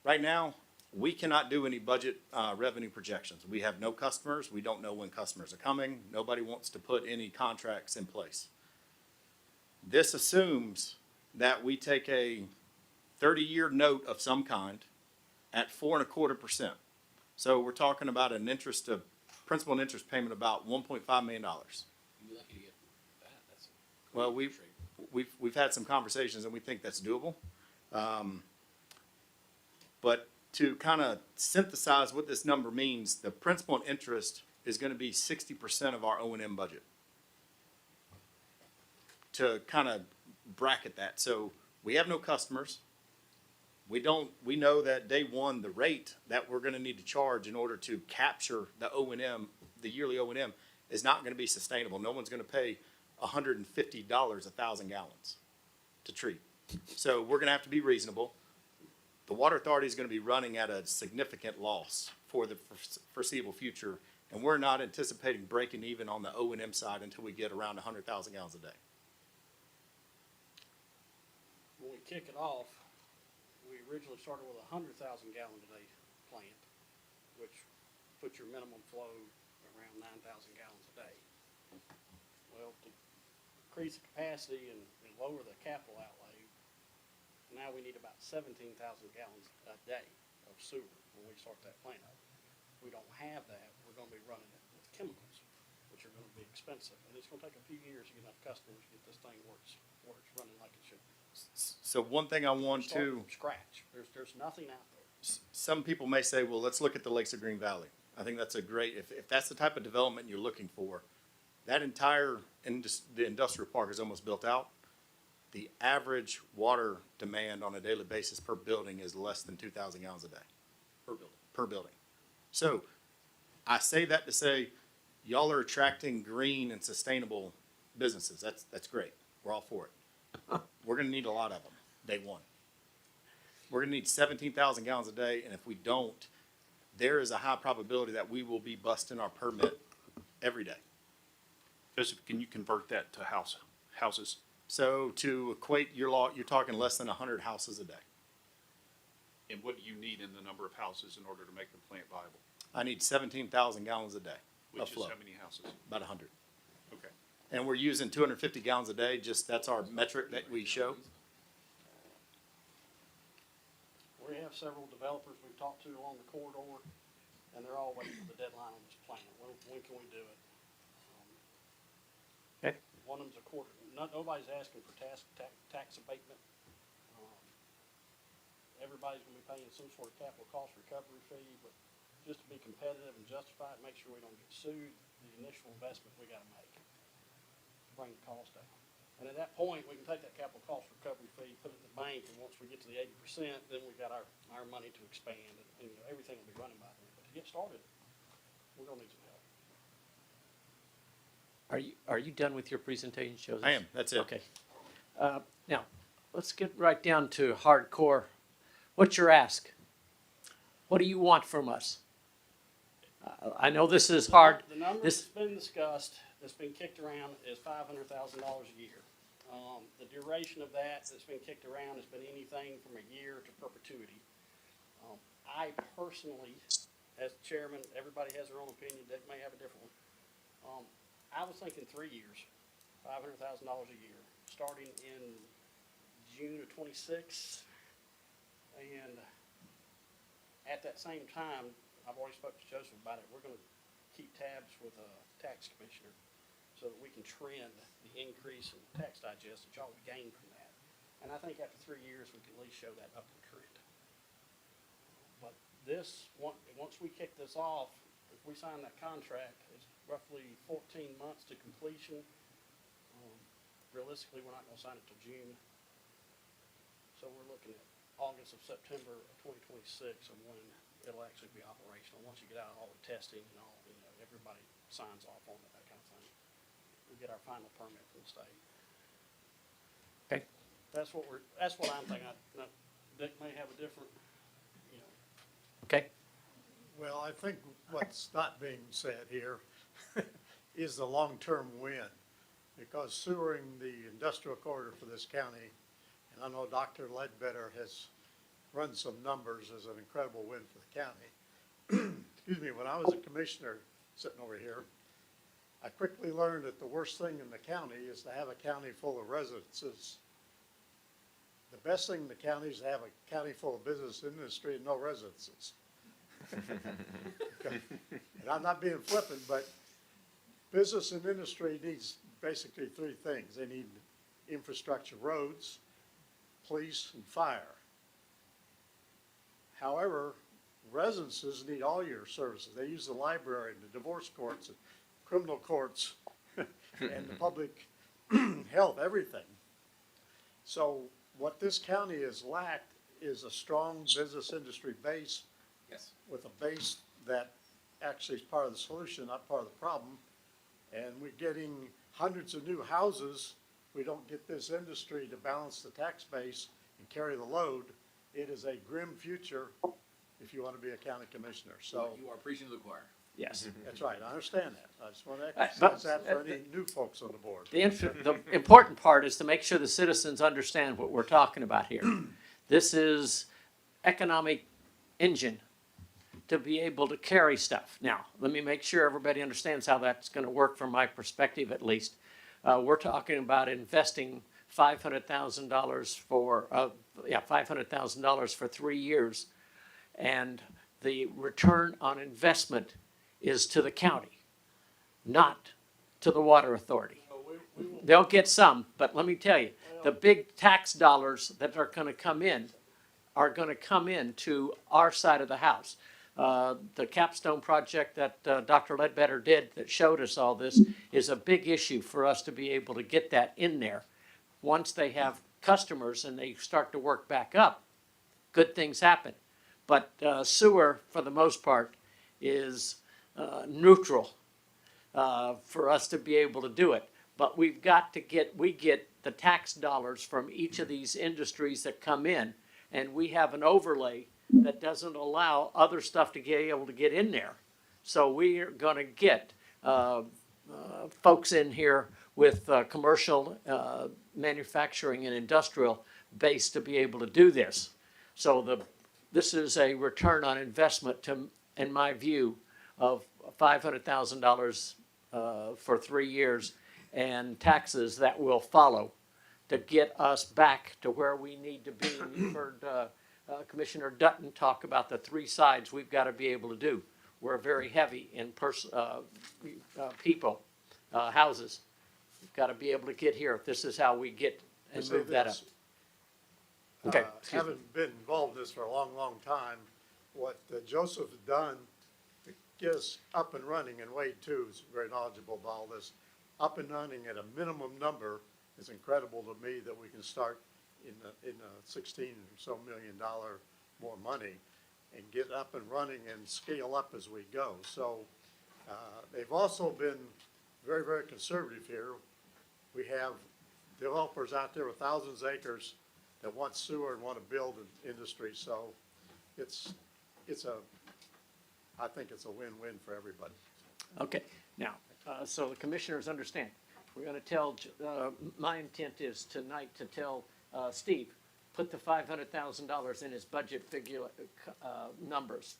right now, we cannot do any budget revenue projections. We have no customers. We don't know when customers are coming. Nobody wants to put any contracts in place. This assumes that we take a 30-year note of some kind at 4.25%. So we're talking about an principal and interest payment about $1.5 million. You'd be lucky to get that. That's a Well, great trade. we've had some conversations and we think that's doable. But to kind of synthesize what this number means, the principal and interest is going to be 60% of our O&M budget. To kind of bracket that. So we have no customers. We know that day one, the rate that we're going to need to charge in order to capture the O&M, the yearly O&M, is not going to be sustainable. No one's going to pay $150 1,000 gallons to treat. So we're going to have to be reasonable. The Water Authority is going to be running at a significant loss for the foreseeable future, and we're not anticipating breaking even on the O&M side until we get around 100,000 gallons a day. When we kick it off, we originally started with a 100,000 gallon a day plant, which puts your minimum flow around 9,000 gallons a day. Well, to increase the capacity and lower the capital outlay, now we need about 17,000 gallons a day of sewer when we start that plant up. If we don't have that, we're gonna be running it with chemicals, which are gonna be expensive. And it's gonna take a few years to get enough customers to get this thing works running like it should be. So one thing I want Start to, from scratch. There's nothing out there. some people may say, well, let's look at the Lakes of Green Valley. I think that's a great, if that's the type of development you're looking for, that entire, the industrial park is almost built out. The average water demand on a daily basis per building is less than 2,000 gallons a day. Per building. So I say that to say, y'all are attracting green and sustainable businesses. That's great. We're all for it. We're gonna need a lot of them, day one. We're gonna need 17,000 gallons a day, and if we don't, there is a high probability that we will be busting our permit every day. Joseph, can you convert that to houses? So to equate your law, you're talking less than 100 houses a day. And what do you need in the number of houses in order to make the plant viable? I need 17,000 gallons a day. Which is flow. how many houses? About 100. Okay. And we're using 250 gallons a day, just, that's our metric that we show. We have several developers we've talked to along the corridor, and they're all waiting for the deadline on this plan. When can we do it? Okay. One of them's a quarter, nobody's asking for tax abatement. Everybody's gonna be paying some sort of capital cost recovery fee, but just to be competitive and justified, make sure we don't get sued, the initial investment we gotta make to bring the cost down. And at that point, we can take that capital cost recovery fee, put it in the bank, and once we get to the 80%, then we got our money to expand, and you know, everything will be running by then. But to get started, we're gonna need some help. Are you done with your presentation, Joseph? I am, that's it. Okay. Now, let's get right down to hardcore. What's your ask? What do you want from us? I know this is hard. The number This- that's been discussed, that's been kicked around, is $500,000 a year. The duration of that that's been kicked around has been anything from a year to perpetuity. I personally, as chairman, everybody has their own opinion, Dick may have a different one. I was thinking 3 years, $500,000 a year, starting in June of '26. And at that same time, I've already spoke to Joseph about it, we're gonna keep tabs with a tax commissioner so that we can trend the increase in tax digest that y'all would gain from that. And I think after 3 years, we can at least show that upward trend. But this, once we kick this off, if we sign that contract, it's roughly 14 months to completion. Realistically, we're not gonna sign it till June. So we're looking at August of September of 2026 of when it'll actually be operational. Once you get out all the testing and all, you know, everybody signs off on it, that kind of thing. We get our final permit from the state. Okay. That's what I'm thinking. Dick may have a different, you know. Okay. Well, I think what's not being said here is the long-term win, because sewering the industrial corridor for this county, and I know Dr. Ledbetter has run some numbers, as an incredible win for the county. Excuse me, when I was a commissioner sitting over here, I quickly learned that the worst thing in the county is to have a county full of residences. The best thing in the county is to have a county full of business industry and no residences. Okay. And I'm not being flippant, but business and industry needs basically three things. They need infrastructure, roads, police, and fire. However, residences need all your services. They use the library and the divorce courts and criminal courts and the public health, everything. So what this county has lacked is a strong business industry base. Yes. With a base that actually is part of the solution, not part of the problem. And we're getting hundreds of new houses. We don't get this industry to balance the tax base and carry the load. It is a grim future if you want to be a county commissioner. So You are preaching to the choir. Yes. that's right. I understand that. I just want to But- emphasize that for any new folks on the board. The important part is to make sure the citizens understand what we're talking about here. This is economic engine to be able to carry stuff. Now, let me make sure everybody understands how that's going to work from my perspective, at least. We're talking about investing $500,000 for 3 years, and the return on investment is to the county, not to the water authority. They'll get some, but let me tell you, the big tax dollars that are going to come in are going to come in to our side of the house. The capstone project that Dr. Ledbetter did that showed us all this is a big issue for us to be able to get that in there. Once they have customers and they start to work back up, good things happen. But sewer, for the most part, is neutral for us to be able to do it. But we get the tax dollars from each of these industries that come in, and we have an overlay that doesn't allow other stuff to be able to get in there. So we're going to get folks in here with commercial manufacturing and industrial base to be able to do this. So this is a return on investment, in my view, of $500,000 for 3 years and taxes that will follow to get us back to where we need to be. And you've heard Commissioner Dutton talk about the three sides we've got to be able to do. We're very heavy in people, houses. We've got to be able to get here if this is how we get and To say move that up. this, Okay, excuse me. having been involved in this for a long, long time, what Joseph has done to get us up and running, and Wade too is very knowledgeable about all this, up and running at a minimum number is incredible to me that we can start in a 16 or so $1 million more money and get up and running and scale up as we go. So they've also been very, very conservative here. We have developers out there with thousands of acres that want sewer and want to build an industry. So I think it's a win-win for everybody. Okay, now, so the commissioners understand. We're gonna tell, my intent is tonight to tell Steve, put the $500,000 in his budget figure, numbers.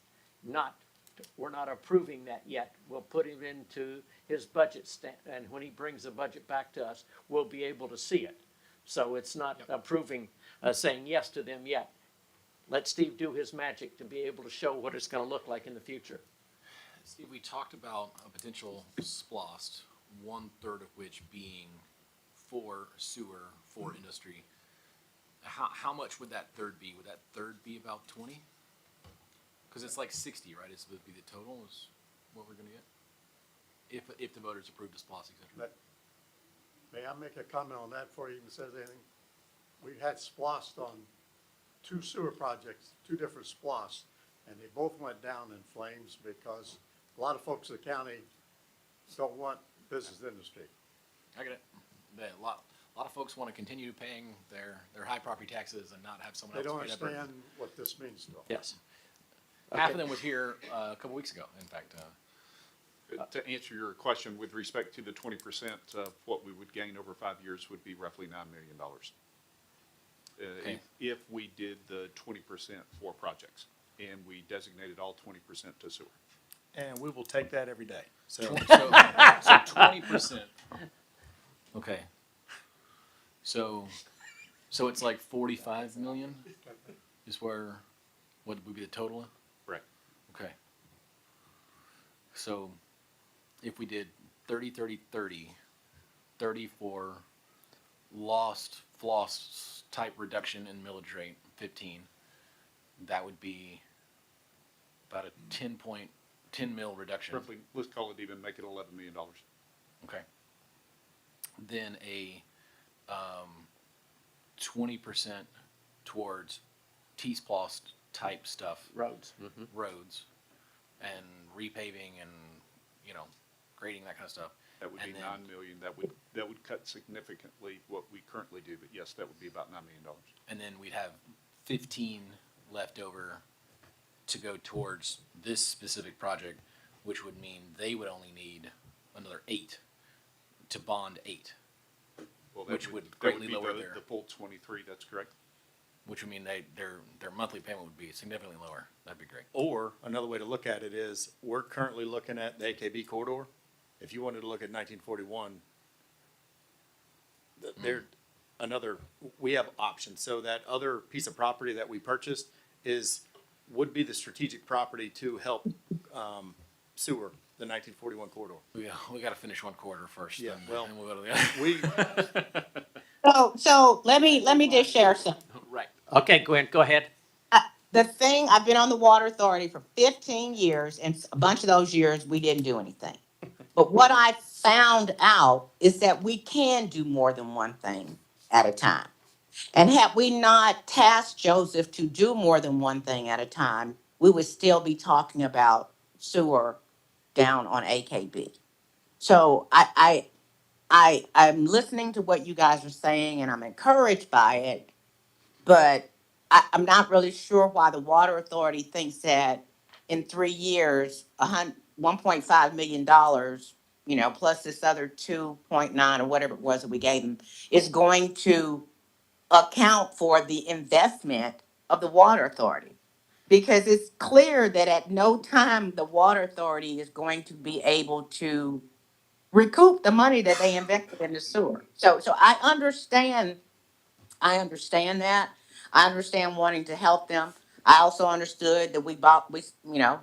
We're not approving that yet. We'll put him into his budget and when he brings the budget back to us, we'll be able to see it. So it's not approving, saying yes to them yet. Let Steve do his magic to be able to show what it's gonna look like in the future. Steve, we talked about a potential SPLOST, 1/3 of which being for sewer, for industry. How much would that third be? Would that third be about 20? Because it's like 60, right? It's would be the total is what we're gonna get? If the voters approve the SPLOST, et cetera. But may I make a comment on that before he even says anything? We had SPLOST on 2 sewer projects, 2 different SPLOST, and they both went down in flames because a lot of folks in the county don't want business industry. I get it. But a lot of folks want to continue paying their high property taxes and not have someone They else don't pay that burden. understand what this means to them. Yes. Half Okay. of them was here a couple weeks ago, in fact. To answer your question, with respect to the 20% of what we would gain over 5 years would be roughly $9 million. Okay. If we did the 20% for projects and we designated all 20% to sewer. And we will take that every day. So So 20%. Okay. So it's like 45 million is what would be the total? Right. Okay. So if we did 30, 30, 30, 30 for floss type reduction in millage rate, 15, that would be about a 10 mil reduction. Roughly, let's call it even, make it $11 million. Okay. Then a 20% towards T-SPLOST type stuff, Roads. roads, and repaving and, grading, that kind of stuff. That would be And then- $9 million. That would cut significantly what we currently do, but yes, that would be about $9 million. And then we'd have 15 left over to go towards this specific project, which would mean they would only need another 8 to bond 8, Well, that Which would that greatly be lower the- their- the full 23, that's correct. which would mean their monthly payment would be significantly lower. That'd be great. or another way to look at it is, we're currently looking at the AKB corridor. If you wanted to look at 1941, there, we have options. So that other piece of property that we purchased would be the strategic property to help sewer the 1941 corridor. We got to finish one quarter first. Yeah, then- well, then we'll go to the other. We, So let me just share something. Right. Okay, Gwen, go ahead. The thing, I've been on the water authority for 15 years, and a bunch of those years, we didn't do anything. But what I found out is that we can do more than one thing at a time. And had we not tasked Joseph to do more than one thing at a time, we would still be talking about sewer down on AKB. So I'm listening to what you guys are saying, and I'm encouraged by it, but I'm not really sure why the water authority thinks that in 3 years, $1.5 million, plus this other 2.9 or whatever it was that we gave them, is going to account for the investment of the water authority. Because it's clear that at no time the water authority is going to be able to recoup the money that they invested in the sewer. So I understand that. I understand wanting to help them. I also understood that we did a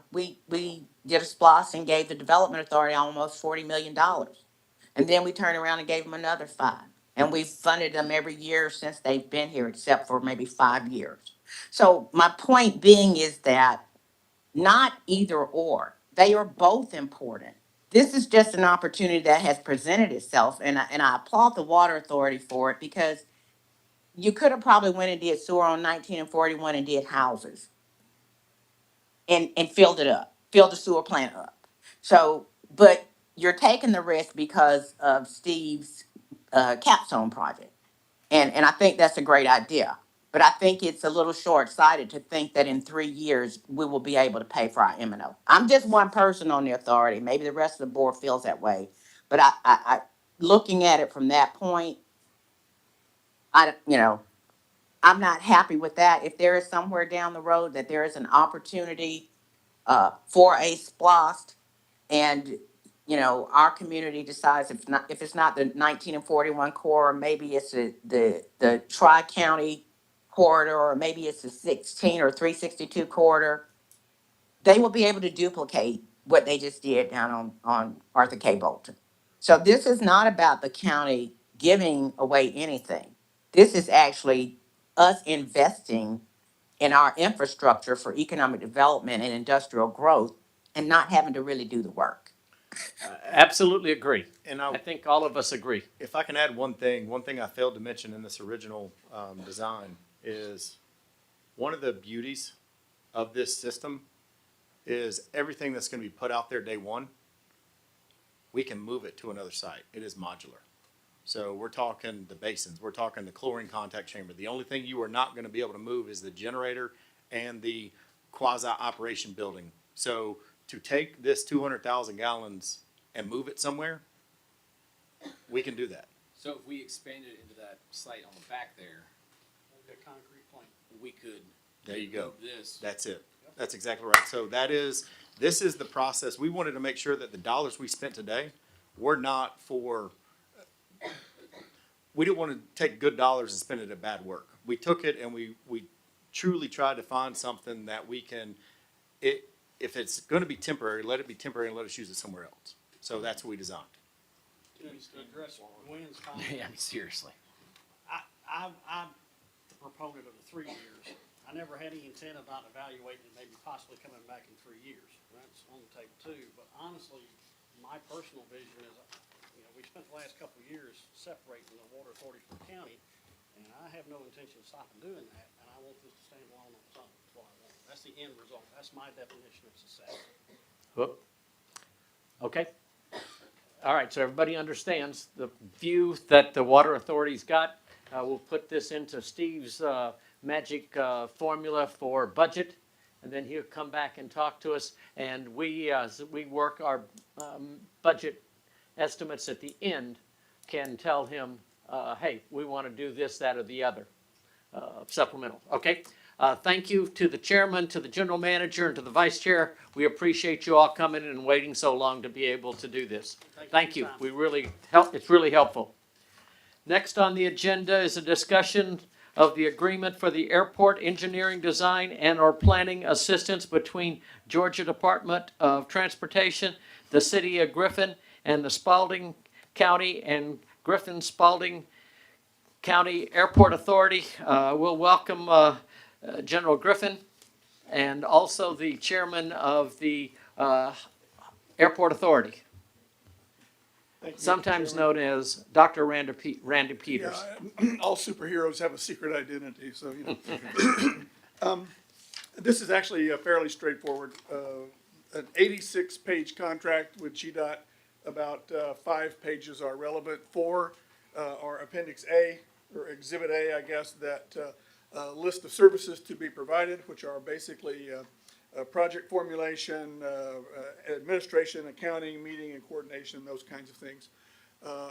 splosh and gave the development authority almost $40 million. And then we turned around and gave them another 5. And we've funded them every year since they've been here, except for maybe 5 years. So my point being is that not either or. They are both important. This is just an opportunity that has presented itself, and I applaud the water authority for it, because you could have probably went and did sewer on 19 and 41 and did houses and filled it up, filled the sewer plant up. So, but you're taking the risk because of Steve's capstone project. And I think that's a great idea. But I think it's a little short-sighted to think that in 3 years, we will be able to pay for our M&O. I'm just one person on the authority. Maybe the rest of the board feels that way. But looking at it from that point, I'm not happy with that. If there is somewhere down the road that there is an opportunity for a splost, and our community decides if it's not the 19 and 41 corridor, maybe it's the tri-county corridor, or maybe it's the 16 or 362 corridor, they will be able to duplicate what they just did down on Arthur K. Bolton. So this is not about the county giving away anything. This is actually us investing in our infrastructure for economic development and industrial growth, and not having to really do the work. Absolutely agree. And I think all of us agree. if I can add one thing I failed to mention in this original design is one of the beauties of this system is everything that's going to be put out there day one, we can move it to another site. It is modular. So we're talking the basins, we're talking the chlorine contact chamber. The only thing you are not going to be able to move is the generator and the quasi-operation building. So to take this 200,000 gallons and move it somewhere, we can do that. So if we expanded into that site on the back there, The concrete plant. we could. There you go. move This. That's it. That's exactly right. So this is the process. We wanted to make sure that the dollars we spent today were not for, we didn't want to take good dollars and spend it at bad work. We took it and we truly tried to find something that we can, if it's going to be temporary, let it be temporary and let us use it somewhere else. So that's what we designed. To address Gwen's comment. Yeah, I mean, seriously. I'm the proponent of the 3 years. I never had any intent of not evaluating and maybe possibly coming back in 3 years. That's on the table too. But honestly, my personal vision is, we spent the last couple of years separating the water authority from the county, and I have no intention of stopping doing that, and I want this to stand alone on its own. That's what I want. That's the end result. That's my definition of success. Whoop. Okay. All right, so everybody understands the view that the water authority's got. We'll put this into Steve's magic formula for budget, and then he'll come back and talk to us. And we, as we work our budget estimates at the end, can tell him, hey, we want to do this, that, or the other supplemental. Okay? Thank you to the chairman, to the general manager, and to the vice chair. We appreciate you all coming and waiting so long to be able to do this. Thank you. We really it's really helpful. Next on the agenda is a discussion of the agreement for the airport engineering design and or planning assistance between Georgia Department of Transportation, the City of Griffin, and the Spalding County and Griffin Spalding County Airport Authority. We'll welcome General Griffin and also the chairman of the Airport Authority, sometimes known as Dr. Randy Peters. Yeah, all superheroes have a secret identity, so, this is actually fairly straightforward. An 86-page contract with GDOT. About 5 pages are relevant. 4 are Appendix A, or Exhibit A, I guess, that list of services to be provided, which are basically project formulation, administration, accounting, meeting and coordination, those kinds of things.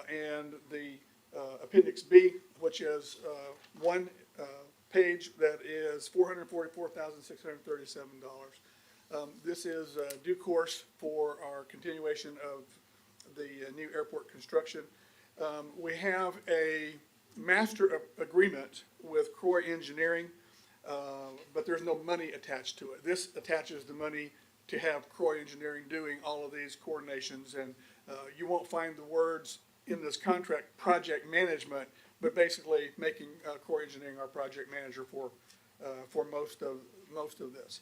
And the Appendix B, which is one page that is $444,637. This is due course for our continuation of the new airport construction. We have a master agreement with Croy Engineering, but there's no money attached to it. This attaches the money to have Croy Engineering doing all of these coordinations, and you won't find the words in this contract, project management, but basically making Croy Engineering our project manager for most of this.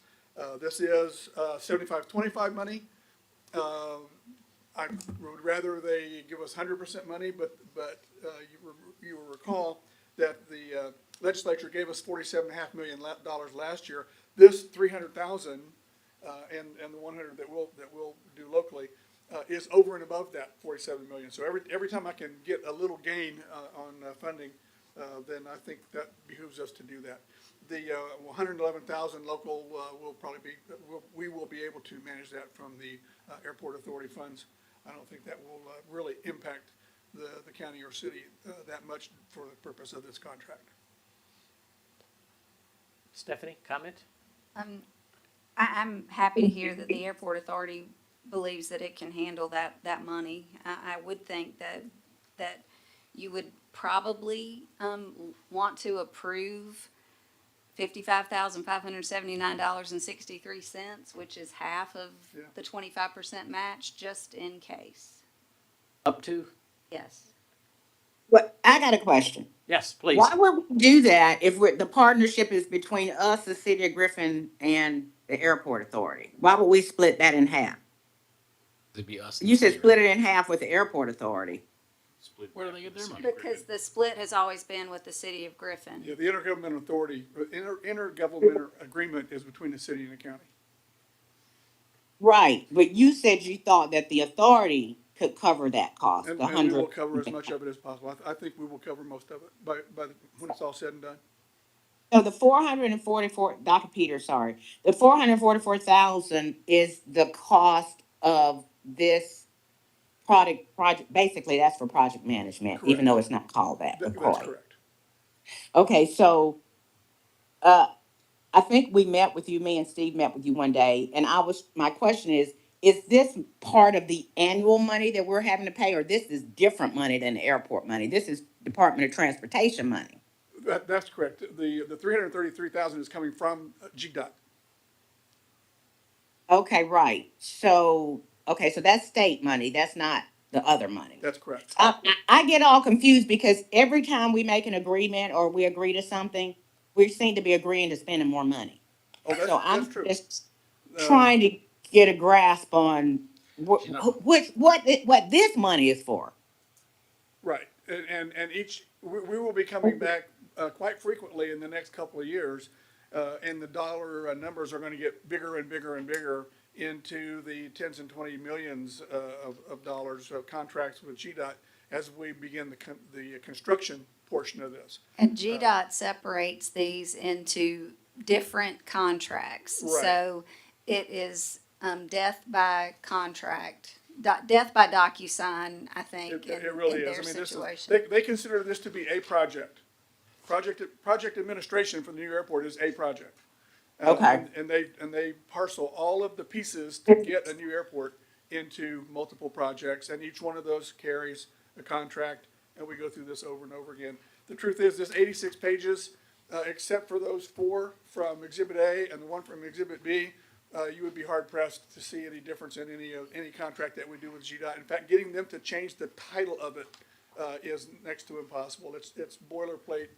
This is 75-25 money. I would rather they give us 100% money, but you will recall that the legislature gave us $47.5 million last year. This 300,000 and the 100 that we'll do locally is over and above that 47 million. So every time I can get a little gain on funding, then I think that behooves us to do that. The 111,000 local we will be able to manage that from the airport authority funds. I don't think that will really impact the county or city that much for the purpose of this contract. Stephanie, comment? I'm happy to hear that the airport authority believes that it can handle that money. I would think that you would probably, want to approve $55,579.63, which is half of the 25% match, just in case. Up to? Yes. What, I got a question. Yes, please. Why would we do that if the partnership is between us, the city of Griffin, and the airport authority? Why would we split that in half? It'd be us. and You the said city, split it in half with the airport authority. Where do they get their money? Because the split has always been with the city of Griffin. Yeah, the intergovernmental authority, intergovernmental agreement is between the city and the county. Right, but you said you thought that the authority could cover that cost, And the we will 100. cover as much of it as possible. I think we will cover most of it when it's all said and done. So the 444, Dr. Peter, sorry, the 444,000 is the cost of this project, basically that's for project management, even though it's not called that, That's McCoy. correct. Okay, so, I think we met with you, me and Steve met with you one day, and my question is this part of the annual money that we're having to pay, or this is different money than the airport money? This is Department of Transportation money. That's correct. The 333,000 is coming from GDOT. Okay, right. So, okay, so that's state money. That's not the other money. That's correct. I get all confused because every time we make an agreement or we agree to something, we seem to be agreeing to spending more money. Oh, So I'm that's true. just trying to get a grasp on what this money is for. Right, and we will be coming back quite frequently in the next couple of years, and the dollar numbers are gonna get bigger and bigger and bigger into the tens and 20 millions of dollars of contracts with GDOT as we begin the construction portion of this. And GDOT separates these into different contracts. Right. So it is, death by contract, death by DocuSign, I think, It in really their is. I mean, situation. they consider this to be a project. Project administration for the new airport is a project. Okay. And they parcel all of the pieces to get a new airport into multiple projects, and each one of those carries a contract, and we go through this over and over again. The truth is, this 86 pages, except for those 4 from Exhibit A and the 1 from Exhibit B, you would be hard pressed to see any difference in any contract that we do with GDOT. In fact, getting them to change the title of it is next to impossible. It's boilerplate,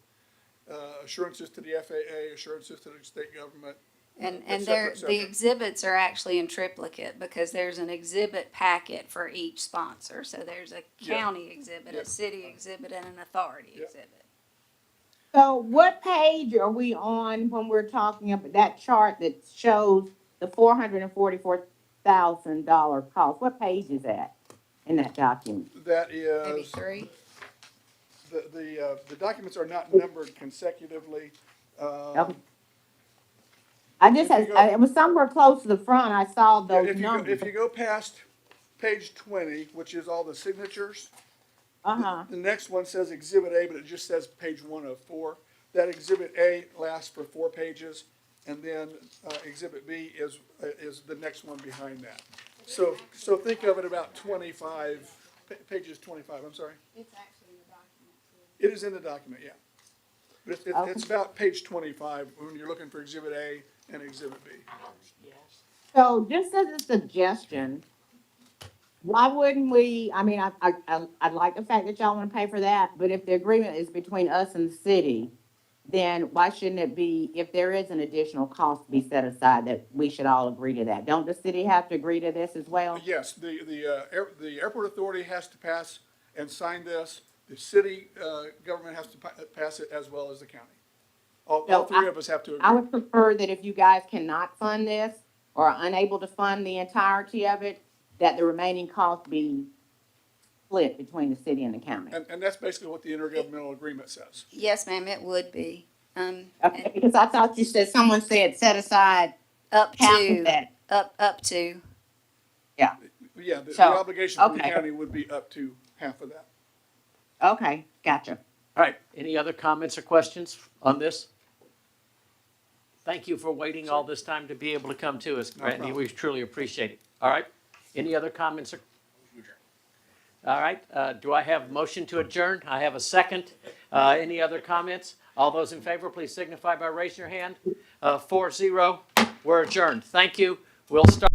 assurances to the FAA, assurances to the state government. And et cetera, they're, et cetera. the exhibits are actually in triplicate because there's an exhibit packet for each sponsor. So there's a county exhibit, Yeah. a city exhibit, and an authority Yeah. exhibit. So what page are we on when we're talking about that chart that shows the $444,000 cost? What page is that in that document? That Maybe is, 3? the documents are not numbered consecutively. Okay. I just If you had, go- it was somewhere close to the front. I saw Yeah, those numbers. if you go past page 20, which is all the signatures, Uh-huh. the next one says Exhibit A, but it just says page 1 of 4. That Exhibit A lasts for 4 pages, and then Exhibit B is the next one behind that. So think of it about 25, pages 25, I'm sorry. It's actually in the document. It is in the document, yeah. But it's Okay. about page 25 when you're looking for Exhibit A and Exhibit B. So just as a suggestion, why wouldn't we, I mean, I like the fact that y'all wanna pay for that, but if the agreement is between us and the city, then why shouldn't it be, if there is an additional cost to be set aside, that we should all agree to that? Don't the city have to agree to this as well? Yes, the airport authority has to pass and sign this. The city government has to pass it as well as the county. All So three of us have to I agree. would prefer that if you guys cannot fund this or are unable to fund the entirety of it, that the remaining cost be split between the city and the county. And that's basically what the intergovernmental agreement says. Yes, ma'am, it would be. Okay, because I thought you said, someone said set aside Up half to, of that. up to. Yeah, the So, obligation from the okay. county would be up to half of that. Okay, gotcha. All right, any other comments or questions on this? Thank you for waiting all this time to be able to come to us, Randy. problem. We truly appreciate it. All right, any other comments or? All right, do I have a motion to adjourn? I have a second. Any other comments? All those in favor, please signify by raising your hand. 4-0, we're adjourned. Thank you. We'll start.